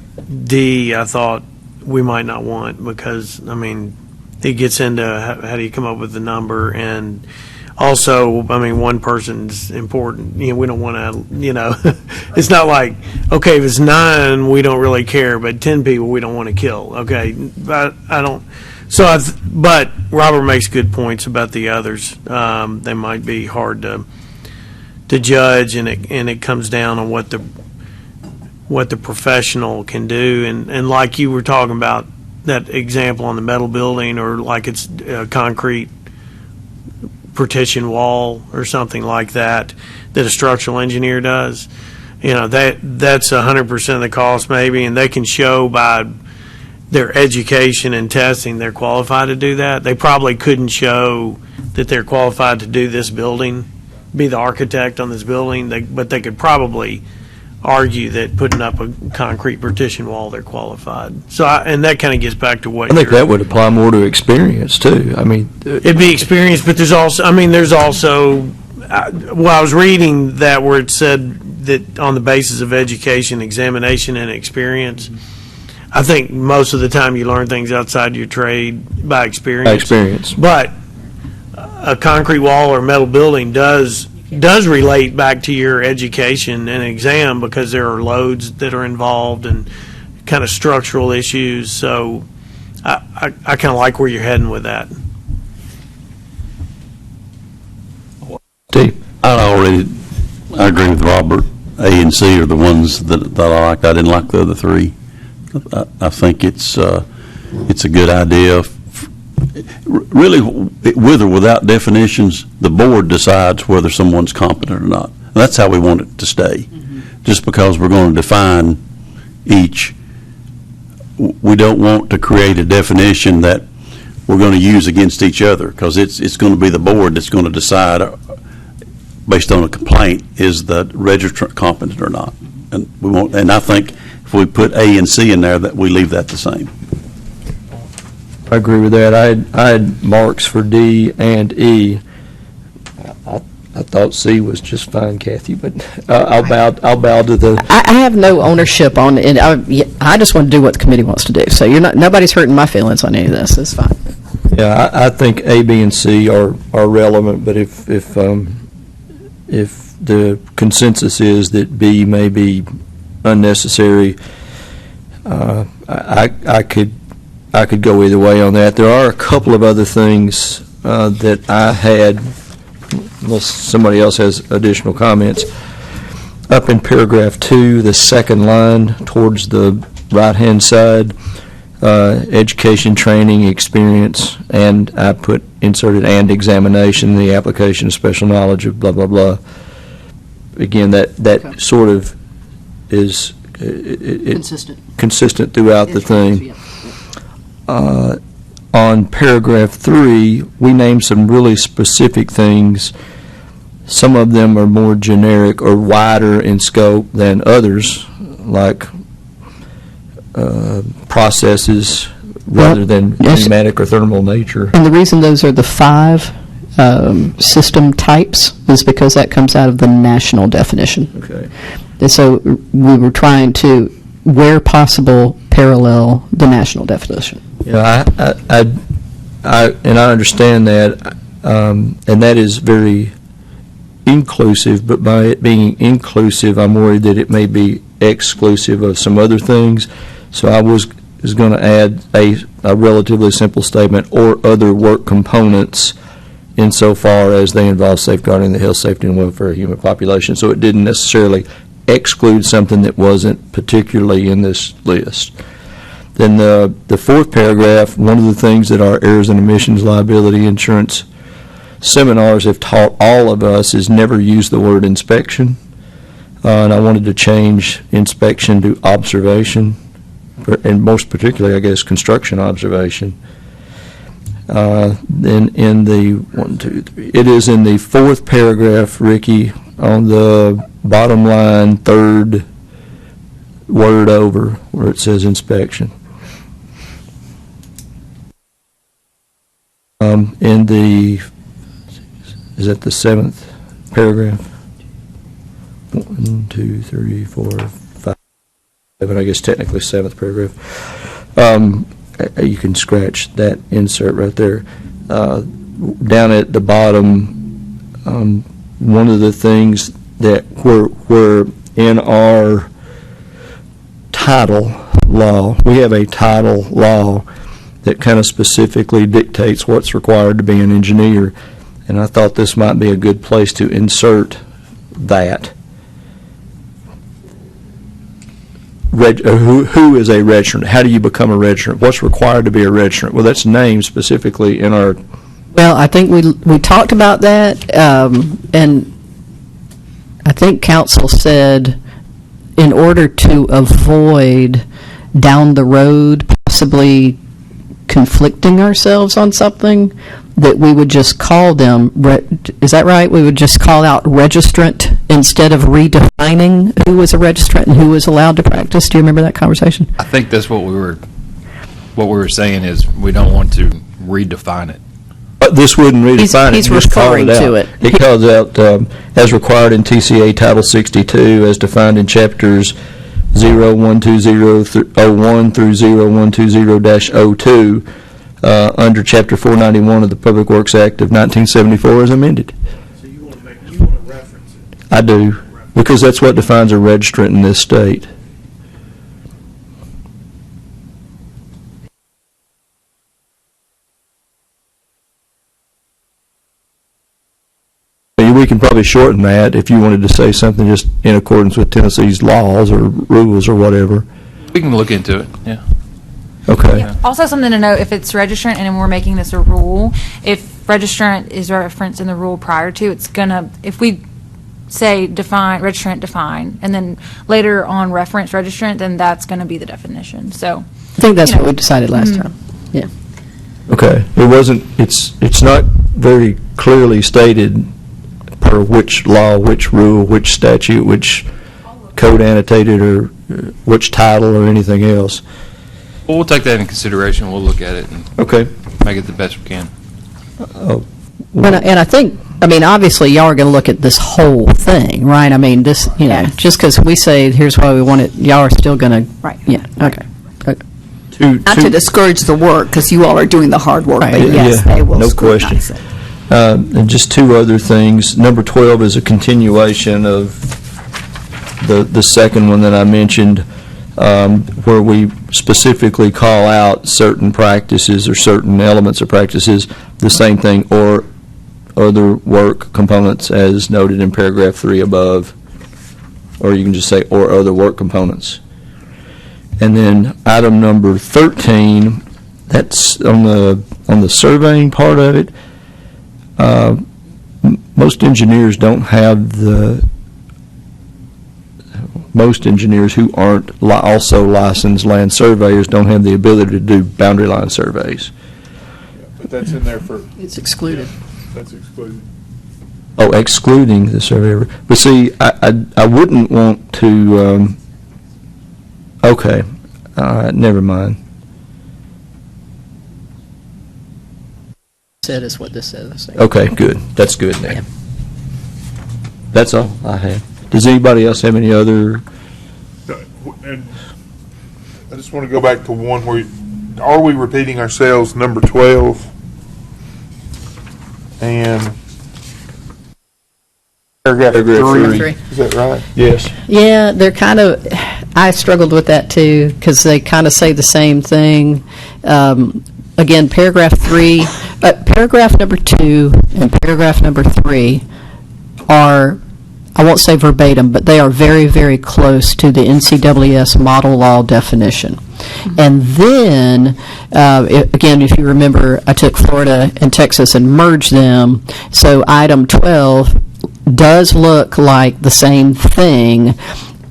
D, I thought we might not want, because, I mean, it gets into how do you come up with the number, and also, I mean, one person's important. You know, we don't want to, you know, it's not like, okay, if it's 9, we don't really care, but 10 people we don't want to kill. Okay, but I don't. So, but Robert makes good points about the others. They might be hard to judge, and it comes down on what the professional can do, and like you were talking about that example on the metal building, or like it's a concrete partition wall or something like that a structural engineer does. You know, that's 100% of the cost maybe, and they can show by their education and testing they're qualified to do that. They probably couldn't show that they're qualified to do this building, be the architect on this building, but they could probably argue that putting up a concrete partition wall, they're qualified. So, and that kind of gets back to what I think that would apply more to experience, too. I mean, it'd be experience, but there's also, well, I was reading that where it said that on the basis of education, examination, and experience. I think most of the time you learn things outside your trade by experience. By experience. But a concrete wall or metal building does relate back to your education and exam, because there are loads that are involved and kind of structural issues. So I kind of like where you're heading with that. Steve? I agree with Robert. A and C are the ones that I liked. I didn't like the other 3. I think it's a good idea. Really, with or without definitions, the board decides whether someone's competent or not. And that's how we want it to stay. Just because we're going to define each, we don't want to create a definition that we're going to use against each other, because it's going to be the board that's going to decide, based on a complaint, is the registrant competent or not. And I think if we put A and C in there, that we leave that the same. I agree with that. I had marks for D and E. I thought C was just fine, Kathy, but I'll bow to the. I have no ownership on it. I just want to do what the committee wants to do. So nobody's hurting my feelings on any of this. It's fine. Yeah, I think A, B, and C are relevant, but if the consensus is that B may be unnecessary, I could go either way on that. There are a couple of other things that I had, unless somebody else has additional comments. Up in paragraph 2, the second line towards the right-hand side, education, training, experience, and I inserted and examination, the application of special knowledge of blah, blah, blah. Again, that sort of is consistent throughout the thing. On paragraph 3, we named some really specific things. Some of them are more generic or wider in scope than others, like processes rather than pneumatic or thermal nature. And the reason those are the 5 system types is because that comes out of the national definition. Okay. And so we were trying to, where possible, parallel the national definition. Yeah, I understand that, and that is very inclusive, but by it being inclusive, I'm worried that it may be exclusive of some other things. So I was going to add a relatively simple statement, or other work components, insofar as they involve safeguarding the health, safety, and welfare of human population. So it didn't necessarily exclude something that wasn't particularly in this list. Then the 4th paragraph, one of the things that our errors and omissions liability insurance seminars have taught all of us is never use the word inspection. And I wanted to change inspection to observation, and most particularly, I guess, construction observation. In the, 1, 2, 3, it is in the fourth paragraph, Ricky, on the bottom line, third word over, where it says inspection. In the, is that the seventh paragraph? 1, 2, 3, 4, 5, 7, I guess technically seventh paragraph. You can scratch that insert right there. Down at the bottom, one of the things that were in our title law, we have a title law that kind of specifically dictates what's required to be an engineer, and I thought this might be a good place to insert that. Who is a registrant? How do you become a registrant? What's required to be a registrant? Well, that's named specifically in our... Well, I think we talked about that, and I think council said in order to avoid down the road possibly conflicting ourselves on something, that we would just call them, is that right? We would just call out registrant instead of redefining who was a registrant and who was allowed to practice. Do you remember that conversation? I think that's what we were saying is we don't want to redefine it. But this wouldn't redefine it. He's referring to it. It calls out, as required in TCA Title 62, as defined in chapters 0120-01 through 0120-02, under Chapter 491 of the Public Works Act of 1974 as amended. So you want to reference it? I do, because that's what defines a registrant in this state. We can probably shorten that if you wanted to say something just in accordance with Tennessee's laws or rules or whatever. We can look into it, yeah. Okay. Yeah. Also something to note, if it's registrant and we're making this a rule, if registrant is referenced in the rule prior to, it's gonna, if we say define, registrant define, and then later on reference registrant, then that's gonna be the definition, so. I think that's what we decided last time. Yeah. Okay. It wasn't, it's not very clearly stated per which law, which rule, which statute, which code annotated, or which title or anything else. Well, we'll take that in consideration. We'll look at it and Okay. make it the best we can. And I think, I mean, obviously, y'all are going to look at this whole thing, right? I mean, this, you know, just because we say, here's why we want it, y'all are still going to... Right. Yeah, okay. Not to discourage the work, because you all are doing the hard work, Right. but yes, Yeah, they will no scrutinize question. it. And just two other things. Number 12 is a continuation of the second one that I mentioned, where we specifically call out certain practices or certain elements of practices, the same thing, or other work components as noted in paragraph 3 above, or you can just say, or other work components. And then item number 13, that's on the surveying part of it. Most engineers don't have most engineers who aren't also licensed land surveyors don't have the ability to do boundary line surveys. But that's in there for... It's excluded. That's excluded. Oh, excluding the surveyor. But see, I wouldn't want to, okay, never mind. Said is what this says. Okay, good. That's good then. Yeah. That's all I have. Does anybody else have any other? And I just want to go back to one where, are we repeating ourselves, number 12? And paragraph 3. Is that right? Yes. Yeah, they're kind of, I struggled with that too, because they kind of say the same thing. Again, paragraph number 2 and paragraph number 3 are, I won't say verbatim, but they are very, very close to the NCWS model law definition. And then, again, if you remember, I took Florida and Texas and merged them, so item 12 does look like the same thing,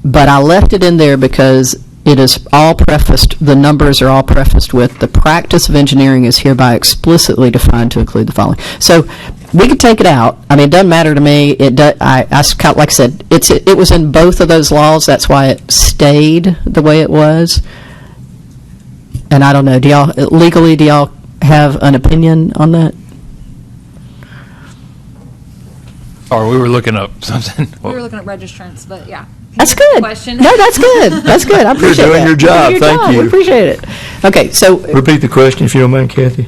but I left it in there because it is all prefaced, the numbers are all prefaced with, the practice of engineering is hereby explicitly defined to include the following. So we could take it out. I mean, it doesn't matter to me. It does, like I said, it was in both of those laws. That's why it stayed the way it was. And I don't know, do y'all have an opinion on that? Or we were looking up something. We were looking at registrants, but yeah. That's good. Question. No, that's good. That's good. I appreciate You're doing that. your job. You're doing Thank job. you. We appreciate it. Okay, so Repeat the question if you don't mind, Kathy.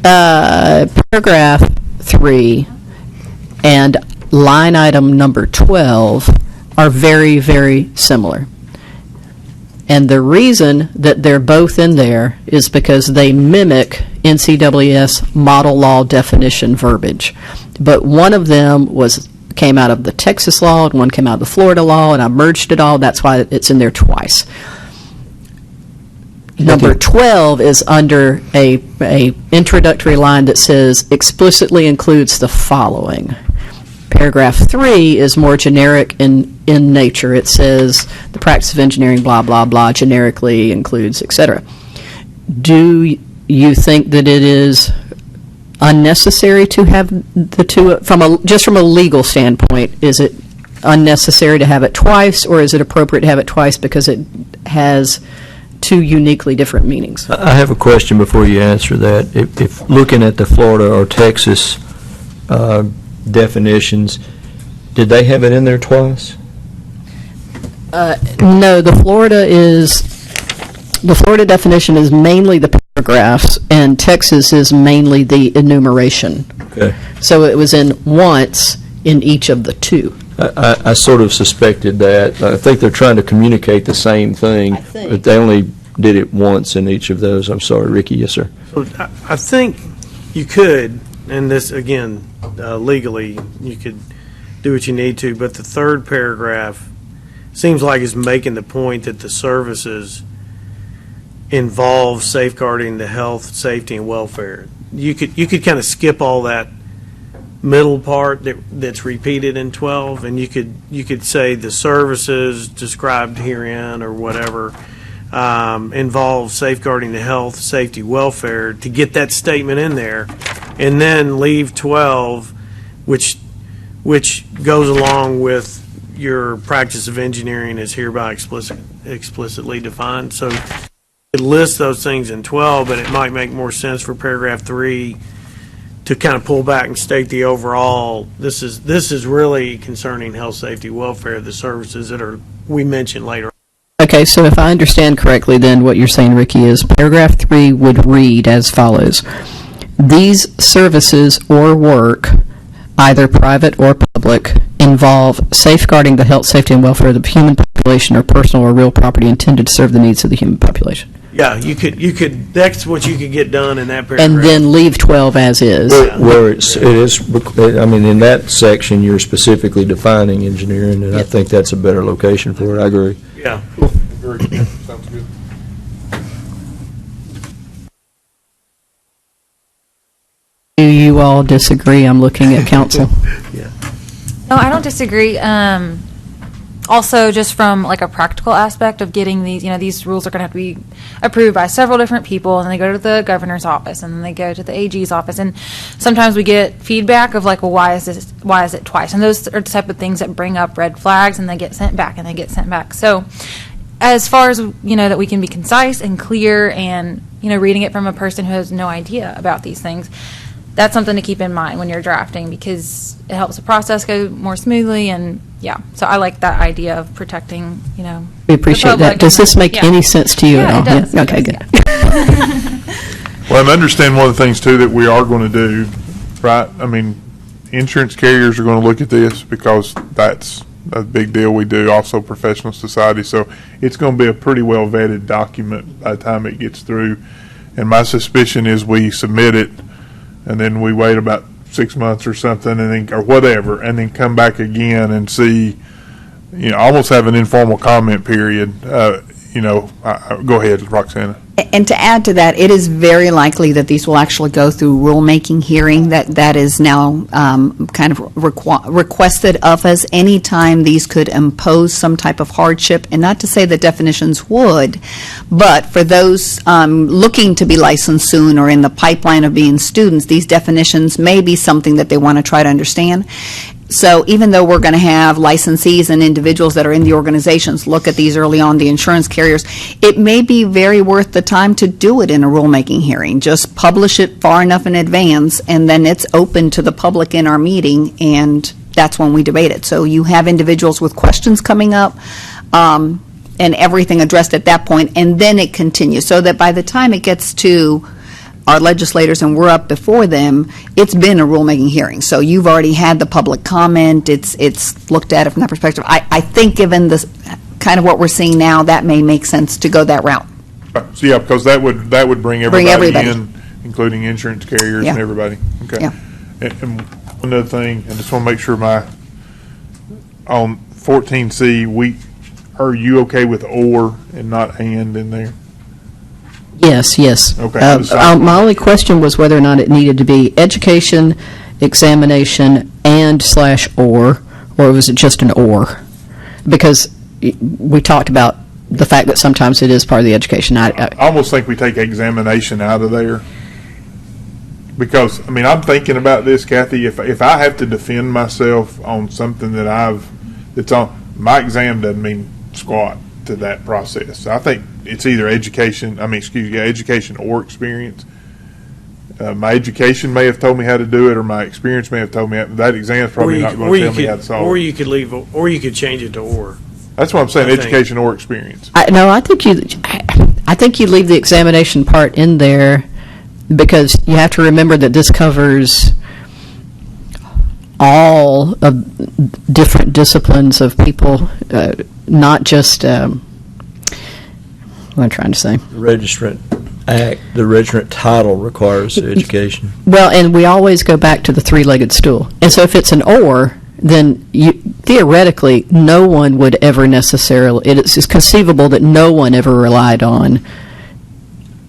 paragraph 3 and line item number 12 are very, very similar. And the reason that they're both in there is because they mimic NCAA's model law definition verbiage. But one of them came out of the Texas law and one came out of the Florida law, and I merged it all. That's why it's in there twice. Number 12 is under a introductory line that says explicitly includes the following. Paragraph 3 is more generic in nature. It says the practice of engineering, blah, blah, blah, generically includes, etc. Do you think that it is unnecessary to have the two, just from a legal standpoint, is it unnecessary to have it twice, or is it appropriate to have it twice because it has two uniquely different meanings? I have a question before you answer that. If looking at the Florida or Texas definitions, did they have it in there twice? No, the Florida definition is mainly the paragraphs, and Texas is mainly the enumeration. Okay. So it was in once in each of the two. I sort of suspected that. I think they're trying to communicate the same thing, but they only did it once in each of those. I'm sorry, Ricky. Yes, sir. So I think you could, and this, again, legally, you could do what you need to, but the third paragraph seems like it's making the point that the services involve safeguarding the health, safety, and welfare. You could kind of skip all that middle part that's repeated in 12, and you could say the services described herein or whatever involve safeguarding the health, safety, welfare, to get that statement in there, and then leave 12, which goes along with your practice of engineering is hereby explicitly defined. So it lists those things in 12, but it might make more sense for paragraph 3 to kind of pull back and state the overall, this is really concerning health, safety, welfare, the services that we mentioned later. Okay, so if I understand correctly, then what you're saying, Ricky, is paragraph 3 would read as follows. These services or work, either private or public, involve safeguarding the health, safety, and welfare of the human population or personal or real property intended to serve the needs of the human population. Yeah, you could. That's what you could get done in that paragraph. And then leave 12 as is. Where it is, I mean, in that section, you're specifically defining engineering, and I think that's a better location for it. I agree. Yeah. Sounds good. Do you all disagree? I'm looking at council. No, I don't disagree. Also, just from like a practical aspect of getting these rules are going to have to be approved by several different people, and they go to the governor's office, and then they go to the AG's office, and sometimes we get feedback of like, well, why is it twice? And those are the type of things that bring up red flags, and they get sent back, and they get sent back. So, as far as that we can be concise and clear, and reading it from a person who has no idea about these things. That's something to keep in mind when you're drafting, because it helps the process go more smoothly, and so I like that idea of protecting, We appreciate that. Does this make any sense to you at all? It does. Yeah? Okay, It good. does, Well, and understand one of the things, too, that we are going to do, right? I mean, insurance carriers are going to look at this because that's a big deal. We do also professional society, so it's going to be a pretty well vetted document by the time it gets through. And my suspicion is we submit it, and then we wait about 6 months or something, and then or whatever, and then come back again and see, almost have an informal comment period. go ahead, Roxana. And to add to that, it is very likely that these will actually go through rulemaking hearing. That is now kind of requested of us. Anytime these could impose some type of hardship, and not to say that definitions would, but for those looking to be licensed soon or in the pipeline of being students, these definitions may be something that they want to try to understand. So even though we're going to have licensees and individuals that are in the organizations look at these early on, the insurance carriers, it may be very worth the time to do it in a rulemaking hearing. Just publish it far enough in advance, and then it's open to the public in our meeting, and that's when we debate it. So you have individuals with questions coming up, and everything addressed at that point, and then it continues, so that by the time it gets to our legislators and we're up before them, it's been a rulemaking hearing. So you've already had the public comment. It's looked at it from that perspective. I think given this kind of what we're seeing now, that may make sense to go that route. So, yeah, because that would bring everybody in, including insurance carriers and everybody. Okay. Yeah. And one other thing, I just want to make sure on 14C, are you okay with or and not and in there? Yes, yes. Okay. My only question was whether or not it needed to be education, examination, and/or was it just an or? Because we talked about the fact that sometimes it is part of the education. I almost think we take examination out of there. Because, I'm thinking about this, Kathy, if I have to defend myself on something that's on, my exam doesn't mean squat to that process. I think it's either education or experience. My education may have told me how to do it, or my experience may have told me that exam's probably not going to tell me how to solve it. Or you could leave, or you could change it to or. That's what I'm saying, education or experience. I think you leave the examination part in there because you have to remember that this covers all of different disciplines of people, not just, what am I trying to say? The Registrant Act, the Registrant title requires education. Well, and we always go back to the three-legged stool. And so if it's an or, then theoretically, no one would ever necessarily, it's conceivable that no one ever relied on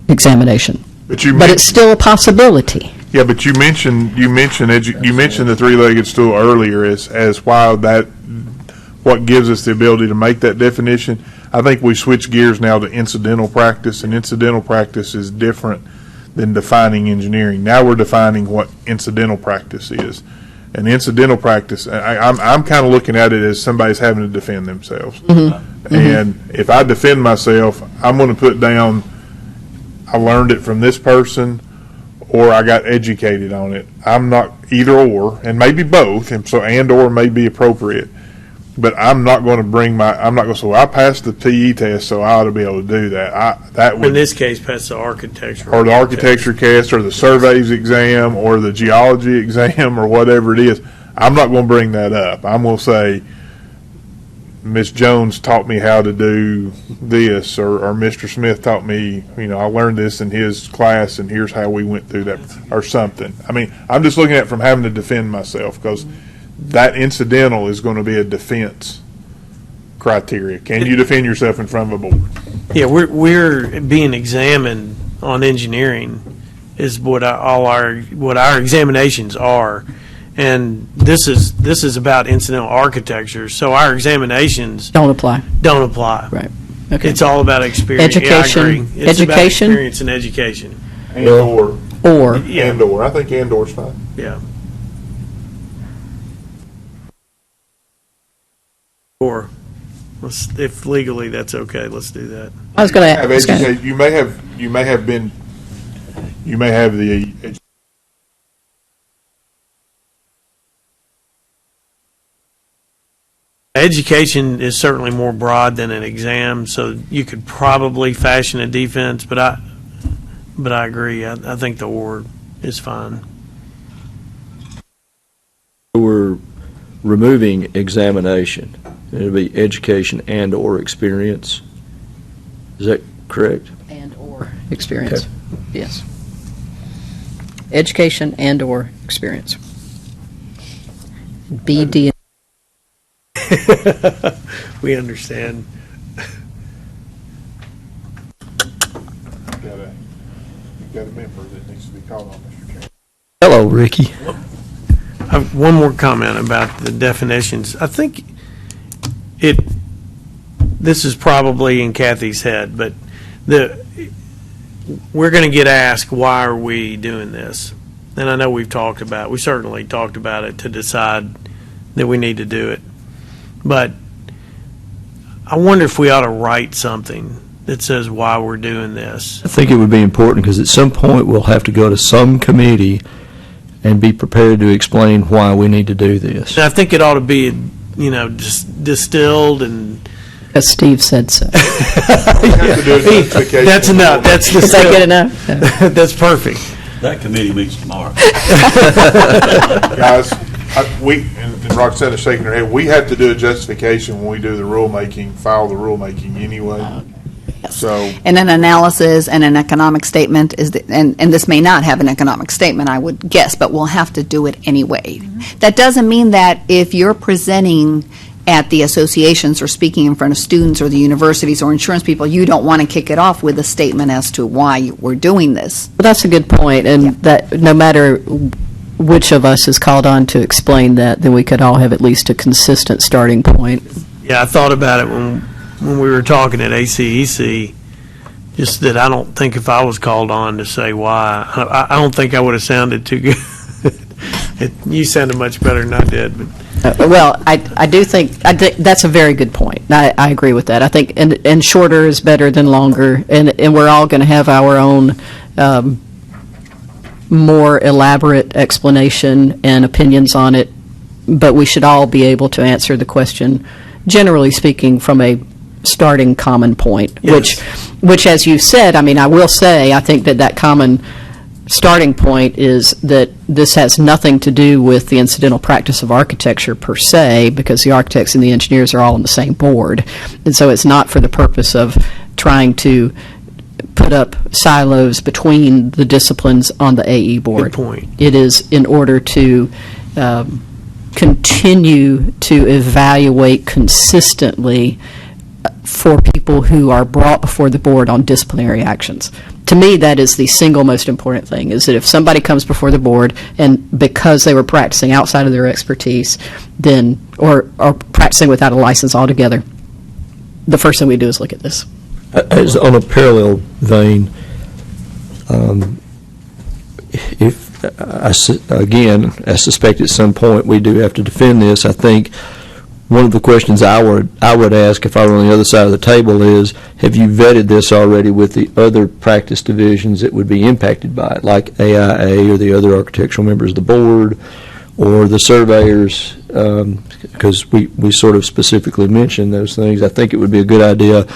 examination. But it's still a possibility. Yeah, but you mentioned the three-legged stool earlier as why what gives us the ability to make that definition. I think we switch gears now to incidental practice, and incidental practice is different than defining engineering. Now we're defining what incidental practice is. And incidental practice, I'm kind of looking at it as somebody's having to defend themselves. Mm-hmm. And if I defend myself, I'm going to put down, I learned it from this person, or I got educated on it. I'm not either or, and maybe both, and so and or may be appropriate. But I'm not going to I'm not going to say, well, I passed the PE test, so I ought to be able to do that. In this case, pass the architecture. Or the architecture test, or the surveys exam, or the geology exam, or whatever it is. I'm not going to bring that up. I'm going to say, Ms. Jones taught me how to do this, or Mr. Smith taught me, I learned this in his class, and here's how we went through that, or something. I'm just looking at it from having to defend myself, because that incidental is going to be a defense criteria. Can you defend yourself in front of a board? Yeah, we're being examined on engineering is what our examinations are, and this is about incidental architecture. So our examinations don't apply. Right. Okay. It's all about experience. Education. Yeah, I agree. It's about experience and education. And or. Yeah. And or. I think and or is fine. Yeah. Or, if legally that's okay, let's do that. I was going to ask. You may have the. Education is certainly more broad than an exam, so you could probably fashion a defense, but I agree. I think the or is fine. We're removing examination. It'll be education and or experience. Is that correct? And or experience. Okay. Yes. Education and or experience. BD. We understand. got a member that needs to be called on, Mr. Chairman. Hello, Ricky. One more comment about the definitions. I think this is probably in Kathy's head, but we're going to get asked, why are we doing this? And I know we certainly talked about it to decide that we need to do it. But I wonder if we ought to write something that says why we're doing this. I think it would be important because at some point we'll have to go to some committee and be prepared to explain why we need to do this. And I think it ought to be, just distilled and. As Steve said so. That's enough. That's Is that good enough? That's perfect. That committee meets tomorrow. Guys, and Roxanna's shaking her head, we have to do a justification when we do the rulemaking, file the rulemaking anyway. So. And an analysis and an economic statement and this may not have an economic statement, I would guess, but we'll have to do it anyway. That doesn't mean that if you're presenting at the associations or speaking in front of students or the universities or insurance people, you don't want to kick it off with a statement as to why we're doing this. Well, that's a good point, and that no matter which of us is called on to explain that, then we could all have at least a consistent starting point. Yeah, I thought about it when we were talking at ACEC, just that I don't think if I was called on to say why, I don't think I would have sounded too good. You sounded much better than I did. But. Well, I think that's a very good point. I agree with that. I think and shorter is better than longer, and we're all going to have our own more elaborate explanation and opinions on it, but we should all be able to answer the question, generally speaking, from a starting common point, yes. which, as you said, I will say, I think that common starting point is that this has nothing to do with the incidental practice of architecture per se, because the architects and the engineers are all on the same board. And so it's not for the purpose of trying to put up silos between the disciplines on the AE board. Good point. It is in order to continue to evaluate consistently for people who are brought before the board on disciplinary actions. To me, that is the single most important thing, is that if somebody comes before the board and because they were practicing outside of their expertise, then or practicing without a license altogether, the first thing we do is look at this. As on a parallel vein, I suspect at some point we do have to defend this. I think one of the questions I would ask if I were on the other side of the table is, have you vetted this already with the other practice divisions that would be impacted by it, like AIA or the other architectural members of the board or the surveyors, because we sort of specifically mentioned those things. I think it would be a good idea,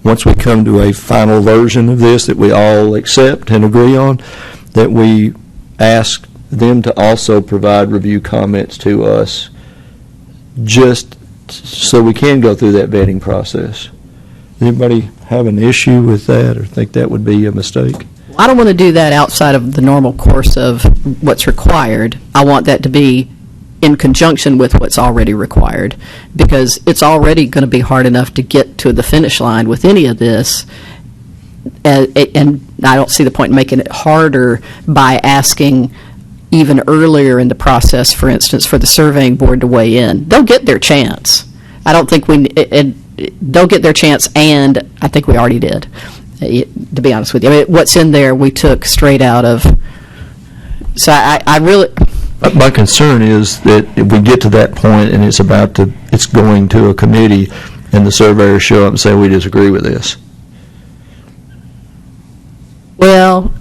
once we come to a final version of this that we all accept and agree on, that we ask them to also provide review comments to us, just so we can go through that vetting process. Anybody have an issue with that or think that would be a mistake? I don't want to do that outside of the normal course of what's required. I want that to be in conjunction with what's already required, because it's already going to be hard enough to get to the finish line with any of this, and I don't see the point in making it harder by asking even earlier in the process, for instance, for the surveying board to weigh in. They'll get their chance. I don't think they'll get their chance, and I think we already did, to be honest with you. What's in there we took straight out of, so I really... My concern is that if we get to that point and it's going to a committee and the surveyors show up and say, we disagree with this. Well,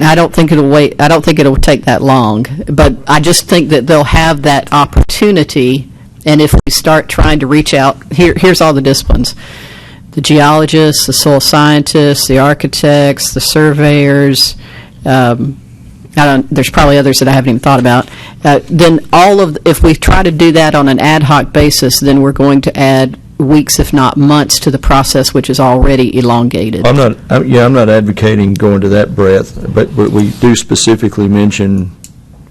I don't think it'll take that long, but I just think that they'll have that opportunity, and if we start trying to reach out, here's all the disciplines: the geologists, the soil scientists, the architects, the surveyors, there's probably others that I haven't even thought about. Then if we try to do that on an ad hoc basis, then we're going to add weeks, if not months, to the process, which is already elongated. I'm not advocating going to that breadth, but we do specifically mention,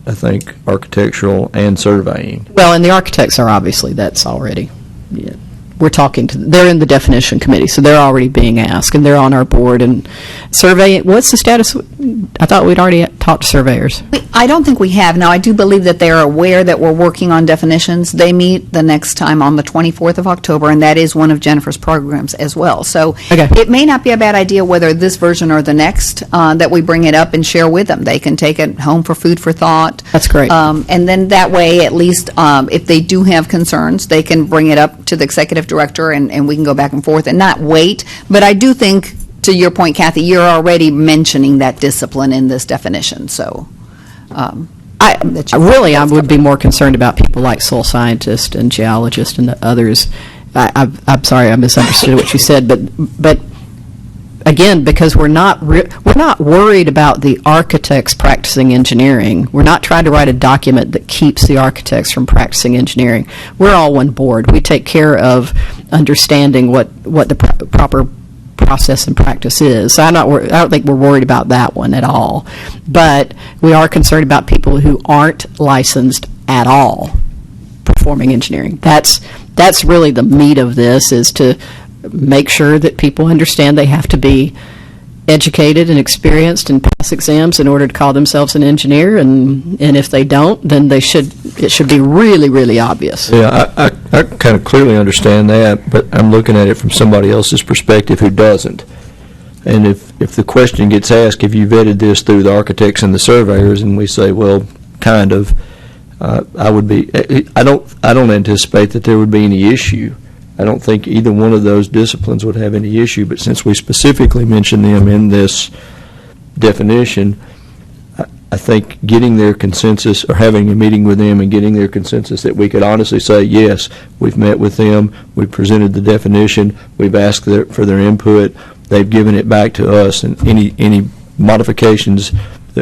I think, architectural and surveying. Well, and the architects are obviously, that's already, yeah. we're talking to, they're in the definition committee, so they're already being asked, and they're on our board. And survey, what's the status? I thought we'd already talked to surveyors. I don't think we have. Now, I do believe that they are aware that we're working on definitions. They meet the next time on the 24th of October, and that is one of Jennifer's programs as well. So it may not be a bad idea whether this version or the next that we bring it up and share with them. They can take it home for food for thought. That's great. And then that way, at least if they do have concerns, they can bring it up to the executive director, and we can go back and forth and not wait. But I do think, to your point, Kathy, you're already mentioning that discipline in this definition. So I would be more concerned about people like soil scientists and geologists and others. I'm sorry, I misunderstood what you said, but again, because we're not worried about the architects practicing engineering. We're not trying to write a document that keeps the architects from practicing engineering. We're all one board. We take care of understanding what the proper process and practice is. So I don't think we're worried about that one at all. But we are concerned about people who aren't licensed at all performing engineering. That's really the meat of this, is to make sure that people understand they have to be educated and experienced and pass exams in order to call themselves an engineer, and if they don't, then it should be really, really obvious. Yeah, I kind of clearly understand that, but I'm looking at it from somebody else's perspective who doesn't. And if the question gets asked, have you vetted this through the architects and the surveyors, and we say, well, kind of, I don't anticipate that there would be any issue. I don't think either one of those disciplines would have any issue, but since we specifically mention them in this definition, I think getting their consensus, or having a meeting with them and getting their consensus that we could honestly say, yes, we've met with them, we've presented the definition, we've asked for their input, they've given it back to us, and any modifications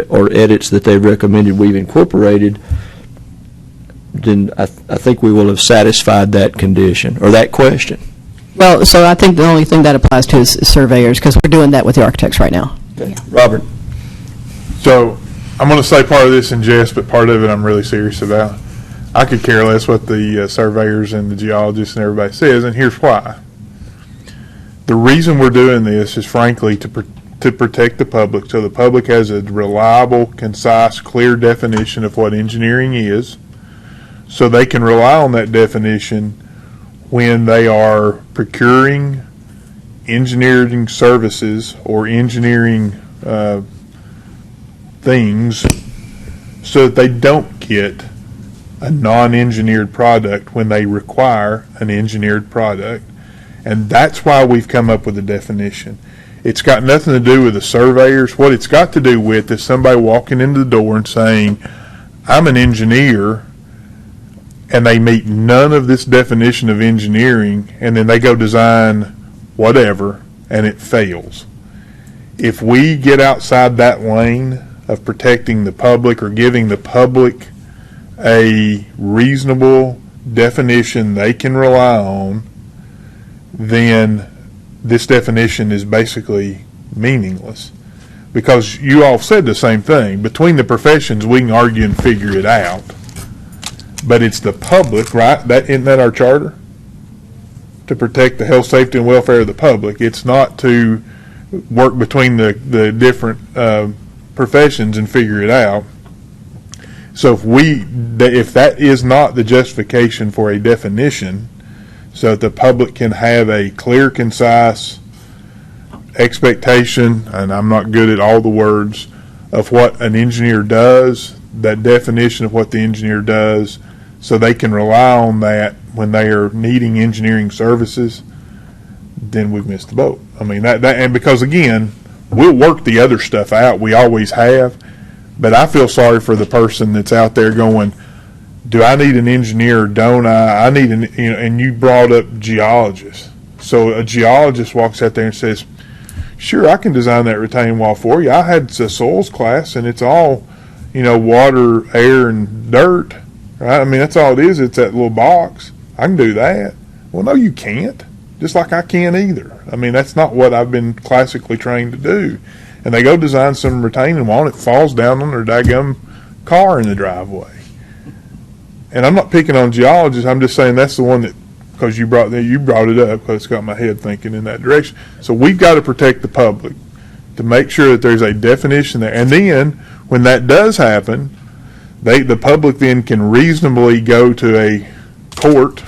or edits that they've recommended we've incorporated, then I think we will have satisfied that condition, or that question. Well, so I think the only thing that applies to is surveyors, because we're doing that with the architects right now. Okay. Yeah. Robert? So I'm going to say part of this in jest, but part of it I'm really serious about. I could care less what the surveyors and the geologists and everybody says, and here's why. The reason we're doing this is, frankly, to protect the public, so the public has a reliable, concise, clear definition of what engineering is, so they can rely on that definition when they are procuring engineering services or engineering things, so that they don't get a non-engineered product when they require an engineered product. And that's why we've come up with a definition. It's got nothing to do with the surveyors. What it's got to do with is somebody walking into the door and saying, I'm an engineer, and they meet none of this definition of engineering, and then they go design whatever, and it fails. If we get outside that lane of protecting the public or giving the public a reasonable definition they can rely on, then this definition is basically meaningless. Because you all said the same thing. Between the professions, we can argue and figure it out. But it's the public, right? Isn't that our charter? To protect the health, safety, and welfare of the public. It's not to work between the different professions and figure it out. So if that is not the justification for a definition, so that the public can have a clear, concise expectation, and I'm not good at all the words, of what an engineer does, that definition of what the engineer does, so they can rely on that when they are needing engineering services, then we've missed the boat. I mean, and because, again, we'll work the other stuff out. We always have. But I feel sorry for the person that's out there going, do I need an engineer or don't I? I need and you brought up geologists. So a geologist walks out there and says, sure, I can design that retaining wall for you. I had a soils class, and it's all, water, air, and dirt. Right? I mean, that's all it is. It's that little box. I can do that. Well, no, you can't. Just like I can't either. I mean, that's not what I've been classically trained to do. And they go design some retaining wall, and it falls down on their daggum car in the driveway. And I'm not picking on geologists. I'm just saying that's the one that because you brought it up, because it's got my head thinking in that direction. So we've got to protect the public to make sure that there's a definition there. And then, when that does happen, the public then can reasonably go to a court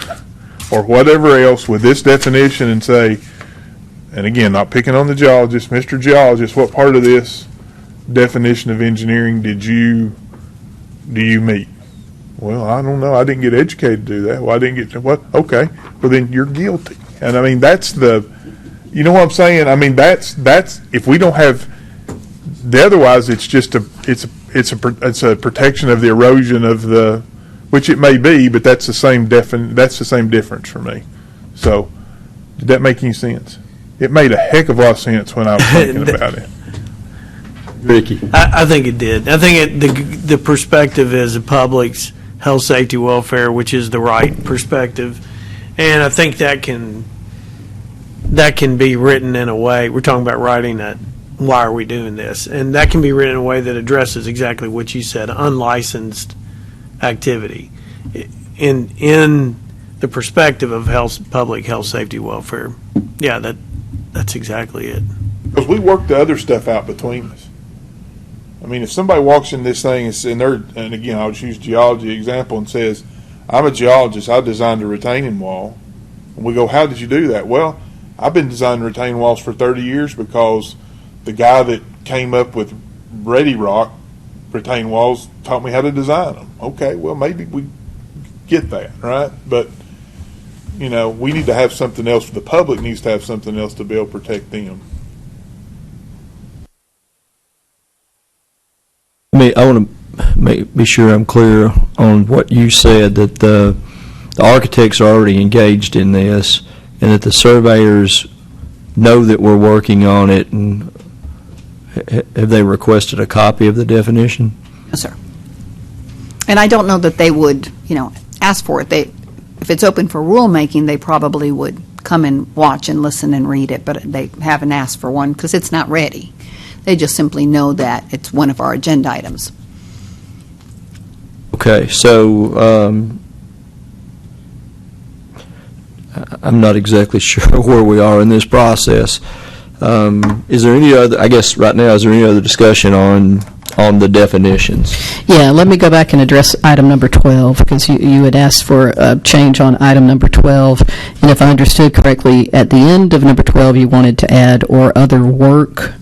or whatever else with this definition and say, and again, not picking on the geologist, Mr. Geologist, what part of this definition of engineering do you meet? Well, I don't know. I didn't get educated to do that. Well, I didn't get to what? Okay. Well, then you're guilty. And I mean, that's you know what I'm saying? I mean, that's if we don't have otherwise, it's just it's a protection of the erosion of the, which it may be, but that's the same difference for me. So, did that make any sense? It made a heck of a lot of sense when I was thinking about it. Ricky? I think it did. I think the perspective is the public's health, safety, welfare, which is the right perspective. And I think that can be written in a way, we're talking about writing that, why are we doing this? And that can be written in a way that addresses exactly what you said, unlicensed activity. In the perspective of public health, safety, welfare. Yeah, that's exactly it. Because we work the other stuff out between us. I mean, if somebody walks in this thing and again, I'll just use geology example and says, I'm a geologist, I designed a retaining wall. And we go, how did you do that? Well, I've been designing retaining walls for 30 years because the guy that came up with Ready Rock retaining walls taught me how to design them. Okay, well, maybe we get that, right? But, you know, we need to have something else. The public needs to have something else to be able to protect them. I want to be sure I'm clear on what you said, that the architects are already engaged in this, and that the surveyors know that we're working on it, and have they requested a copy of the definition? Yes, sir. And I don't know that they would, ask for it. If it's open for rulemaking, they probably would come and watch and listen and read it, but they haven't asked for one because it's not ready. They just simply know that it's one of our agenda items. Okay, so I'm not exactly sure where we are in this process. Is there any other, I guess right now, is there any other discussion on the definitions? Yeah, let me go back and address item number 12, because you had asked for a change on item number 12, and if I understood correctly, at the end of number 12, you wanted to add "or other work,"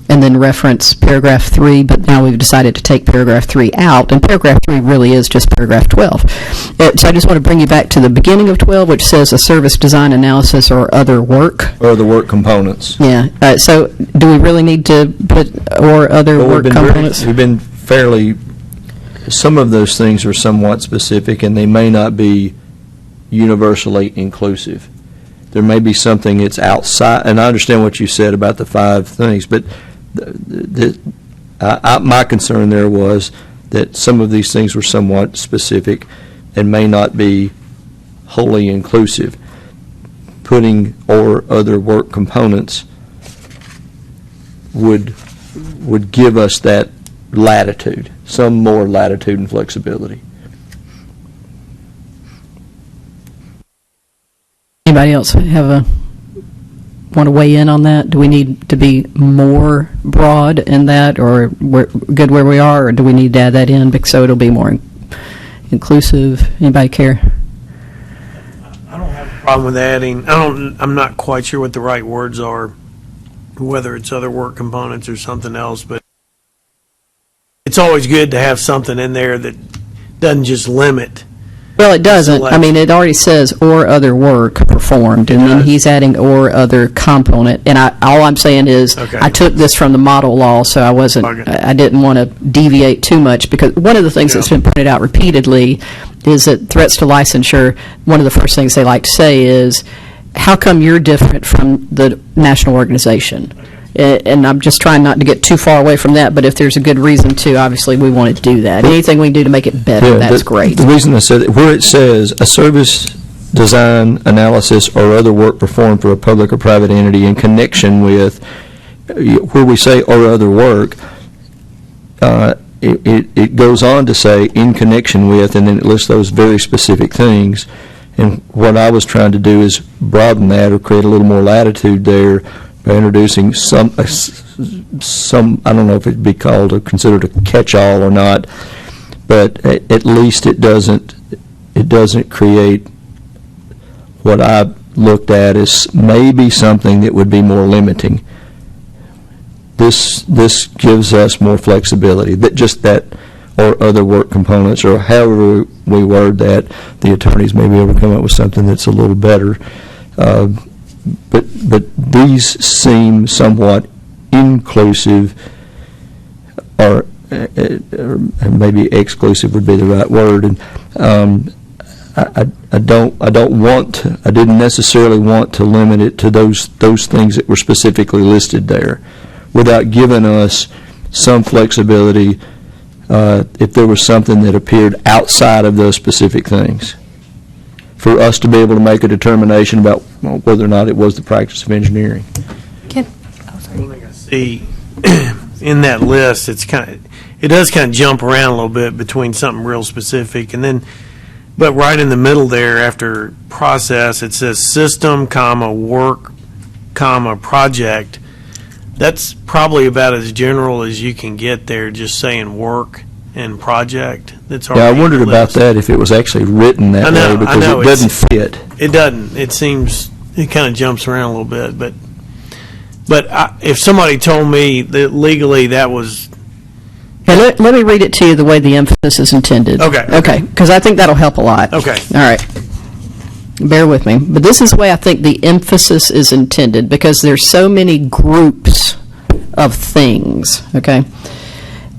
and then reference paragraph 3, but now we've decided to take paragraph 3 out, and paragraph 3 really is just paragraph 12. So I just want to bring you back to the beginning of 12, which says a service design analysis or other work. Or the work components. Yeah, so do we really need to put or other work components? We've been fairly, some of those things are somewhat specific, and they may not be universally inclusive. There may be something that's outside, and I understand what you said about the 5 things, but my concern there was that some of these things were somewhat specific and may not be wholly inclusive. Putting "or other work components" would give us that latitude, some more latitude and flexibility. Anybody else want to weigh in on that? Do we need to be more broad in that, or we're good where we are, or do we need to add that in so it'll be more inclusive? Anybody care? I don't have a problem with adding, I'm not quite sure what the right words are, whether it's other work components or something else, but it's always good to have something in there that doesn't just limit. Well, it doesn't. I mean, it already says "or other work performed," and then he's adding "or other component." And all I'm saying is, I took this from the model law, so I didn't want to deviate too much, because one of the things that's been pointed out repeatedly is that threats to licensure, one of the first things they like to say is, how come you're different from the national organization? And I'm just trying not to get too far away from that, but if there's a good reason to, obviously we want to do that. Anything we can do to make it better, that's great. The reason I said it, where it says a service design, analysis, or other work performed for a public or private entity in connection with, where we say "or other work," it goes on to say "in connection with," and then it lists those very specific things. And what I was trying to do is broaden that or create a little more latitude there by introducing some, I don't know if it'd be called or considered a catch-all or not, but at least it doesn't create what I looked at as maybe something that would be more limiting. This gives us more flexibility, that or other work components, or however we word that, the attorneys may be able to come up with something that's a little better. But these seem somewhat inclusive, or maybe exclusive would be the right word. And I didn't necessarily want to limit it to those things that were specifically listed there, without giving us some flexibility if there was something that appeared outside of those specific things, for us to be able to make a determination about whether or not it was the practice of engineering. One thing I see in that list, it does kind of jump around a little bit between something real specific and then, but right in the middle there, after process, it says system, work, project. That's probably about as general as you can get there, just saying work and project. That's Yeah, I wondered about that, if it was actually written that way, because it doesn't fit. It doesn't. It seems, it kind of jumps around a little bit, but if somebody told me that legally that was... Hey, let me read it to you the way the emphasis is intended. Okay. Because I think that'll help a lot. Okay. All right. Bear with me. But this is the way I think the emphasis is intended, because there's so many groups of things, okay?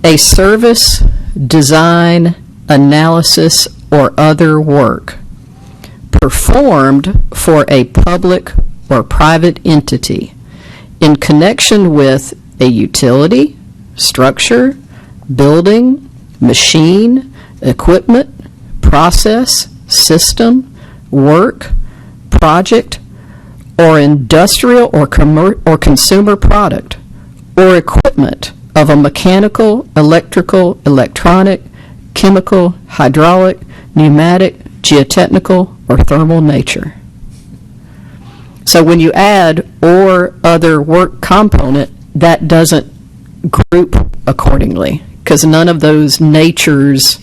A service, design, analysis, or other work performed for a public or private entity in connection with a utility, structure, building, machine, equipment, process, system, work, project, or industrial or consumer product, or equipment of a mechanical, electrical, electronic, chemical, hydraulic, pneumatic, geotechnical, or thermal nature. So when you add "or other work component," that doesn't group accordingly, because none of those natures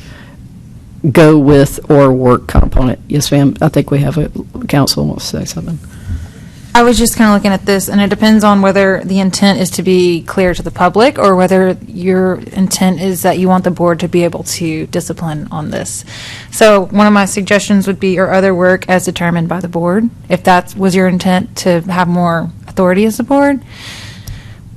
go with "or work component." Yes, ma'am. I think we have a counsel wants to say something. I was just kind of looking at this, and it depends on whether the intent is to be clear to the public or whether your intent is that you want the board to be able to discipline on this. So one of my suggestions would be "or other work as determined by the board," if that was your intent, to have more authority as the board.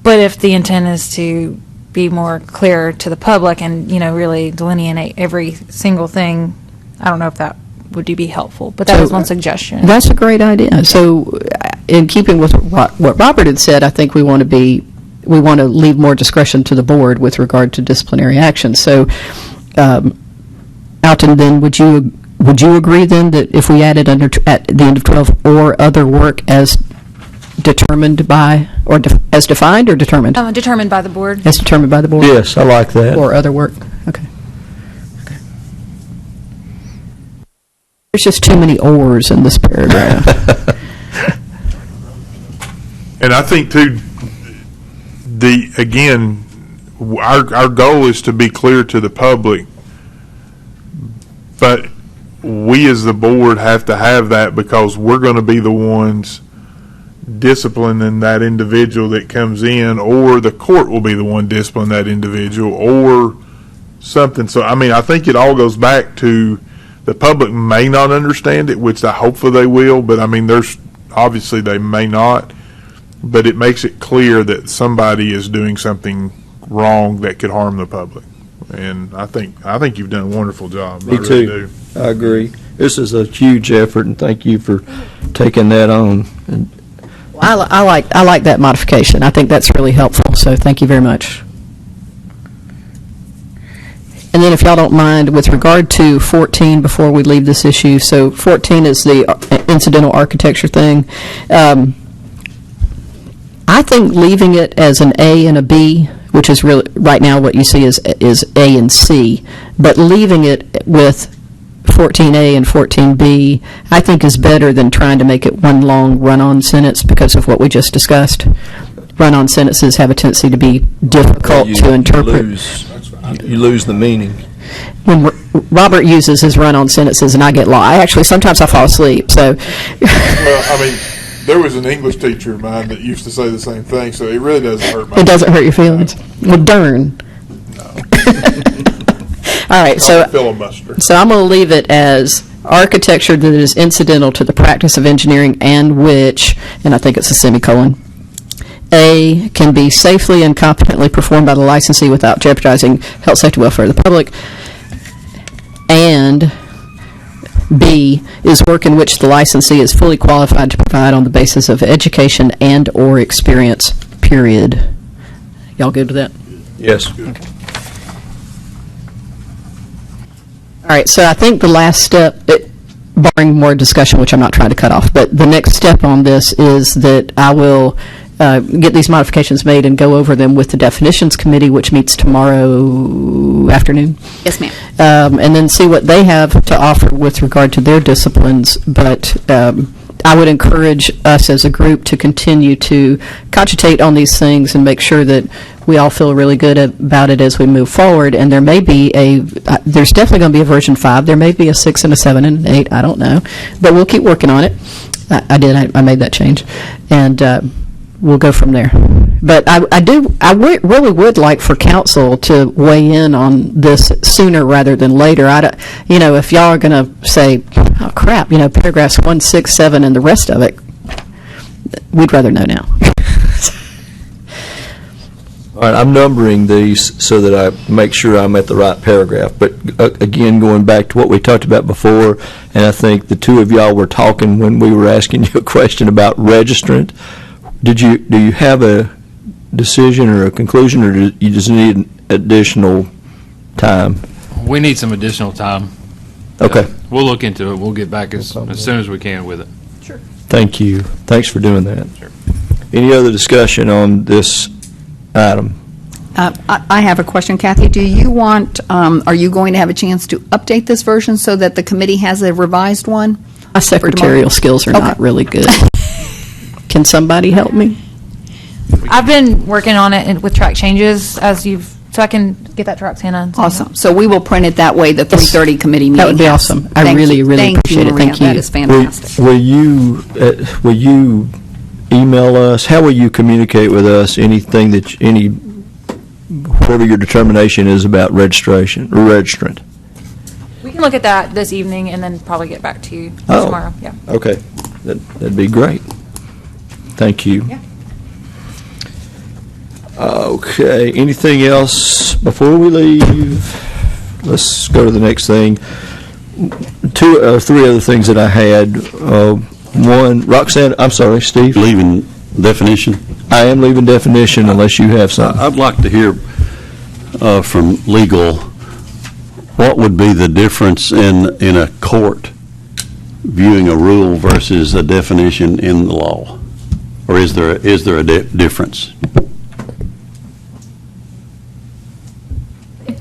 But if the intent is to be more clear to the public and, really delineate every single thing, I don't know if that would be helpful, but that is one suggestion. That's a great idea. So in keeping with what Robert had said, I think we want to leave more discretion to the board with regard to disciplinary action. So, Alton, then would you agree then that if we added at the end of 12, "or other work as determined by," or as defined or determined? Determined by the board. As determined by the board? Yes, I like that. "Or other work." Okay. There's just too many "ors" in this paragraph. And I think too, our goal is to be clear to the public, but we as the board have to have that, because we're going to be the ones disciplining that individual that comes in, or the court will be the one disciplining that individual, or something. So, I think it all goes back to the public may not understand it, which I hopefully they will, but there's obviously they may not. But it makes it clear that somebody is doing something wrong that could harm the public. And I think you've done a wonderful job. Me too. I agree. This is a huge effort, and thank you for taking that on. And I like that modification. I think that's really helpful, so thank you very much. And then if y'all don't mind, with regard to 14, before we leave this issue, so 14 is the incidental architecture thing. I think leaving it as an A and a B, which is really, right now what you see is A and C, but leaving it with 14A and 14B, I think is better than trying to make it one long run-on sentence because of what we just discussed. Run-on sentences have a tendency to be difficult to interpret. You lose the meaning. When Robert uses his run-on sentences and I get lost, sometimes I fall asleep, so. Well, I mean, there was an English teacher of mine that used to say the same thing, so it really doesn't hurt my It doesn't hurt your feelings? Well, darn. All right, so filibuster. So I'm going to leave it as architecture that is incidental to the practice of engineering and which, and I think it's a semicolon, A, can be safely and competently performed by the licensee without jeopardizing health, safety, welfare of the public, and B, is work in which the licensee is fully qualified to provide on the basis of education and or experience, period. Y'all good with that? Yes. Okay. All right, so I think the last step, barring more discussion, which I'm not trying to cut off, but the next step on this is that I will get these modifications made and go over them with the definitions committee, which meets tomorrow afternoon. Yes, ma'am. And then see what they have to offer with regard to their disciplines. But I would encourage us as a group to continue to cogitate on these things and make sure that we all feel really good about it as we move forward. And there may be there's definitely going to be a version 5. There may be a 6 and a 7 and an 8. I don't know. But we'll keep working on it. I made that change. And we'll go from there. But I really would like for council to weigh in on this sooner rather than later. If y'all are going to say, oh crap, paragraphs 1, 6, 7, and the rest of it, we'd rather know now. All right, I'm numbering these so that I make sure I'm at the right paragraph. But again, going back to what we talked about before, and I think the two of y'all were talking when we were asking you a question about registrant. Do you have a decision or a conclusion, or do you just need additional time? We need some additional time. Okay. We'll look into it. We'll get back as soon as we can with it. Sure. Thank you. Thanks for doing that. Sure. Any other discussion on this item? I have a question, Kathy. Do you want, are you going to have a chance to update this version so that the committee has a revised one? My secretarial skills are not really good. Can somebody help me? I've been working on it with track changes so I can get that to Roxana. Awesome. So we will print it that way, the 3:30 committee meeting. That would be awesome. I really appreciate it. Thank you. That is fantastic. Will you email us? How will you communicate with us anything whatever your determination is about registration or registrant? We can look at that this evening and then probably get back to you tomorrow. Yeah. Okay. That'd be great. Thank you. Yeah. Okay, anything else before we leave? Let's go to the next thing. 3 other things that I had. One, Roxanne, I'm sorry, Steve. Leaving definition? I am leaving definition unless you have something. I'd like to hear from legal, what would be the difference in a court viewing a rule versus a definition in the law? Or is there a difference?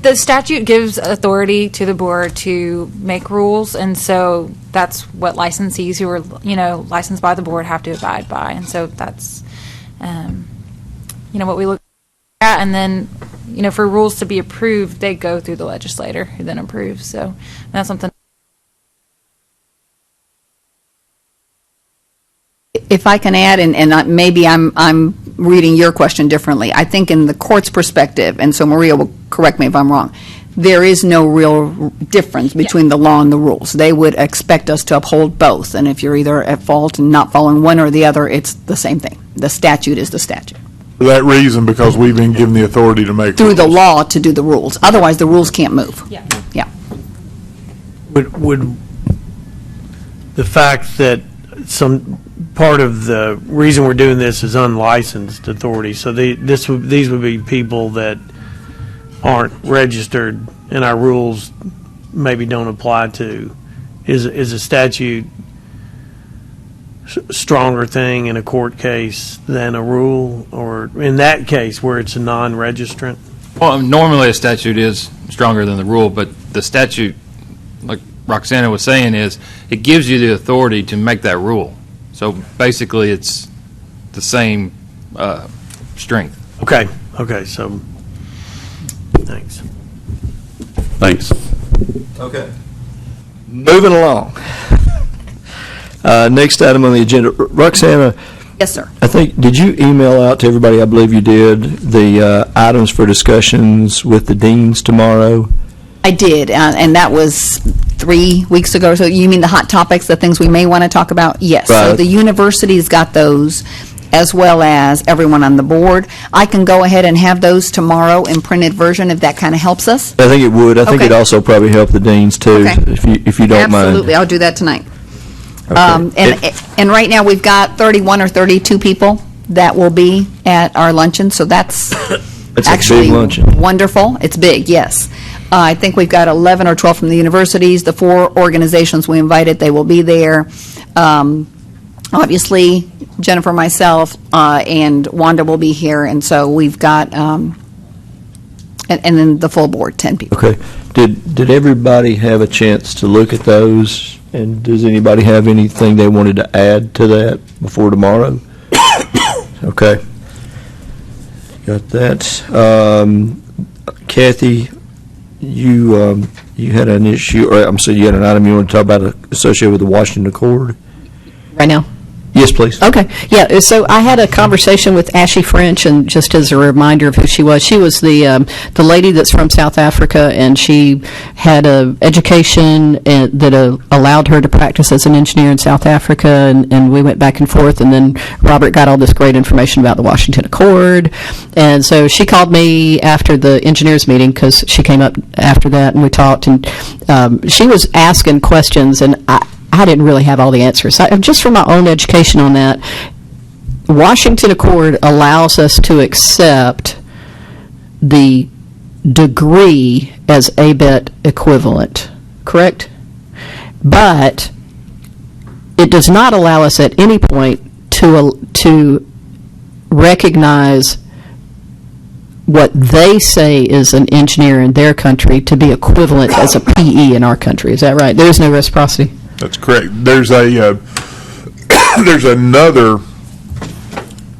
The statute gives authority to the board to make rules, and so that's what licensees who are, licensed by the board have to abide by. And so that's, what we look at. And then, for rules to be approved, they go through the legislator who then approves. So that's something. If I can add, and maybe I'm reading your question differently, I think in the court's perspective, and so Maria will correct me if I'm wrong, there is no real difference between the law and the rules. They would expect us to uphold both, and if you're either at fault and not following one or the other, it's the same thing. The statute is the statute. For that reason, because we've been given the authority to make Through rules. the law to do the rules. Otherwise, the rules can't move. Yeah. Yeah. Would the fact that some part of the reason we're doing this is unlicensed authority, so these would be people that aren't registered and our rules maybe don't apply to. Is a statute stronger thing in a court case than a rule, or in that case where it's a non-registrant? Well, normally a statute is stronger than the rule, but the statute, like Roxana was saying is, it gives you the authority to make that rule. So basically, it's the same strength. Okay, so, thanks. Thanks. Okay. Moving along. Next item on the agenda, Roxana, Yes, sir. I think, did you email out to everybody, I believe you did, the items for discussions with the deans tomorrow? I did, and that was 3 weeks ago. So you mean the hot topics, the things we may want to talk about? Yes. So Right. the university's got those, as well as everyone on the board. I can go ahead and have those tomorrow in printed version, if that kind of helps us. I think it would. I think Okay. it'd also probably help the deans too, Okay. if you don't mind. Absolutely, I'll do that tonight. Okay. And right now, we've got 31 or 32 people that will be at our luncheon, so that's It's actually a big luncheon. wonderful. It's big, yes. I think we've got 11 or 12 from the universities. The 4 organizations we invited, they will be there. Obviously, Jennifer, myself, and Wanda will be here, and so we've got, and then the full board, 10 people. Okay. Did everybody have a chance to look at those? And does anybody have anything they wanted to add to that before tomorrow? Okay. Got that. Kathy, you had an issue, or I'm sorry, you had an item you want to talk about associated with the Washington Accord? Right now? Yes, please. Okay, yeah, so I had a conversation with Ashley French, and just as a reminder of who she was the lady that's from South Africa, and she had a education that allowed her to practice as an engineer in South Africa, and we went back and forth, and then Robert got all this great information about the Washington Accord, and so she called me after the engineers meeting, because she came up after that, and we talked, and she was asking questions, and I didn't really have all the answers. Just from my own education on that, Washington Accord allows us to accept the degree as ABET equivalent, correct? But it does not allow us at any point to recognize what they say is an engineer in their country to be equivalent as a PE in our country. Is that right? There is no reciprocity? That's correct. There's there's another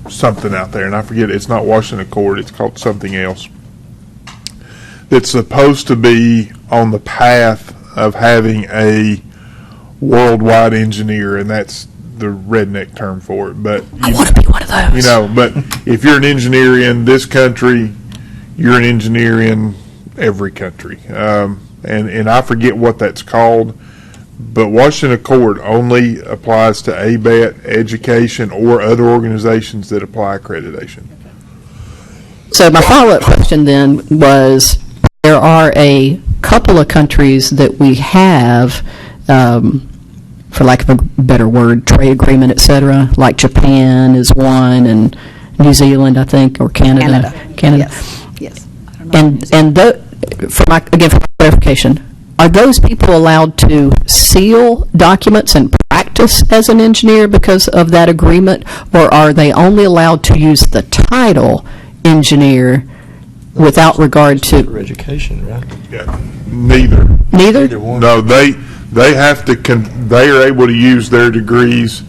something out there, and I forget, it's not Washington Accord, it's called something else, that's supposed to be on the path of having a worldwide engineer, and that's the redneck term for it. But I want to be one of those. You know, but if you're an engineer in this country, you're an engineer in every country. And I forget what that's called, but Washington Accord only applies to ABET, education, or other organizations that apply accreditation. So my follow-up question then was, there are a couple of countries that we have, for lack of a better word, trade agreement, et cetera, like Japan is one, and New Zealand, I think, or Canada. Canada. Yes. And for clarification, are those people allowed to seal documents and practice as an engineer because of that agreement, or are they only allowed to use the title engineer without regard to... For education, right? Yeah, neither. Neither? No, they have to, they are able to use their degrees.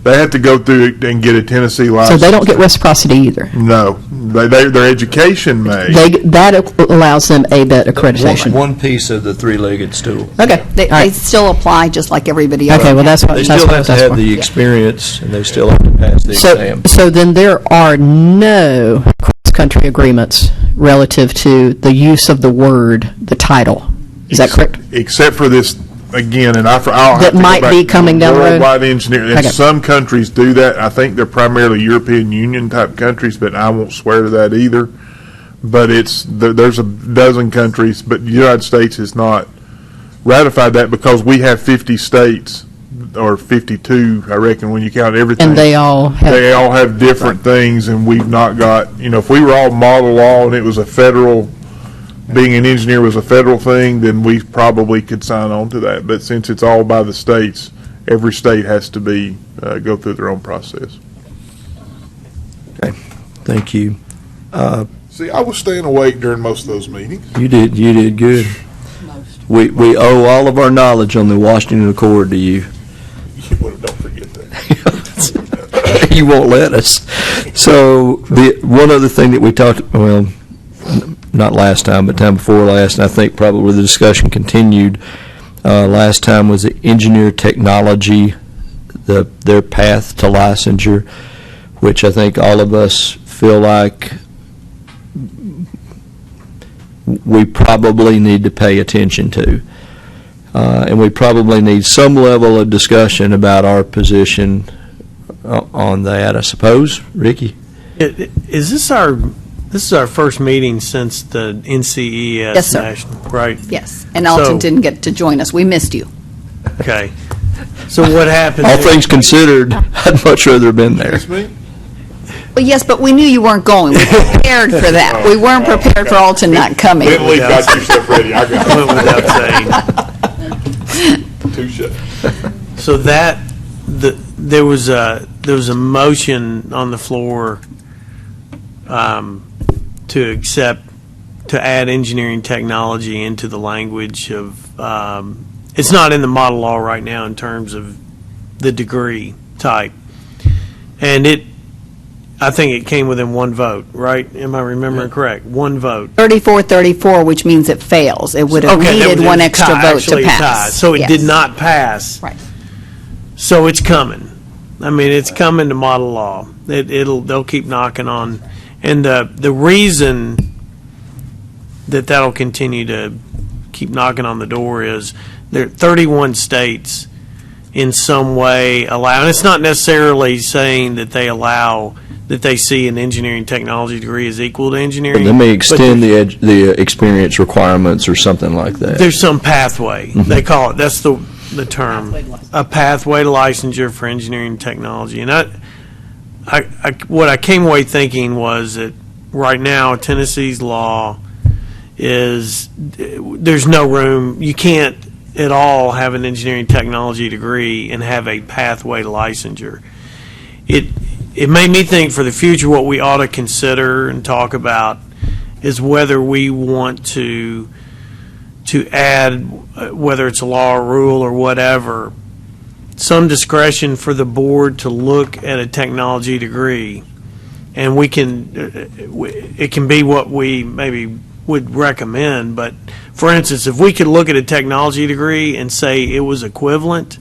They have to go through it and get a Tennessee license. So they don't get reciprocity either? No. Their education may. That allows them ABET accreditation? One piece of the three-legged stool. Okay. They still apply just like everybody else. Okay, well, that's what They still have to have the experience, and they still have to pass the exam. So then there are no cross-country agreements relative to the use of the word, the title. Is that correct? Except for this, again, and I'll have That to go might back be to coming down the road? Worldwide engineer, and Okay. some countries do that. I think they're primarily European Union type countries, but I won't swear to that either. But there's a dozen countries, but the United States has not ratified that because we have 50 states, or 52, I reckon, when you count everything. And they all have different things, and we've not got, if we were all model law and it was a federal, being an engineer was a federal thing, then we probably could sign on to that. But since it's all by the states, every state has to go through their own process. Okay, thank you. See, I was staying awake during most of those meetings. You did good. We owe all of our knowledge on the Washington Accord to you. Well, don't forget that. You won't let us. So the one other thing that we talked, well, not last time, but time before last, and I think probably the discussion continued last time, was the engineer technology, their path to licensure, which I think all of us feel like we probably need to pay attention to. And we probably need some level of discussion about our position on that, I suppose. Ricky? Is this our first meeting since the NCES Yes, sir. National, right? Yes, and Alton didn't get to join us. We missed you. Okay. So what happened? All things considered, I'd much rather have been there. Well, yes, but we knew you weren't going. We were prepared for that. We weren't prepared for Alton not coming. Then Lee got yourself ready. I got Went without saying. Touche. So there was a motion on the floor to add engineering technology into the language of, it's not in the model law right now in terms of the degree type. And I think it came within one vote, right? Am I remembering correct? One vote. 34-34, which means it fails. It would have needed one extra vote to pass. So it did not pass. Right. So it's coming. I mean, it's coming to model law. They'll keep knocking on, and the reason that'll continue to keep knocking on the door is there are 31 states in some way allow, and it's not necessarily saying that they see an engineering technology degree as equal to engineering. But they may extend the experience requirements or something like that. There's some pathway. They call it. That's the term. A pathway to licensure for engineering technology. And what I came away thinking was that right now Tennessee's law is there's no room. You can't at all have an engineering technology degree and have a pathway to licensure. It made me think for the future what we ought to consider and talk about is whether we want to add, whether it's a law or rule or whatever, some discretion for the board to look at a technology degree. And it can be what we maybe would recommend, but for instance, if we could look at a technology degree and say it was equivalent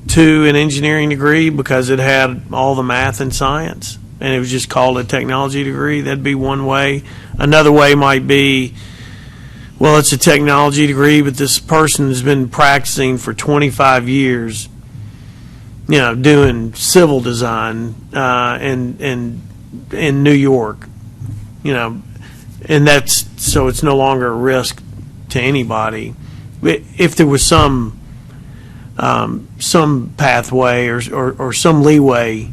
to an engineering degree because it had all the math and science, and it was just called a technology degree, that'd be one way. Another way might be, well, it's a technology degree, but this person has been practicing for 25 years, doing civil design in New York, and so it's no longer a risk to anybody. If there was some pathway or some leeway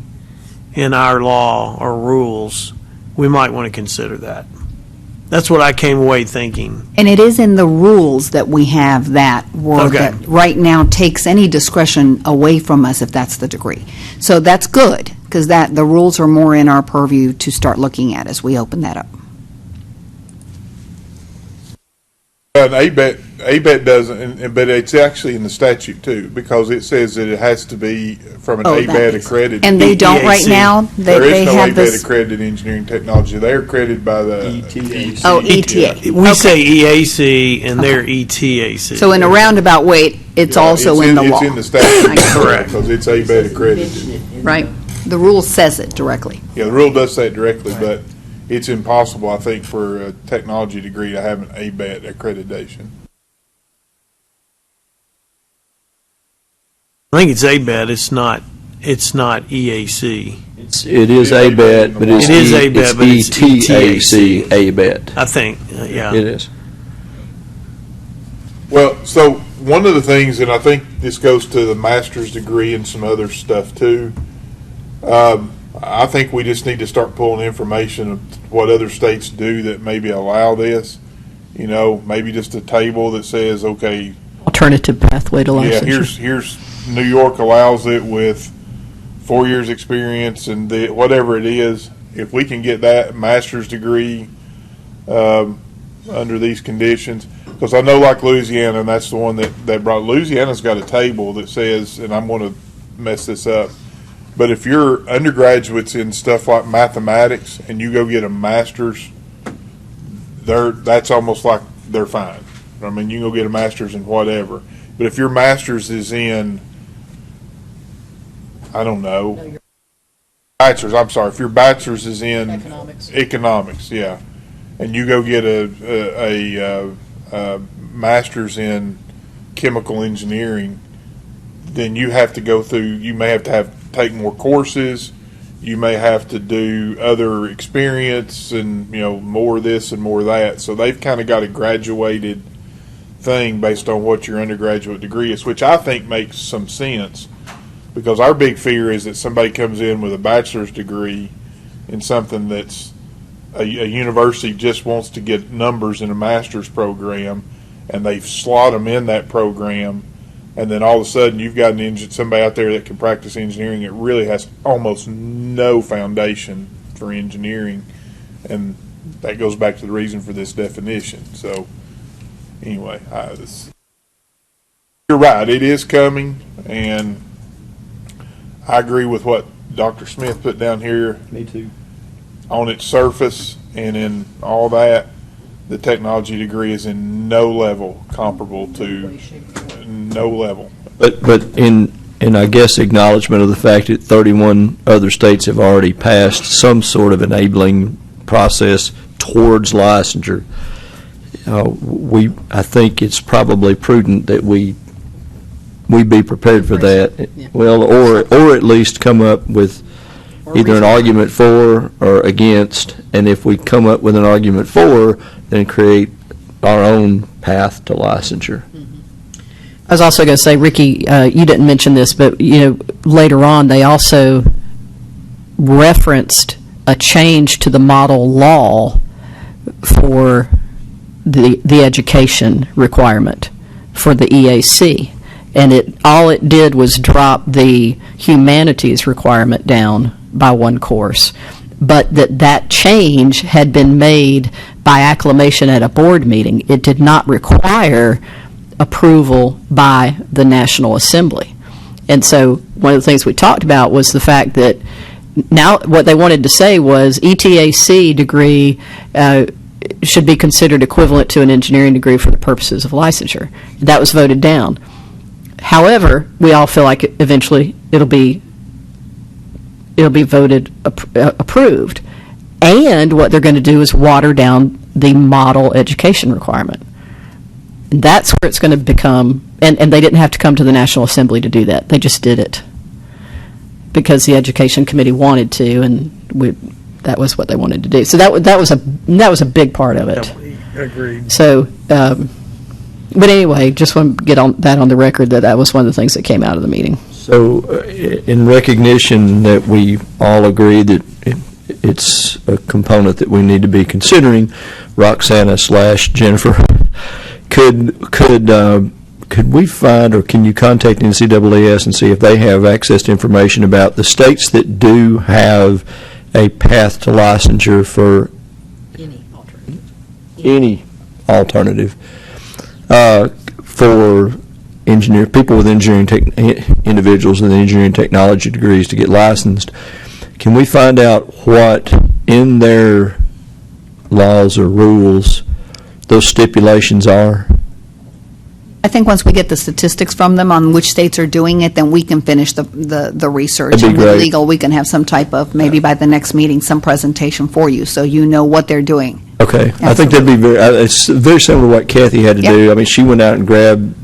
in our law or rules, we might want to consider that. That's what I came away thinking. And it is in the rules that we have that word that right now takes any discretion away from us if that's the degree. So that's good, because the rules are more in our purview to start looking at as we open that up. And ABET doesn't, but it's actually in the statute too, because it says that it has to be from an ABET accredited. And they don't right now? There is no ABET accredited engineering technology. They're accredited by the ETA. Oh, ETA. We say EAC and they're ETAC. So in a roundabout way, it's also in the law. It's in the statute, correct, because it's ABET accredited. Right. The rule says it directly. Yeah, the rule does say it directly, but it's impossible, I think, for a technology degree to have an ABET accreditation. I think it's ABET. It's not EAC. It is ABET, but it's ETAC ABET. I think, yeah. It is. Well, so one of the things, and I think this goes to the master's degree and some other stuff too, I think we just need to start pulling information of what other states do that maybe allow this. Maybe just a table that says, okay, alternative pathway to licensure. Yeah, here's New York allows it with 4 years experience and whatever it is. If we can get that master's degree under these conditions, Because I know like Louisiana, and that's the one that brought, Louisiana's got a table that says, and I'm going to mess this up, but if you're undergraduates in stuff like mathematics and you go get a master's, that's almost like they're fine. I mean, you can go get a master's in whatever. But if your master's is in, I don't know, bachelor's, I'm sorry, if your bachelor's is in economics, yeah, and you go get a master's in chemical engineering, then you have to go through, you may have to take more courses, you may have to do other experience and, more of this and more of that. So they've kind of got a graduated thing based on what your undergraduate degree is, which I think makes some sense, because our big fear is that somebody comes in with a bachelor's degree in something that's a university just wants to get numbers in a master's program, and they slot them in that program, and then all of a sudden you've got somebody out there that can practice engineering that really has almost no foundation for engineering, and that goes back to the reason for this definition. So anyway, you're right, it is coming, and I agree with what Dr. Smith put down here. Me too. On its surface and in all that, the technology degree is in no level comparable to no level. But in I guess acknowledgement of the fact that 31 other states have already passed some sort of enabling process towards licensure, I think it's probably prudent that we be prepared for that. Yeah. Well, or at least come up with either an argument for or against, and if we come up with an argument for, then create our own path to licensure. I was also going to say, Ricky, you didn't mention this, but later on they also referenced a change to the model law for the education requirement for the EAC, and all it did was drop the humanities requirement down by one course, but that change had been made by acclamation at a board meeting. It did not require approval by the National Assembly. And so one of the things we talked about was the fact that now what they wanted to say was ETAC degree should be considered equivalent to an engineering degree for the purposes of licensure. That was voted down. However, we all feel like eventually it'll be voted approved. And what they're going to do is water down the model education requirement. And that's where it's going to become, and they didn't have to come to the National Assembly to do that. They just did it because the Education Committee wanted to, and that was what they wanted to do. So that was a big part of it. Agreed. So, but anyway, just want to get on the record that was one of the things that came out of the meeting. So, in recognition that we all agree that it's a component that we need to be considering, Roxana/Jennifer, could we find, or can you contact NCAAS and see if they have access to information about the states that do have a path to licensure for any alternative for people with individuals with engineering technology degrees to get licensed? Can we find out what in their laws or rules those stipulations are? I think once we get the statistics from them on which states are doing it, then we can finish the research. That'd be And with great. legal, we can have some type of, maybe by the next meeting, some presentation for you, so you know what they're doing. Okay, I think that'd be it's very similar to what Kathy had to do. I mean, she went out and grabbed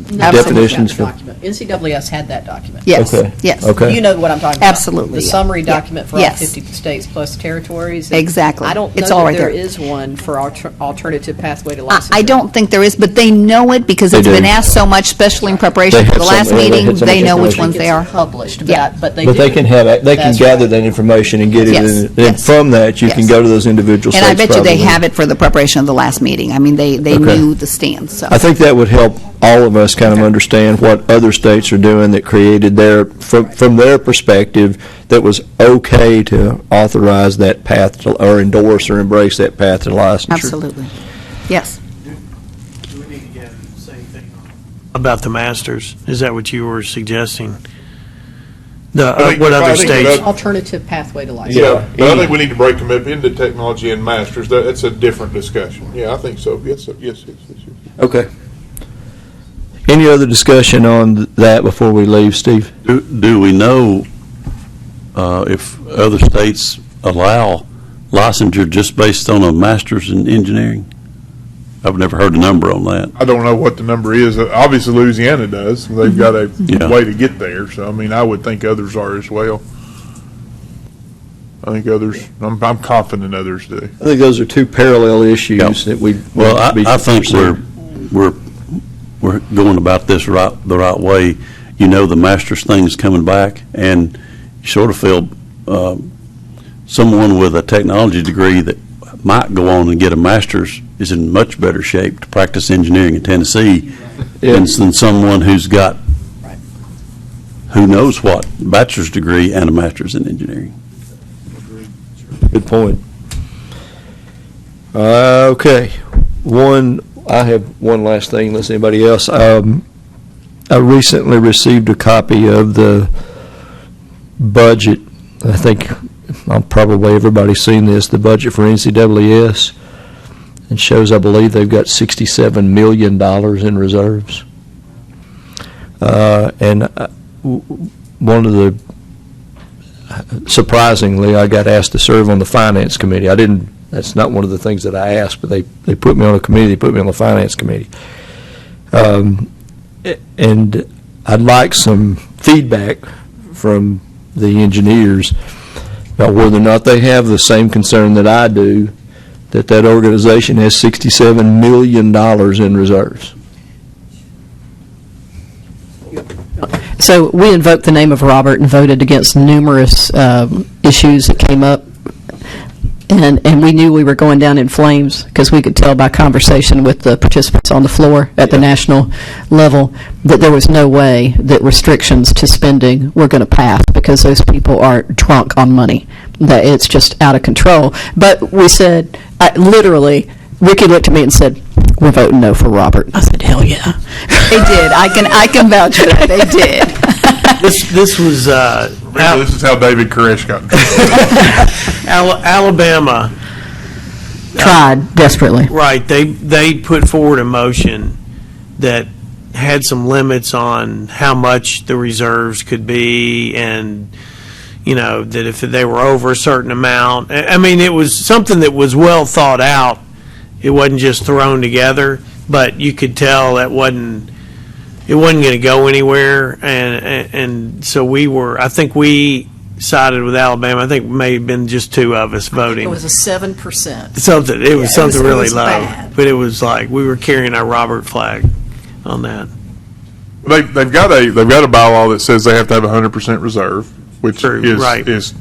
definitions for. NCAAS had that document. Yes, Okay. yes. Okay. You know what I'm talking about. Absolutely, The yeah. summary Yeah. document for all Yes. 50 states plus territories. Exactly. I don't It's know all that right there there. is one for alternative pathway to licensure. I don't think there is, but they know it because They it's been do. asked so much, especially in preparation They for have the some- last yeah, they meeting. had so They much know which information. ones they are. Published, Yeah. but they But do. they can That's gather right. that information and get it, Yes, and yes. from that you can Yes. go to those individual And states. I bet you they probably. have it for the preparation of the last meeting. I mean, they Okay. knew the stance, so. I think that would help all of us kind of understand what other states are doing that created from their perspective, that was okay to authorize that path to, or endorse or embrace that path to licensure. Absolutely. Yes. About the masters, is that what you were suggesting? I What other think states? Alternative pathway to license. Yeah, but I think we need to break them up into technology and masters. That's a different discussion. Yeah, I think so. Yes, yes. Okay. Any other discussion on that before we leave, Steve? Do we know if other states allow licensure just based on a master's in engineering? I've never heard a number on that. I don't know what the number is. Obviously, Louisiana does. They've got a way to get there. So, I mean, I would think others are as well. I think others, I'm confident others do. I think those are two parallel issues that we. Well, I think we're going about this the right way. You know, the master's thing's coming back, and you sort of feel someone with a technology degree that might go on and get a master's is in much better shape to practice engineering in Tennessee than someone who's got who knows what bachelor's degree and a master's in engineering. Good point. Okay. I have one last thing, unless anybody else. I recently received a copy of the budget. I think probably everybody's seen this, the budget for NCAAS. It shows, I believe, they've got $67 million in reserves. Surprisingly, I got asked to serve on the finance committee. That's not one of the things that I asked, but they put me on a committee, they put me on the finance committee. And I'd like some feedback from the engineers about whether or not they have the same concern that I do, that organization has $67 million in reserves. So we invoked the name of Robert and voted against numerous issues that came up. And we knew we were going down in flames because we could tell by conversation with the participants on the floor at the national level that there was no way that restrictions to spending were going to pass because those people are drunk on money, that it's just out of control. But we said, literally, Ricky looked at me and said, "We're voting no for Robert." I said, "Hell yeah." They did. I can vouch for that. They did. This was This is how David Koresh got in trouble. Alabama. Tried desperately. Right. They put forward a motion that had some limits on how much the reserves could be, and that if they were over a certain amount, I mean, it was something that was well thought out. It wasn't just thrown together, but you could tell it wasn't going to go anywhere, and so I think we sided with Alabama. I think it may have been just two of us voting. It was a 7%. Something. It was something really low, bad. but it was like we were carrying our Robert flag on that. They've got a bylaw that says they have to have 100% reserve, which is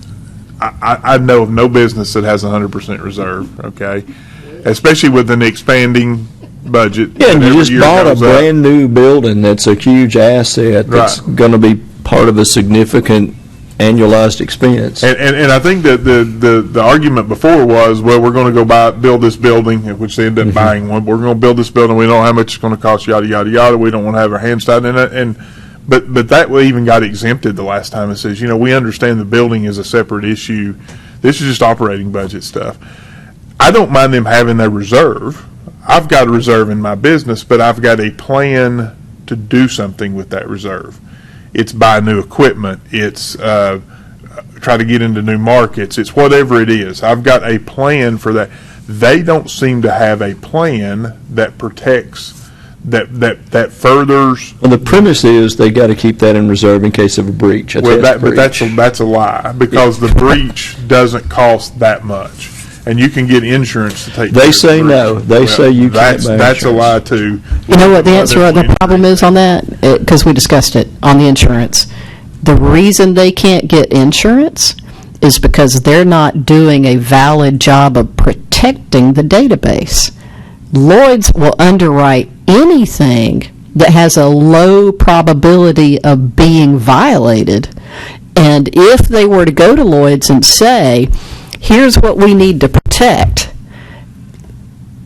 I know of no business that has 100% reserve. Okay, especially with an expanding budget. Yeah, and you just bought a brand new building that's a huge asset that's going to be part of a significant annualized expense. And I think that the argument before was, well, we're going to go build this building, which they ended up buying one. We're going to build this building. We don't know how much it's going to cost, yada, yada, yada. We don't want to have our hands tied in it. But that even got exempted the last time. It says, we understand the building is a separate issue. This is just operating budget stuff. I don't mind them having their reserve. I've got a reserve in my business, but I've got a plan to do something with that reserve. It's buy new equipment. It's try to get into new markets. It's whatever it is. I've got a plan for that. They don't seem to have a plan that protects, that furthers. Well, the premise is they got to keep that in reserve in case of a breach. But that's a lie, because the breach doesn't cost that much. And you can get insurance to take care of They the say breach. no. They say you can't buy That's a insurance. lie, too. You know what the answer, the problem is on that? Because we discussed it on the insurance. The reason they can't get insurance is because they're not doing a valid job of protecting the database. Lloyd's will underwrite anything that has a low probability of being violated. And if they were to go to Lloyd's and say, here's what we need to protect.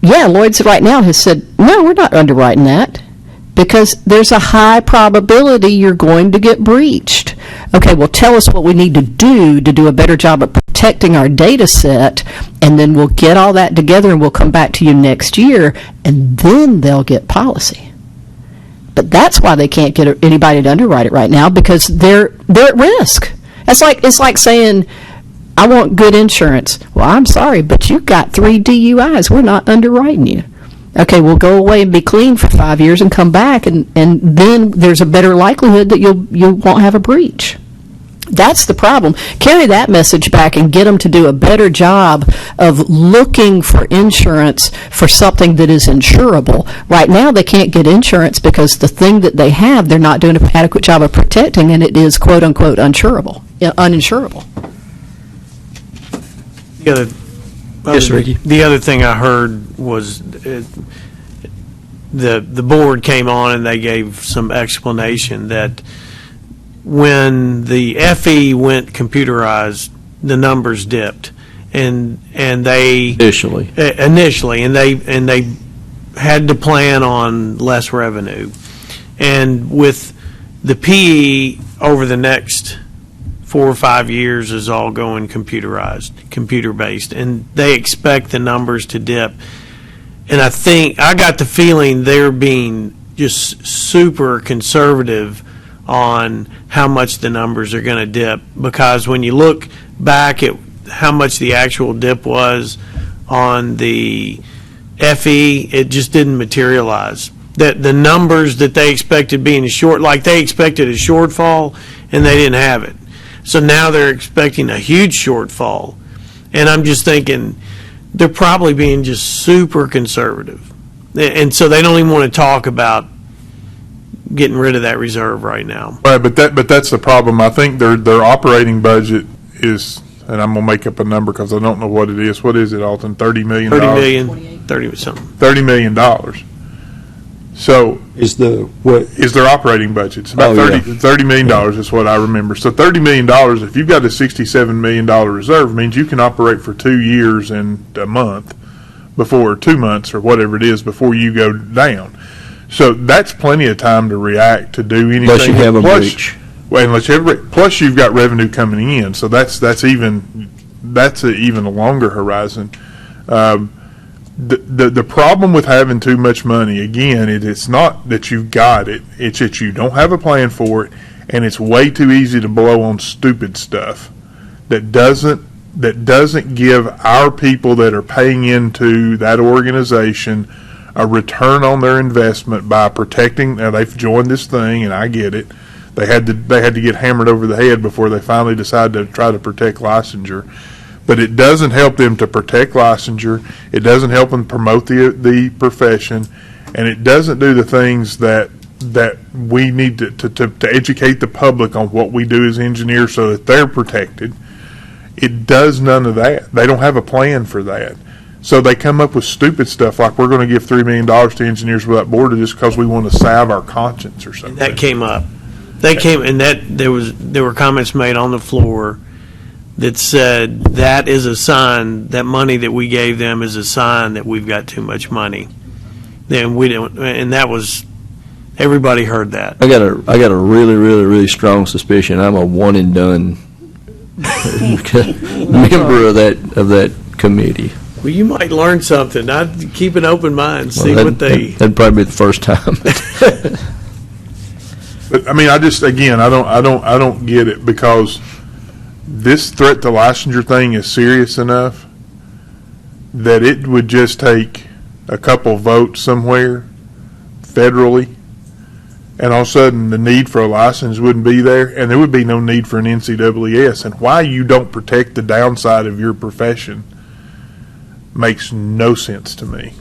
Yeah, Lloyd's right now has said, no, we're not underwriting that. because there's a high probability you're going to get breached. Okay, well, tell us what we need to do a better job of protecting our data set, and then we'll get all that together and we'll come back to you next year, and then they'll get policy. But that's why they can't get anybody to underwrite it right now, because they're at risk. It's like saying, I want good insurance. Well, I'm sorry, but you've got 3 DUIs. We're not underwriting you. Okay, we'll go away and be clean for 5 years and come back, and then there's a better likelihood that you won't have a breach. That's the problem. Carry that message back and get them to do a better job of looking for insurance for something that is insurable. Right now, they can't get insurance because the thing that they have, they're not doing an adequate job of protecting, and it is quote-unquote uninsurable. Yes, Ricky. The other thing I heard was the board came on and they gave some explanation that when the FE went computerized, the numbers dipped, and they initially and they had to plan on less revenue, and with the PE over the next 4 or 5 years is all going computerized, computer-based, and they expect the numbers to dip. And I got the feeling they're being just super conservative on how much the numbers are going to dip, because when you look back at how much the actual dip was on the FE, it just didn't materialize. That the numbers that they expected being like they expected a shortfall, and they didn't have it. So now they're expecting a huge shortfall. And I'm just thinking they're probably being just super conservative. And so they don't even want to talk about getting rid of that reserve right now. Right, but that's the problem. I think their operating budget is, and I'm going to make up a number because I don't know what it is. What is it, Alton? $30 million? 30 something. $30 million. So is their operating budget? It's about $30 million is what I remember. So $30 million, if you've got a $67 million reserve, means you can operate for 2 years and a month before, 2 months or whatever it is, before you go down. So that's plenty of time to react, to do anything. Unless you have a breach. Well, unless you have a breach. Plus you've got revenue coming in, so that's even a longer horizon. The problem with having too much money, again, it's not that you've got it, it's that you don't have a plan for it, and it's way too easy to blow on stupid stuff that doesn't give our people that are paying into that organization a return on their investment by protecting. Now, they've joined this thing, and I get it. They had to get hammered over the head before they finally decided to try to protect licensure. But it doesn't help them to protect licensure. It doesn't help them promote the profession, and it doesn't do the things that we need to educate the public on what we do as engineers so that they're protected. It does none of that. They don't have a plan for that. So they come up with stupid stuff like we're going to give $3 million to engineers without board just because we want to salve our conscience or something. That came up. There were comments made on the floor that said that is a sign, that money that we gave them is a sign that we've got too much money. Then we don't, and that was, everybody heard that. I got a really, really, really strong suspicion I'm a one and done member of that committee. Well, you might learn something. I'd keep an open mind, see what they. That'd probably be the first time. But I mean, I don't get it, because this threat to licensure thing is serious enough that it would just take a couple votes somewhere federally, and all of a sudden the need for a license wouldn't be there, and there would be no need for an NCAAS. And why you don't protect the downside of your profession makes no sense to me.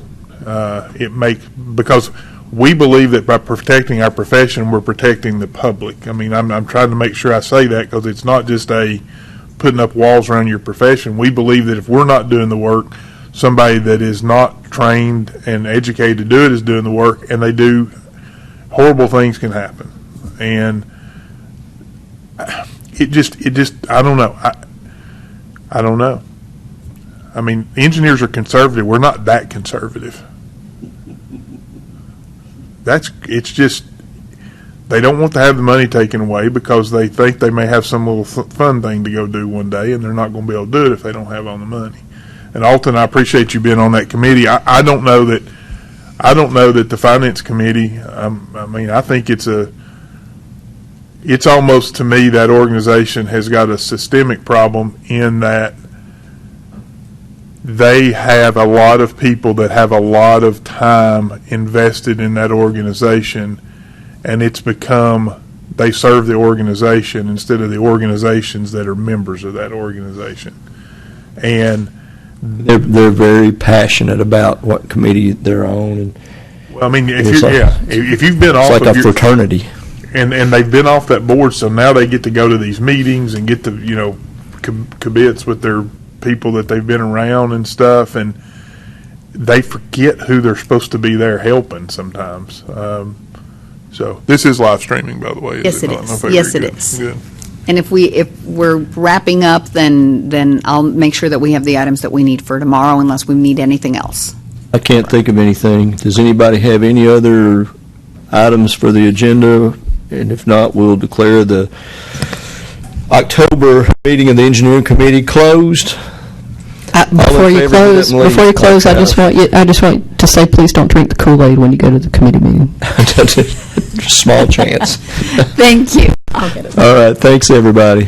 Because we believe that by protecting our profession, we're protecting the public. I mean, I'm trying to make sure I say that, because it's not just putting up walls around your profession. We believe that if we're not doing the work, somebody that is not trained and educated to do it is doing the work, and they do, horrible things can happen. And it just I don't know. I don't know. I mean, engineers are conservative. We're not that conservative. it's just, they don't want to have the money taken away because they think they may have some little fun thing to go do one day, and they're not going to be able to do it if they don't have all the money. And Alton, I appreciate you being on that committee. I don't know that the finance committee. I mean, I think it's almost, to me, that organization has got a systemic problem in that they have a lot of people that have a lot of time invested in that organization, and it's become they serve the organization instead of the organizations that are members of that organization. And They're very passionate about what committee they're on, and well, I mean, it's if you've been off like of a fraternity. and they've been off that board, so now they get to go to these meetings and get to kibitz with their people that they've been around and stuff, and they forget who they're supposed to be there helping sometimes. So this is live streaming, by the way. Yes, it is. Yes, it is. Good. And if we're wrapping up, then I'll make sure that we have the items that we need for tomorrow, unless we need anything else. I can't think of anything. Does anybody have any other items for the agenda? And if not, we'll declare the October meeting of the Engineering Committee closed. Before you close, I just want to say, please don't drink the Kool-Aid when you go to the committee meeting. Small chance. Thank you. I'll get it. All right, thanks, everybody.